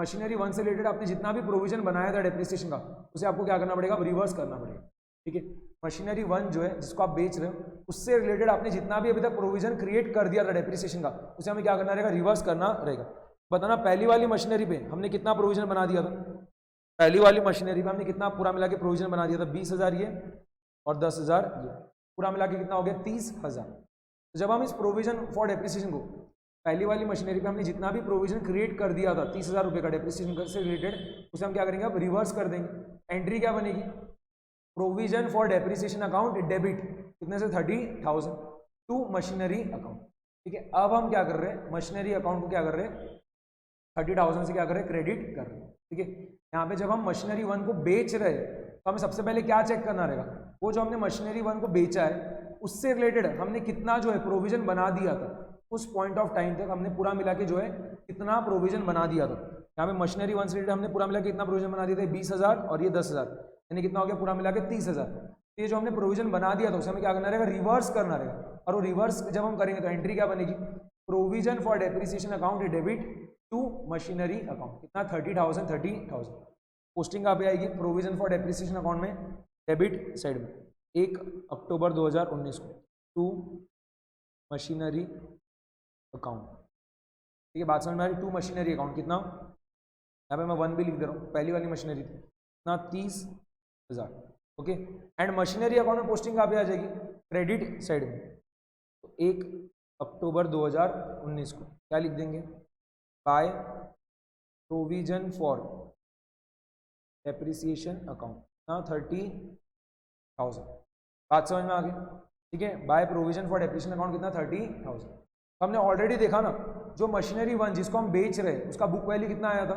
S1: मशीनरी 1 से रिलेटेड आपने जितना भी प्रोविजन बनाया था डेप्रिसिएशन का उसे आपको क्या करना पड़ेगा रिवर्स करना पड़ेगा, ठीक है। मशीनरी 1 जो है जिसको आप बेच रहे हो उससे रिलेटेड आपने जितना भी अभी तक प्रोविजन क्रिएट कर दिया था डेप्रिसिएशन का उसे हमें क्या करना रहेगा रिवर्स करना रहेगा। बताना पहली वाली मशीनरी पे हमने कितना प्रोविजन बना दिया था, पहली वाली मशीनरी पे हमने कितना पूरा मिला के प्रोविजन बना दिया था 20,000 ये और 10,000 ये, पूरा मिला के कितना हो गया 30,000। तो जब हम इस प्रोविजन फॉर डेप्रिसिएशन को पहली वाली मशीनरी पे हमने जितना भी प्रोविजन क्रिएट कर दिया था 30,000 रुपये का डेप्रिसिएशन से रिलेटेड उसे हम क्या करेंगे अब रिवर्स कर देंगे। एंट्री क्या बनेगी provision for depreciation account debit कितने से 30,000 टू मशीनरी अकाउंट, ठीक है। अब हम क्या कर रहे हैं मशीनरी अकाउंट को क्या कर रहे हैं 30,000 से क्या कर रहे हैं क्रेडिट कर रहे हैं, ठीक है। यहाँ पे जब हम मशीनरी 1 को बेच रहे हैं तो हमें सबसे पहले क्या चेक करना रहेगा, वो जो हमने मशीनरी 1 को बेचा है उससे रिलेटेड हमने कितना जो है प्रोविजन बना दिया था उस पॉइंट ऑफ टाइम तक हमने पूरा मिला के जो है कितना प्रोविजन बना दिया था। यहाँ पे मशीनरी 1 से रिलेटेड हमने पूरा मिला के कितना प्रोविजन बना दिया था 20,000 और ये 10,000 यानी कितना हो गया पूरा मिला के 30,000। ये जो हमने प्रोविजन बना दिया था उसे हमें क्या करना रहेगा रिवर्स करना रहेगा, और वो रिवर्स जब हम करेंगे तो एंट्री क्या बनेगी provision for depreciation account debit to machinery account कितना 30,000 पोस्टिंग कहाँ पे आएगी प्रोविजन फॉर डेप्रिसिएशन अकाउंट में डेबिट साइड में 1 अक्टूबर 2019 को टू मशीनरी अकाउंट, ठीक है। बात समझ में आ रही टू मशीनरी अकाउंट कितना, यहाँ पे मैं 1 भी लिख दे रहा हूँ पहली वाली मशीनरी थी कितना 30,000, ओके। एंड मशीनरी अकाउंट में पोस्टिंग कहाँ पे आ जाएगी क्रेडिट साइड में, तो 1 अक्टूबर 2019 को क्या लिख देंगे, by provision for depreciation account ना 30,000। बात समझ में आ गई, ठीक है। By provision for depreciation account कितना 30,000। हमने ऑलरेडी देखा ना, जो मशीनरी 1 जिसको हम बेच रहे हैं उसका बुक वैल्यू कितना आया था,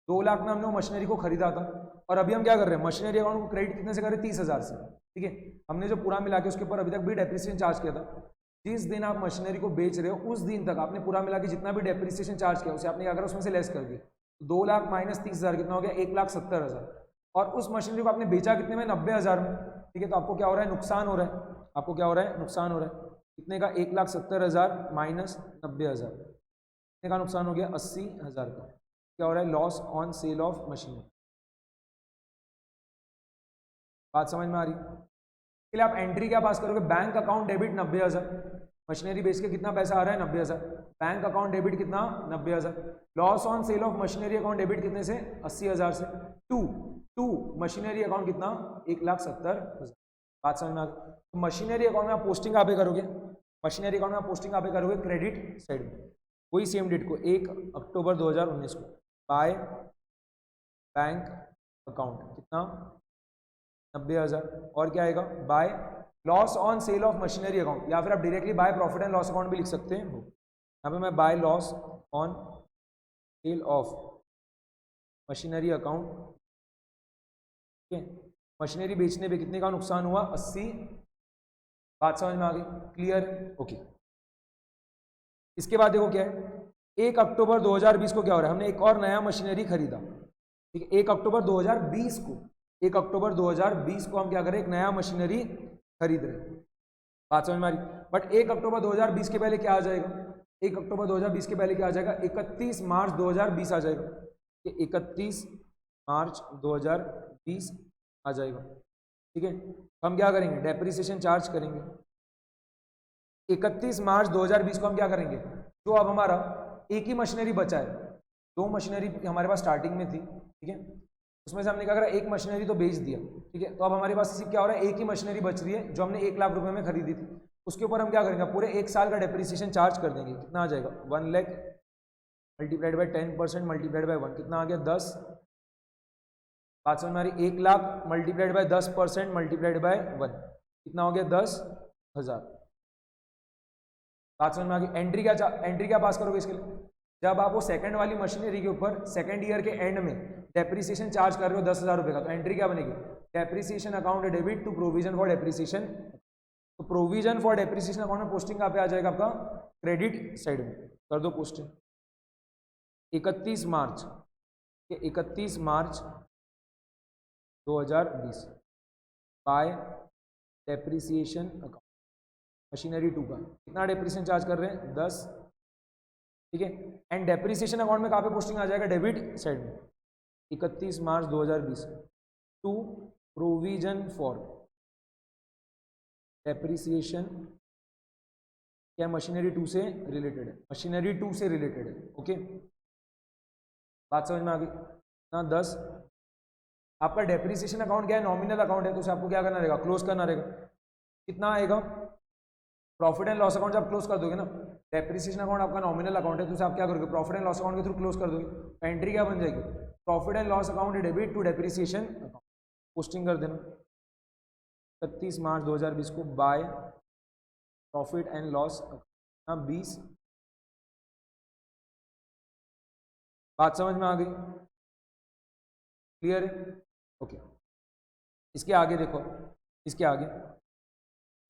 S1: 2 लाख में हमने वो मशीनरी को खरीदा था। और अभी हम क्या कर रहे हैं, मशीनरी अकाउंट को क्रेडिट कितने से कर रहे हैं, 30,000 से, ठीक है। हमने जो पूरा मिला के उसके ऊपर अभी तक भी डेप्रिसिएशन चार्ज किया था। जिस दिन आप मशीनरी को बेच रहे हो उस दिन तक आपने पूरा मिला के जितना भी डेप्रिसिएशन चार्ज किया उसे आपने क्या करा, उसमें से लेस कर दिया। 2 लाख माइनस 30,000 कितना हो गया, 1,70,000। और उस मशीनरी को आपने बेचा कितने में, 90,000 में, ठीक है। तो आपको क्या हो रहा है, नुकसान हो रहा है। आपको क्या हो रहा है, नुकसान हो रहा है। कितने का, 1,70,000 माइनस 90,000, कितने का नुकसान हो गया, 80,000 का। क्या हो रहा है, loss on sale of machinery. बात समझ में आ रही है। के लिए आप एंट्री क्या पास करोगे, बैंक अकाउंट डेबिट 90,000, मशीनरी बेच के कितना पैसा आ रहा है, 90,000। बैंक अकाउंट डेबिट कितना, 90,000। Loss on sale of machinery account debit कितने से, 80,000 से। टू मशीनरी अकाउंट कितना, 1,70,000। बात समझ में आ गई। तो मशीनरी अकाउंट में आप पोस्टिंग कहाँ पे करोगे, मशीनरी अकाउंट में आप पोस्टिंग कहाँ पे करोगे, क्रेडिट साइड में। वही सेम डेट को 1 अक्टूबर 2019 को बाय बैंक अकाउंट कितना, 90,000। और क्या आएगा, by loss on sale of machinery account, या फिर आप directly by profit and loss account भी लिख सकते हैं। यहाँ पे मैं by loss on sale of machinery account, ठीक है। मशीनरी बेचने पे कितने का नुकसान हुआ, 80। बात समझ में आ गई, क्लियर, ओके। इसके बाद देखो क्या है, 1 अक्टूबर 2020 को क्या हो रहा है, हमने एक और नया मशीनरी खरीदा, ठीक है। 1 अक्टूबर 2020 को, 1 अक्टूबर 2020 को हम क्या करें, एक नया मशीनरी खरीद रहे हैं। बात समझ में आ रही। बट 1 अक्टूबर 2020 के पहले क्या आ जाएगा, 1 अक्टूबर 2020 के पहले क्या आ जाएगा, 31 मार्च 2020 आ जाएगा। 31 मार्च 2020 आ जाएगा, ठीक है। हम क्या करेंगे, डेप्रिसिएशन चार्ज करेंगे। 31 मार्च 2020 को हम क्या करेंगे, जो अब हमारा एक ही मशीनरी बचा है, 2 मशीनरी हमारे पास स्टार्टिंग में थी, ठीक है। उसमें से हमने क्या करा, एक मशीनरी तो बेच दिया, ठीक है। तो अब हमारे पास क्या हो रहा है, एक ही मशीनरी बच रही है जो हमने 1 लाख रुपए में खरीदी थी। उसके ऊपर हम क्या करेंगे, पूरे 1 साल का डेप्रिसिएशन चार्ज कर देंगे। कितना आ जाएगा, 1 lakh multiplied by 10% multiplied by 1, कितना आ गया, 10। बात समझ में आ रही, 1 lakh multiplied by 10% multiplied by 1, कितना हो गया, 10,000। बात समझ में आ गई। एंट्री क्या पास करोगे इसके लिए, जब आप वो सेकंड वाली मशीनरी के ऊपर सेकंड ईयर के एंड में डेप्रिसिएशन चार्ज कर रहे हो 10,000 रुपए का, तो एंट्री क्या बनेगी, depreciation account debit to provision for depreciation. तो प्रोविजन फॉर डेप्रिसिएशन अकाउंट में पोस्टिंग कहाँ पे आ जाएगा, आपका क्रेडिट साइड में। कर दो पोस्टिंग 31 मार्च, 31 मार्च 2020 बाय डेप्रिसिएशन अकाउंट मशीनरी 2 का कितना डेप्रिसिएशन चार्ज कर रहे हैं, 10, ठीक है। एंड डेप्रिसिएशन अकाउंट में कहाँ पे पोस्टिंग आ जाएगा, डेबिट साइड में। 31 मार्च 2020 टू प्रोविजन फॉर डेप्रिसिएशन, क्या मशीनरी 2 से रिलेटेड है, मशीनरी 2 से रिलेटेड है, ओके। बात समझ में आ गई ना। 10 आपका डेप्रिसिएशन अकाउंट क्या है, नॉमिनल अकाउंट है, तो उसे आपको क्या करना रहेगा, क्लोज करना रहेगा। कितना आएगा, प्रॉफिट एंड लॉस अकाउंट जब क्लोज कर दोगे ना, डेप्रिसिएशन अकाउंट आपका नॉमिनल अकाउंट है, तो उसे आप क्या करोगे, प्रॉफिट एंड लॉस अकाउंट के थ्रू क्लोज कर दोगे। एंट्री क्या बन जाएगी, profit and loss account debit to depreciation account, posting कर देना 31 मार्च 2020 को by profit and loss account 20। बात समझ में आ गई, क्लियर है, ओके। इसके आगे देखो, इसके आगे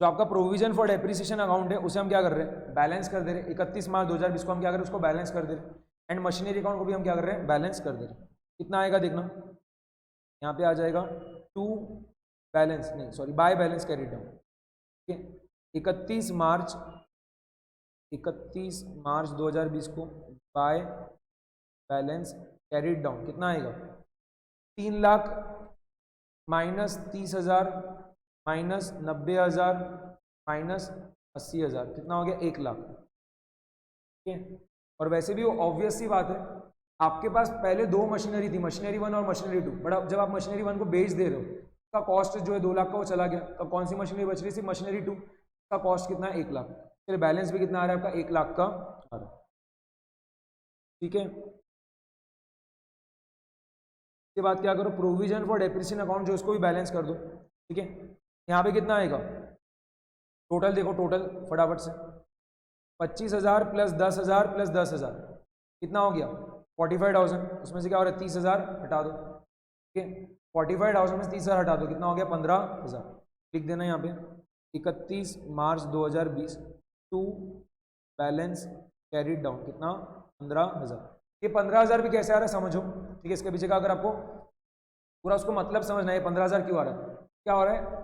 S1: जो आपका प्रोविजन फॉर डेप्रिसिएशन अकाउंट है उसे हम क्या कर रहे हैं, बैलेंस कर दे रहे हैं। 31 मार्च 2020 को हम क्या कर रहे हैं, उसको बैलेंस कर दे रहे हैं। एंड मशीनरी अकाउंट को भी हम क्या कर रहे हैं, बैलेंस कर दे रहे हैं। कितना आएगा देखना, यहाँ पे आ जाएगा टू बैलेंस, नहीं sorry, by balance carried down, ठीक है। 31 मार्च 2020 को बाय बैलेंस कैरिड डाउन कितना आएगा, 3 लाख माइनस 30,000 माइनस 90,000 माइनस 80,000, कितना हो गया, 1 लाख, ठीक है। और वैसे भी वो ऑब्वियस सी बात है, आपके पास पहले 2 मशीनरी थी, मशीनरी 1 और मशीनरी 2, बट अब जब आप मशीनरी 1 को बेच दे रहे हो, उसका कॉस्ट जो है 2 लाख का वो चला गया, तब कौन सी मशीनरी बच रही है, सिर्फ मशीनरी 2 का कॉस्ट कितना है, 1 लाख। चलिए बैलेंस भी कितना आ रहा है आपका 1 लाख का आ रहा है, ठीक है। इसके बाद क्या करो, प्रोविजन फॉर डेप्रिसिएशन अकाउंट जो उसको भी बैलेंस कर दो, ठीक है। यहाँ पे कितना आएगा टोटल, देखो टोटल फटाफट से 25,000 प्लस 10,000 प्लस 10,000 कितना हो गया 45,000, उसमें से क्या हो रहा है 30,000 हटा दो, ठीक है। 45,000 में से 30,000 हटा दो, कितना हो गया 15,000, लिख देना यहाँ पे 31 मार्च 2020 टू बैलेंस कैरिड डाउन कितना 15,000। ये 15,000 भी कैसे आ रहा है समझो, ठीक है। इसके पीछे का अगर आपको पूरा उसको मतलब समझना है 15,000 क्यों आ रहा है, क्या हो रहा है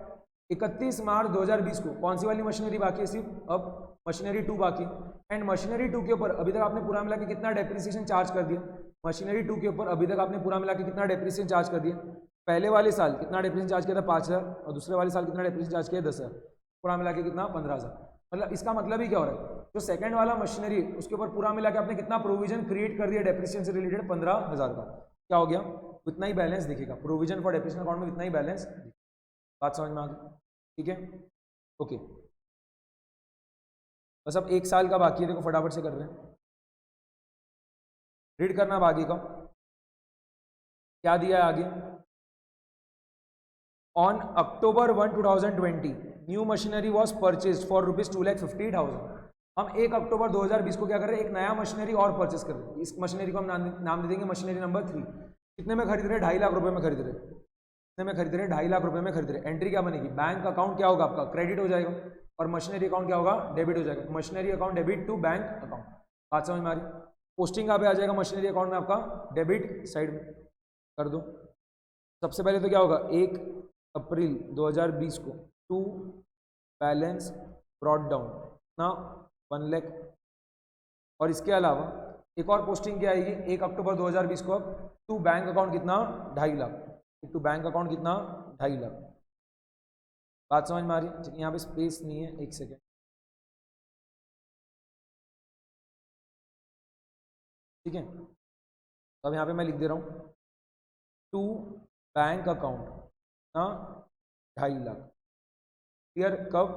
S1: 31 मार्च 2020 को कौन सी वाली मशीनरी बाकी है, सिर्फ अब मशीनरी 2 बाकी है। एंड मशीनरी 2 के ऊपर अभी तक आपने पूरा मिला के कितना डेप्रिसिएशन चार्ज कर दिया, मशीनरी 2 के ऊपर अभी तक आपने पूरा मिला के कितना डेप्रिसिएशन चार्ज कर दिया, पहले वाले साल कितना डेप्रिसिएशन चार्ज किया था 5,000 और दूसरे वाले साल कितना डेप्रिसिएशन चार्ज किया 10,000, पूरा मिला के कितना 15,000। मतलब इसका मतलब ही क्या हो रहा है, जो सेकंड वाला मशीनरी उसके ऊपर पूरा मिला के आपने कितना प्रोविजन क्रिएट कर दिया डेप्रिसिएशन से रिलेटेड 15,000 का, क्या हो गया उतना ही बैलेंस दिखेगा, प्रोविजन फॉर डेप्रिसिएशन अकाउंट में इतना ही बैलेंस, बात समझ में आ गई, ठीक है। ओके बस अब 1 साल का बाकी है, देखो फटाफट से कर रहे हैं, रीड करना बाकी का क्या दिया है आगे। On October 1, 2020 new machinery was purchase for ₹2,50,000। हम 1 अक्टूबर 2020 को क्या कर रहे हैं, एक नया मशीनरी और परचेज कर रहे हैं। इस मशीनरी को हम नाम दे देंगे मशीनरी नंबर 3। कितने में खरीद रहे हैं, 2.5 लाख रुपए में खरीद रहे हैं, कितने में खरीद रहे हैं 2.5 लाख रुपए में खरीद रहे हैं। एंट्री क्या बनेगी, बैंक अकाउंट क्या होगा आपका क्रेडिट हो जाएगा और मशीनरी अकाउंट क्या होगा डेबिट हो जाएगा, machinery account debit to bank account, बात समझ में आ रही। पोस्टिंग कहाँ पे आ जाएगा, मशीनरी अकाउंट में आपका डेबिट साइड में कर दो। सबसे पहले तो क्या होगा 1 अप्रैल 2020 को टू बैलेंस ब्रॉट डाउन ना 1 लाख, और इसके अलावा एक और पोस्टिंग क्या आएगी 1 अक्टूबर 2020 को अब टू बैंक अकाउंट कितना 2.5 लाख, टू बैंक अकाउंट कितना 2.5 लाख, बात समझ में आ रही है। यहाँ पे स्पेस नहीं है, 1 सेकेंड, ठीक है। तो अब यहाँ पे मैं लिख दे रहा हूँ टू बैंक अकाउंट ना 2.5 लाख, क्लियर। कब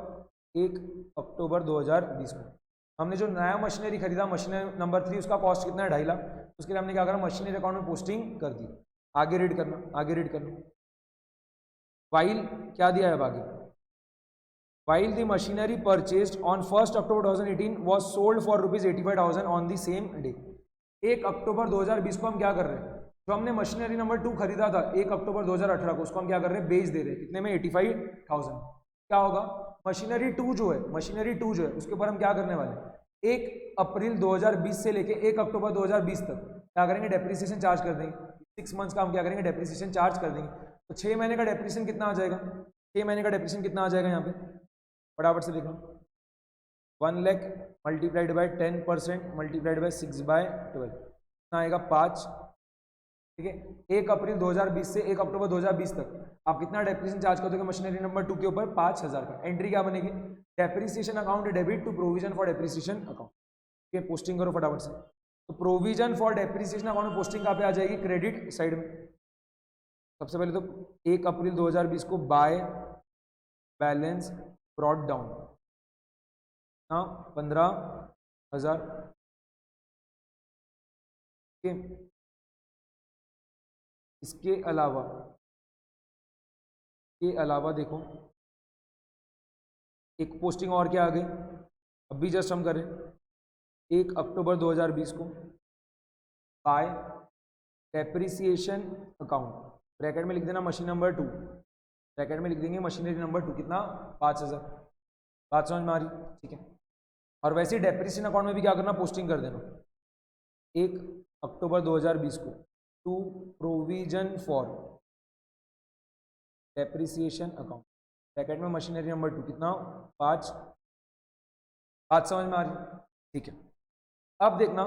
S1: 1 अक्टूबर 2020 को हमने जो नया मशीनरी खरीदा मशीनरी नंबर 3 उसका कॉस्ट कितना है 2.5 लाख, उसके लिए हमने क्या करा मशीनरी अकाउंट में पोस्टिंग कर दी। आगे रीड करना, आगे रीड करना, वाइल क्या दिया है अब आगे, while the machinery purchased on 1 October 2018 was sold for ₹85,000 on the same day. 1 अक्टूबर 2020 को हम क्या कर रहे हैं, जो हमने मशीनरी नंबर 2 खरीदा था 1 अक्टूबर 2018 को, उसको हम क्या कर रहे हैं बेच दे रहे हैं, कितने में 85,000। क्या होगा मशीनरी 2 जो है, मशीनरी 2 जो है उसके ऊपर हम क्या करने वाले हैं 1 अप्रैल 2020 से लेके 1 अक्टूबर 2020 तक क्या करेंगे डेप्रिसिएशन चार्ज कर देंगे। 6 मंथ्स का हम क्या करेंगे डेप्रिसिएशन चार्ज कर देंगे। तो 6 महीने का डेप्रिसिएशन कितना आ जाएगा, 6 महीने का डेप्रिसिएशन कितना आ जाएगा यहाँ पे फटाफट से देखो 1 lakh multiplied by 10% multiplied bye 6/12 कितना आएगा 5, ठीक है। 1 अप्रैल 2020 से 1 अक्टूबर 2020 तक आप कितना डेप्रिसिएशन चार्ज कर दोगे मशीनरी नंबर 2 के ऊपर 5,000 का। एंट्री क्या बनेगी depreciation account debit to provision for depreciation account, ठीक है। पोस्टिंग करो फटाफट से, तो प्रोविजन फॉर डेप्रिसिएशन अकाउंट में पोस्टिंग कहाँ पे आ जाएगी क्रेडिट साइड में। सबसे पहले तो 1 अप्रैल 2020 को बाय बैलेंस ब्रॉट डाउन हाँ 15,000, ठीक है। इसके अलावा देखो एक पोस्टिंग और क्या आ गई, अभी जस्ट हम करें 1 अक्टूबर 2020 को बाय डेप्रिसिएशन अकाउंट, ब्रैकेट में लिख देना मशीन नंबर 2, ब्रैकेट में लिख देंगे मशीनरी नंबर 2 कितना 5,000, बात समझ में आ रही, ठीक है। और वैसे ही डेप्रिसिएशन अकाउंट में भी क्या करना पोस्टिंग कर देना 1 अक्टूबर 2020 को to provision for depreciation account, bracket में मशीनरी नंबर 2 कितना 5, बात समझ में आ रही, ठीक है। अब देखना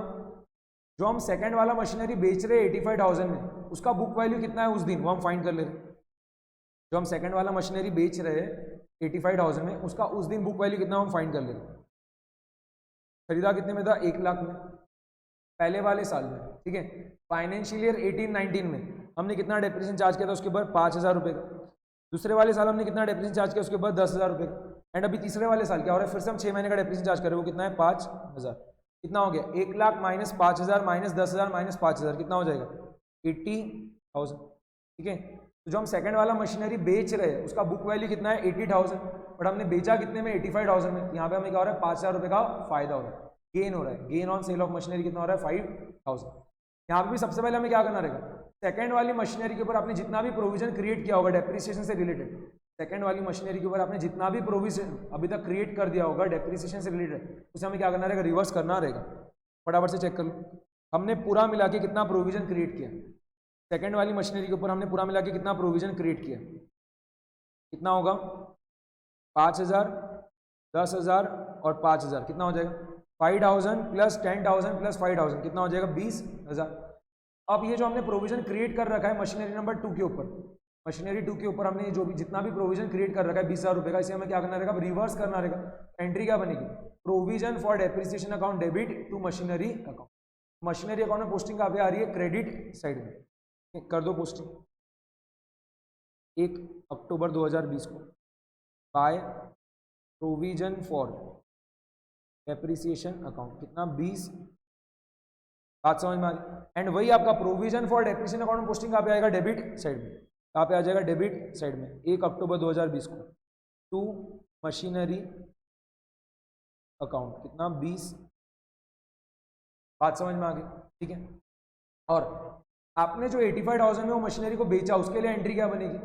S1: जो हम सेकंड वाला मशीनरी बेच रहे हैं 85,000 में उसका बुक वैल्यू कितना है उस दिन वो हम फाइंड कर ले रहे हैं। जो हम सेकंड वाला मशीनरी बेच रहे हैं 85,000 में उसका उस दिन बुक वैल्यू कितना हम फाइंड कर ले रहे हैं। खरीदा कितने में था 1 लाख में पहले वाले साल में, ठीक है। फाइनेंशियल ईयर 18-19 में हमने कितना डेप्रिसिएशन चार्ज किया था उसके ऊपर 5,000 रुपये का। दूसरे वाले साल हमने कितना डेप्रिसिएशन चार्ज किया उसके ऊपर 10,000 रुपये का। एंड अभी तीसरे वाले साल क्या हो रहा है, फिर से हम 6 महीने का डेप्रिसिएशन चार्ज कर रहे हैं, वो कितना है 5,000। कितना हो गया 1 लाख माइनस 5,000 माइनस 10,000 माइनस 5,000 कितना हो जाएगा 80,000। ठीक है, तो जो हम सेकंड वाला मशीनरी बेच रहे हैं उसका बुक वैल्यू कितना है 80,000, बट हमने बेचा कितने में 85,000 में। यहाँ पे हमें क्या हो रहा है 5,000 रुपये का फायदा हो रहा है, गेन हो रहा है। Gain on sale of machinery कितना हो रहा है 5,000। यहाँ पे भी सबसे पहले हमें क्या करना रहेगा, सेकंड वाली मशीनरी के ऊपर आपने जितना भी प्रोविजन क्रिएट किया होगा डेप्रिसिएशन से रिलेटेड, सेकंड वाली मशीनरी के ऊपर आपने जितना भी प्रोविजन अभी तक क्रिएट कर दिया होगा डेप्रिसिएशन से रिलेटेड, उसे हमें क्या करना रहेगा, रिवर्स करना रहेगा। फटाफट से चेक कर लो, हमने पूरा मिला के कितना प्रोविजन क्रिएट किया, सेकंड वाली मशीनरी के ऊपर हमने पूरा मिला के कितना प्रोविजन क्रिएट किया, कितना होगा 5,000, 10,000 और 5,000 कितना हो जाएगा 5,000 प्लस 10,000 प्लस 5,000 कितना हो जाएगा 20,000। अब ये जो हमने प्रोविजन क्रिएट कर रखा है मशीनरी नंबर 2 के ऊपर, मशीनरी 2 के ऊपर हमने जो भी जितना भी प्रोविजन क्रिएट कर रखा है 20,000 रुपये का, इसे हमें क्या करना रहेगा, रिवर्स करना रहेगा। एंट्री क्या बनेगी, provision for depreciation account debit to machinery account. Machinery account में पोस्टिंग कहाँ पे आ रही है, क्रेडिट साइड में। कर दो पोस्टिंग 1 अक्टूबर 2020 को by provision for depreciation account कितना 20। बात समझ में आ रही। एंड वही आपका प्रोविजन फॉर डेप्रिसिएशन अकाउंट में पोस्टिंग कहाँ पे आएगा, डेबिट साइड में। कहाँ पे आ जाएगा, डेबिट साइड में। 1 अक्टूबर 2020 को टू मशीनरी अकाउंट कितना 20। बात समझ में आ गई, ठीक है। और आपने जो 85,000 में वो मशीनरी को बेचा उसके लिए एंट्री क्या बनेगी,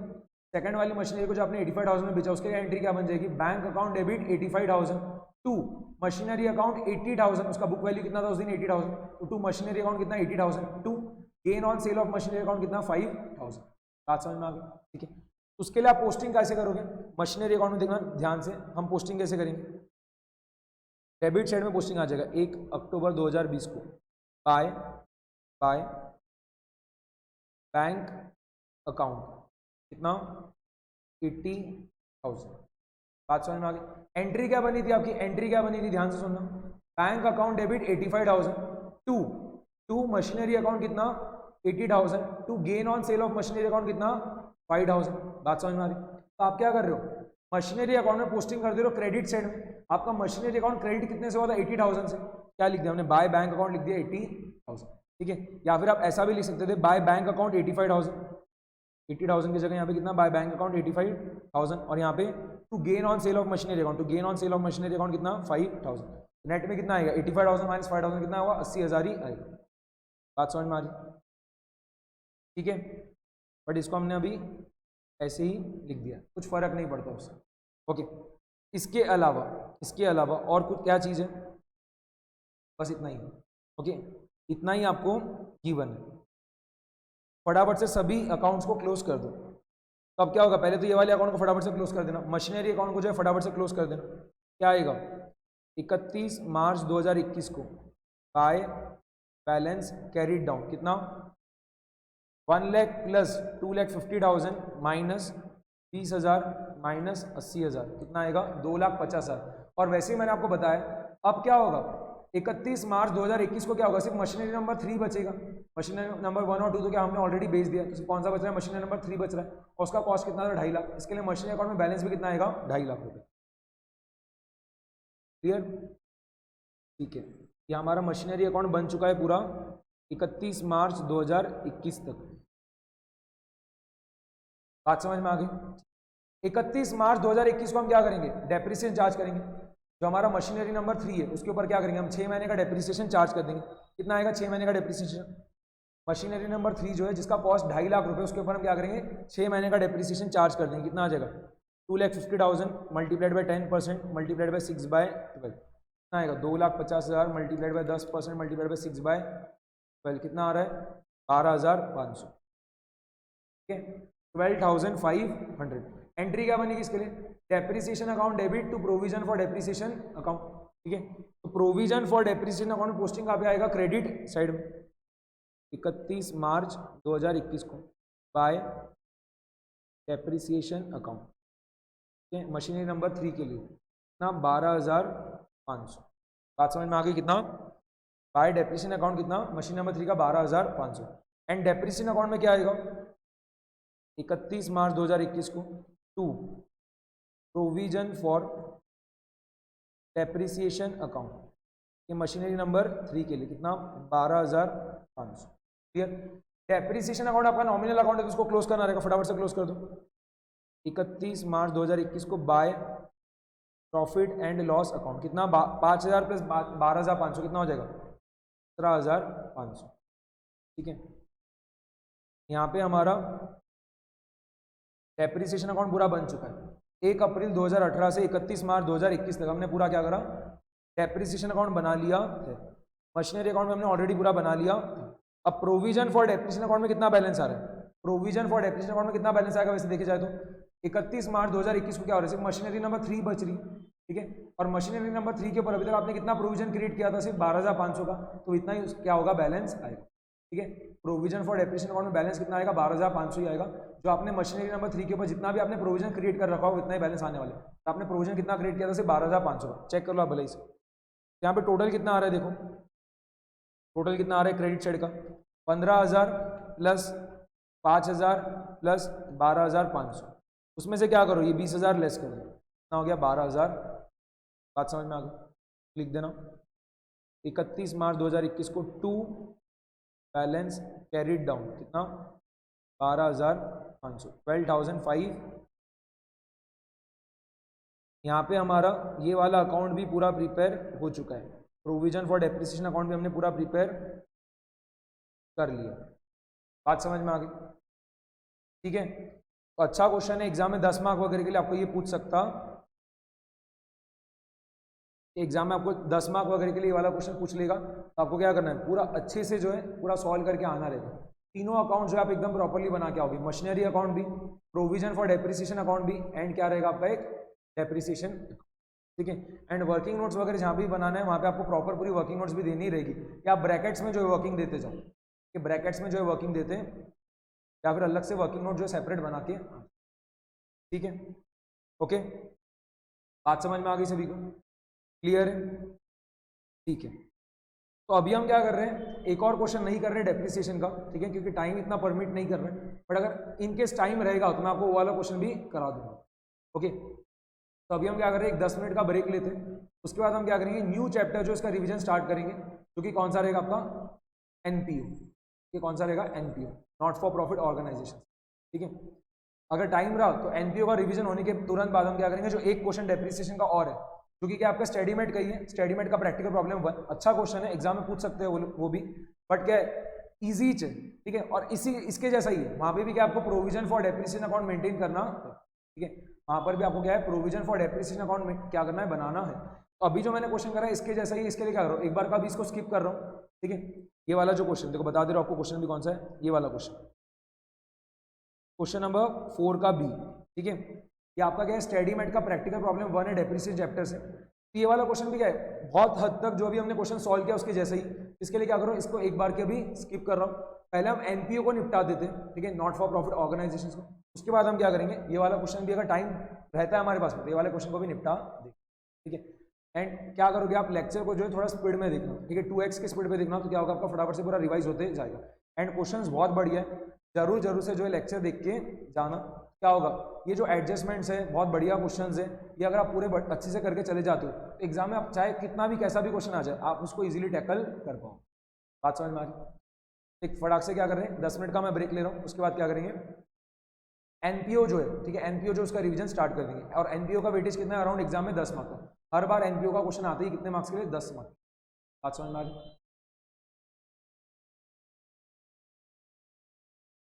S1: सेकंड वाली मशीनरी को जो आपने 85,000 में बेचा उसके लिए एंट्री क्या बन जाएगी, bank account debit 85,000 to machinery account 80,000। उसका बुक वैल्यू कितना था उस दिन 80,000, तो टू मशीनरी अकाउंट कितना 80,000 to gain on sale of machinery account कितना 5,000। बात समझ में आ गई, ठीक है। उसके लिए आप पोस्टिंग कैसे करोगे, मशीनरी अकाउंट में देखना ध्यान से, हम पोस्टिंग कैसे करेंगे, डेबिट साइड में पोस्टिंग आ जाएगा 1 अक्टूबर 2020 को बाय बैंक अकाउंट कितना 80,000। बात समझ में आ गई। एंट्री क्या बनी थी आपकी, एंट्री क्या बनी थी ध्यान से सुनना, bank account debit 85,000 to machinery account कितना 80,000 to gain on sale of machinery account कितना 5,000। बात समझ में आ रही। तो आप क्या कर रहे हो, मशीनरी अकाउंट में पोस्टिंग कर दे रहे हो क्रेडिट साइड में। आपका मशीनरी अकाउंट क्रेडिट कितने से हुआ था 80,000 से, क्या लिख दिया हमने, बाय बैंक अकाउंट लिख दिया 80,000, ठीक है। या फिर आप ऐसा भी लिख सकते थे बाय बैंक अकाउंट 85,000, 80,000 की जगह यहाँ पे कितना बाय बैंक अकाउंट 85,000 और यहाँ पे to gain on sale of machinery account, to gain on sale of machinery account कितना 5,000। नेट में कितना आएगा 85,000 माइनस 5,000 कितना होगा 80,000 ही आएगा। बात समझ में आ रही, ठीक है। बट इसको हमने अभी ऐसे ही लिख दिया, कुछ फर्क नहीं पड़ता उससे, ओके। इसके अलावा और कुछ क्या चीज़ है, बस इतना ही, ओके। इतना ही आपको गिवन है। फटाफट से सभी अकाउंट्स को क्लोज कर दो। तो अब क्या होगा, पहले तो ये वाले अकाउंट को फटाफट से क्लोज कर देना, मशीनरी अकाउंट को जो है फटाफट से क्लोज कर देना। क्या आएगा 31 मार्च 2021 को बाय बैलेंस कैरीड डाउन कितना 1 लाख प्लस 2,50,000 माइनस 20,000 माइनस 80,000 कितना आएगा 2,50,000। और वैसे ही मैंने आपको बताया अब क्या होगा 31 मार्च 2021 को क्या होगा, सिर्फ मशीनरी नंबर 3 बचेगा। मशीनरी नंबर 1 और 2 तो क्या हमने ऑलरेडी बेच दिया, तो कौन सा बच रहा है, मशीनरी नंबर 3 बच रहा है और उसका कॉस्ट कितना था 2.5 लाख। इसके लिए मशीनरी अकाउंट में बैलेंस भी कितना आएगा 2.5 लाख रुपये। क्लियर, ठीक है। ये हमारा मशीनरी अकाउंट बन चुका है पूरा 31 मार्च 2021 तक। बात समझ में आ गई। 31 मार्च 2021 को हम क्या करेंगे, डेप्रिसिएशन चार्ज करेंगे। जो हमारा मशीनरी नंबर 3 है उसके ऊपर क्या करेंगे हम 6 महीने का डेप्रिसिएशन चार्ज कर देंगे। कितना आएगा 6 महीने का डेप्रिसिएशन, मशीनरी नंबर 3 जो है जिसका कॉस्ट 2.5 लाख रुपए, उसके ऊपर हम क्या करेंगे 6 महीने का डेप्रिसिएशन चार्ज कर देंगे। कितना आ जाएगा 2,50,000 मल्टीप्लाइड बाय 10% मल्टीप्लाइड बाय 6/12 कितना आएगा 2,50,000 मल्टीप्लाइड बाय 10% मल्टीप्लाइड बाय 6/12 कितना आ रहा है 12,500, ठीक है 12,500। एंट्री क्या बनेगी इसके लिए, depreciation account debit to provision for depreciation account, ठीक है। तो provision for depreciation account posting कहाँ पे आएगा, क्रेडिट साइड में। 31 मार्च 2021 को बाय डेप्रिसिएशन अकाउंट, ठीक है, मशीनरी नंबर 3 के लिए कितना 12,500। बात समझ में आ गई, कितना बाय डेप्रिसिएशन अकाउंट कितना मशीन नंबर 3 का 12,500। एंड डेप्रिसिएशन अकाउंट में क्या आएगा 31 मार्च 2021 को to provision for depreciation account, ये मशीनरी नंबर 3 के लिए कितना 12,500। क्लियर। डेप्रिसिएशन अकाउंट आपका नॉमिनल अकाउंट है तो उसको क्लोज करना रहेगा, फटाफट से क्लोज कर दो। 31 मार्च 2021 को by profit and loss account कितना 5,000 प्लस 12,500 कितना हो जाएगा 17,500। ठीक है, यहाँ पे हमारा डेप्रिसिएशन अकाउंट पूरा बन चुका है। 1 अप्रैल 2018 से 31 मार्च 2021 तक हमने पूरा क्या करा, डेप्रिसिएशन अकाउंट बना लिया है। मशीनरी अकाउंट में हमने ऑलरेडी पूरा बना लिया। अब प्रोविजन फॉर डेप्रिसिएशन अकाउंट में कितना बैलेंस आ रहा है, प्रोविजन फॉर डेप्रिसिएशन अकाउंट में कितना बैलेंस आएगा वैसे देखे जाए तो 31 मार्च 2021 को क्या हो रहा है, सिर्फ मशीनरी नंबर 3 बच रही। ठीक है, और मशीनरी नंबर 3 के ऊपर अभी तक आपने कितना प्रोविजन क्रिएट किया था, सिर्फ 12,500 का, तो इतना ही क्या होगा बैलेंस आएगा। ठीक है, प्रोविजन फॉर डेप्रिसिएशन अकाउंट में बैलेंस कितना आएगा 12,500 ही आएगा। जो आपने मशीनरी नंबर 3 के ऊपर जितना भी आपने प्रोविजन क्रिएट कर रखा हो उतना ही बैलेंस आने वाले। तो आपने प्रोविजन कितना क्रिएट किया था, सिर्फ 12,500 का। चेक कर लो आप भले ही। यहाँ पे टोटल कितना आ रहा है, देखो टोटल कितना आ रहा है क्रेडिट साइड का 15,000 प्लस 5,000 प्लस 12,500। उसमें से क्या करो, ये 20,000 लेस करो, कितना हो गया 12,000। बात समझ में आ गई, लिख देना। 31 मार्च 2021 को टू बैलेंस कैरिड डाउन कितना 12,500, 12,500। यहाँ पे हमारा ये वाला अकाउंट भी पूरा प्रिपेयर हो चुका है। प्रोविजन फॉर डेप्रिसिएशन अकाउंट भी हमने पूरा प्रिपेयर कर लिया। बात समझ में आ गई। ठीक है, तो अच्छा क्वेश्चन है, एग्जाम में 10 मार्क वगैरह के लिए आपको ये पूछ सकता, एग्जाम में आपको 10 मार्क वगैरह के लिए वाला क्वेश्चन पूछ लेगा। तो आपको क्या करना है, पूरा अच्छे से जो है पूरा सॉल्व करके आना रहेगा। तीनों अकाउंट जो है आप एकदम प्रॉपर्ली बना के आओगे, मशीनरी अकाउंट भी, प्रोविजन फॉर डेप्रिसिएशन अकाउंट भी, एंड क्या रहेगा आपका एक डेप्रिसिएशन। ठीक है, एंड वर्किंग नोट्स वगैरह जहाँ भी बनाना है वहाँ पे आपको प्रॉपर पूरी वर्किंग नोट्स भी देनी रहेगी, या आप ब्रैकेट्स में जो है वर्किंग देते जाओ, कि ब्रैकेट्स में जो है वर्किंग देते हैं, या फिर अलग से वर्किंग नोट जो है सेपरेट बना के। ठीक है, ओके, बात समझ में आ गई सभी को, क्लियर है। ठीक है, तो अभी हम क्या कर रहे हैं, एक और क्वेश्चन नहीं कर रहे डेप्रिसिएशन का। ठीक है, क्योंकि टाइम इतना परमिट नहीं कर रहे हैं, बट अगर इनकेस टाइम रहेगा तो मैं आपको वो वाला क्वेश्चन भी करा दूंगा। ओके, तो अभी हम क्या कर रहे हैं, एक 10 मिनट का ब्रेक लेते हैं। उसके बाद हम क्या करेंगे, न्यू चैप्टर जो इसका रिवीजन स्टार्ट करेंगे, जो कि कौन सा रहेगा आपका एनपीओ। ये कौन सा रहेगा, NPO, not for profit organisation. ठीक है, अगर टाइम रहा तो एनपीओ का रिवीजन होने के तुरंत बाद हम क्या करेंगे, जो एक क्वेश्चन डेप्रिसिएशन का और है, जो कि क्या आपका स्टडीमेट का ही है। स्टडीमेट का प्रैक्टिकल प्रॉब्लम 1 अच्छा क्वेश्चन है, एग्जाम में पूछ सकते हैं वो भी, बट क्या इजी है। ठीक है, और इसके जैसा ही है, वहाँ पे भी क्या आपको provision for depreciation account maintain करना है। ठीक है, वहाँ पर भी आपको क्या है, प्रोविजन फॉर डेप्रिसिएशन अकाउंट क्या करना है, बनाना है। तो अभी जो मैंने क्वेश्चन करा है इसके जैसा ही, इसके लिए क्या करो, एक बार का भी इसको स्किप कर रहा हूँ। ठीक है, ये वाला जो क्वेश्चन देखो बता दे रहा हूँ आपको, क्वेश्चन भी कौन सा है, ये वाला क्वेश्चन, क्वेश्चन नंबर 4 का बी। ठीक है, ये आपका क्या है, स्टडीमेट का प्रैक्टिकल प्रॉब्लम 1 है, डेप्रिसिएशन चैप्टर से। तो ये वाला क्वेश्चन भी क्या है, बहुत हद तक जो भी हमने क्वेश्चन सॉल्व किया उसके जैसे ही। इसके लिए क्या करो, इसको एक बार के भी स्किप कर रहा हूँ। पहले हम एनपीओ को निपटा देते हैं, ठीक है, नॉट फॉर प्रॉफिट ऑर्गेनाइजेशन को। उसके बाद हम क्या करेंगे, ये वाला क्वेश्चन भी अगर टाइम रहता है हमारे पास में, तो ये वाले क्वेश्चन को भी निपटा दें। ठीक है, एंड क्या करोगे आप, लेक्चर को जो है थोड़ा स्पीड में देखना। ठीक है, 2x की स्पीड में देखना, तो क्या होगा आपका फटाफट से पूरा रिवाइज होते जाएगा। एंड क्वेश्चंस बहुत बढ़िया है, जरूर से जो है लेक्चर देख के जाना। क्या होगा, ये जो एडजस्टमेंट्स है बहुत बढ़िया क्वेश्चंस है, ये अगर आप पूरे अच्छे से करके चले जाते हो तो एग्जाम में आप चाहे कितना भी कैसा भी क्वेश्चन आ जाए आप उसको इजीली टैकल कर पाओ। बात समझ में आ रही। एक फटाक से क्या कर रहे हैं, 10 मिनट का मैं ब्रेक ले रहा हूँ। उसके बाद क्या करेंगे, एनपीओ जो है, ठीक है, एनपीओ जो उसका रिवीजन स्टार्ट कर देंगे। और एनपीओ का वेटेज कितना है, अराउंड एग्जाम में 10 मार्क का। हर बार एनपीओ का क्वेश्चन आता है कितने मार्क्स के लिए, 10 मार्क। बात समझ में आ रही।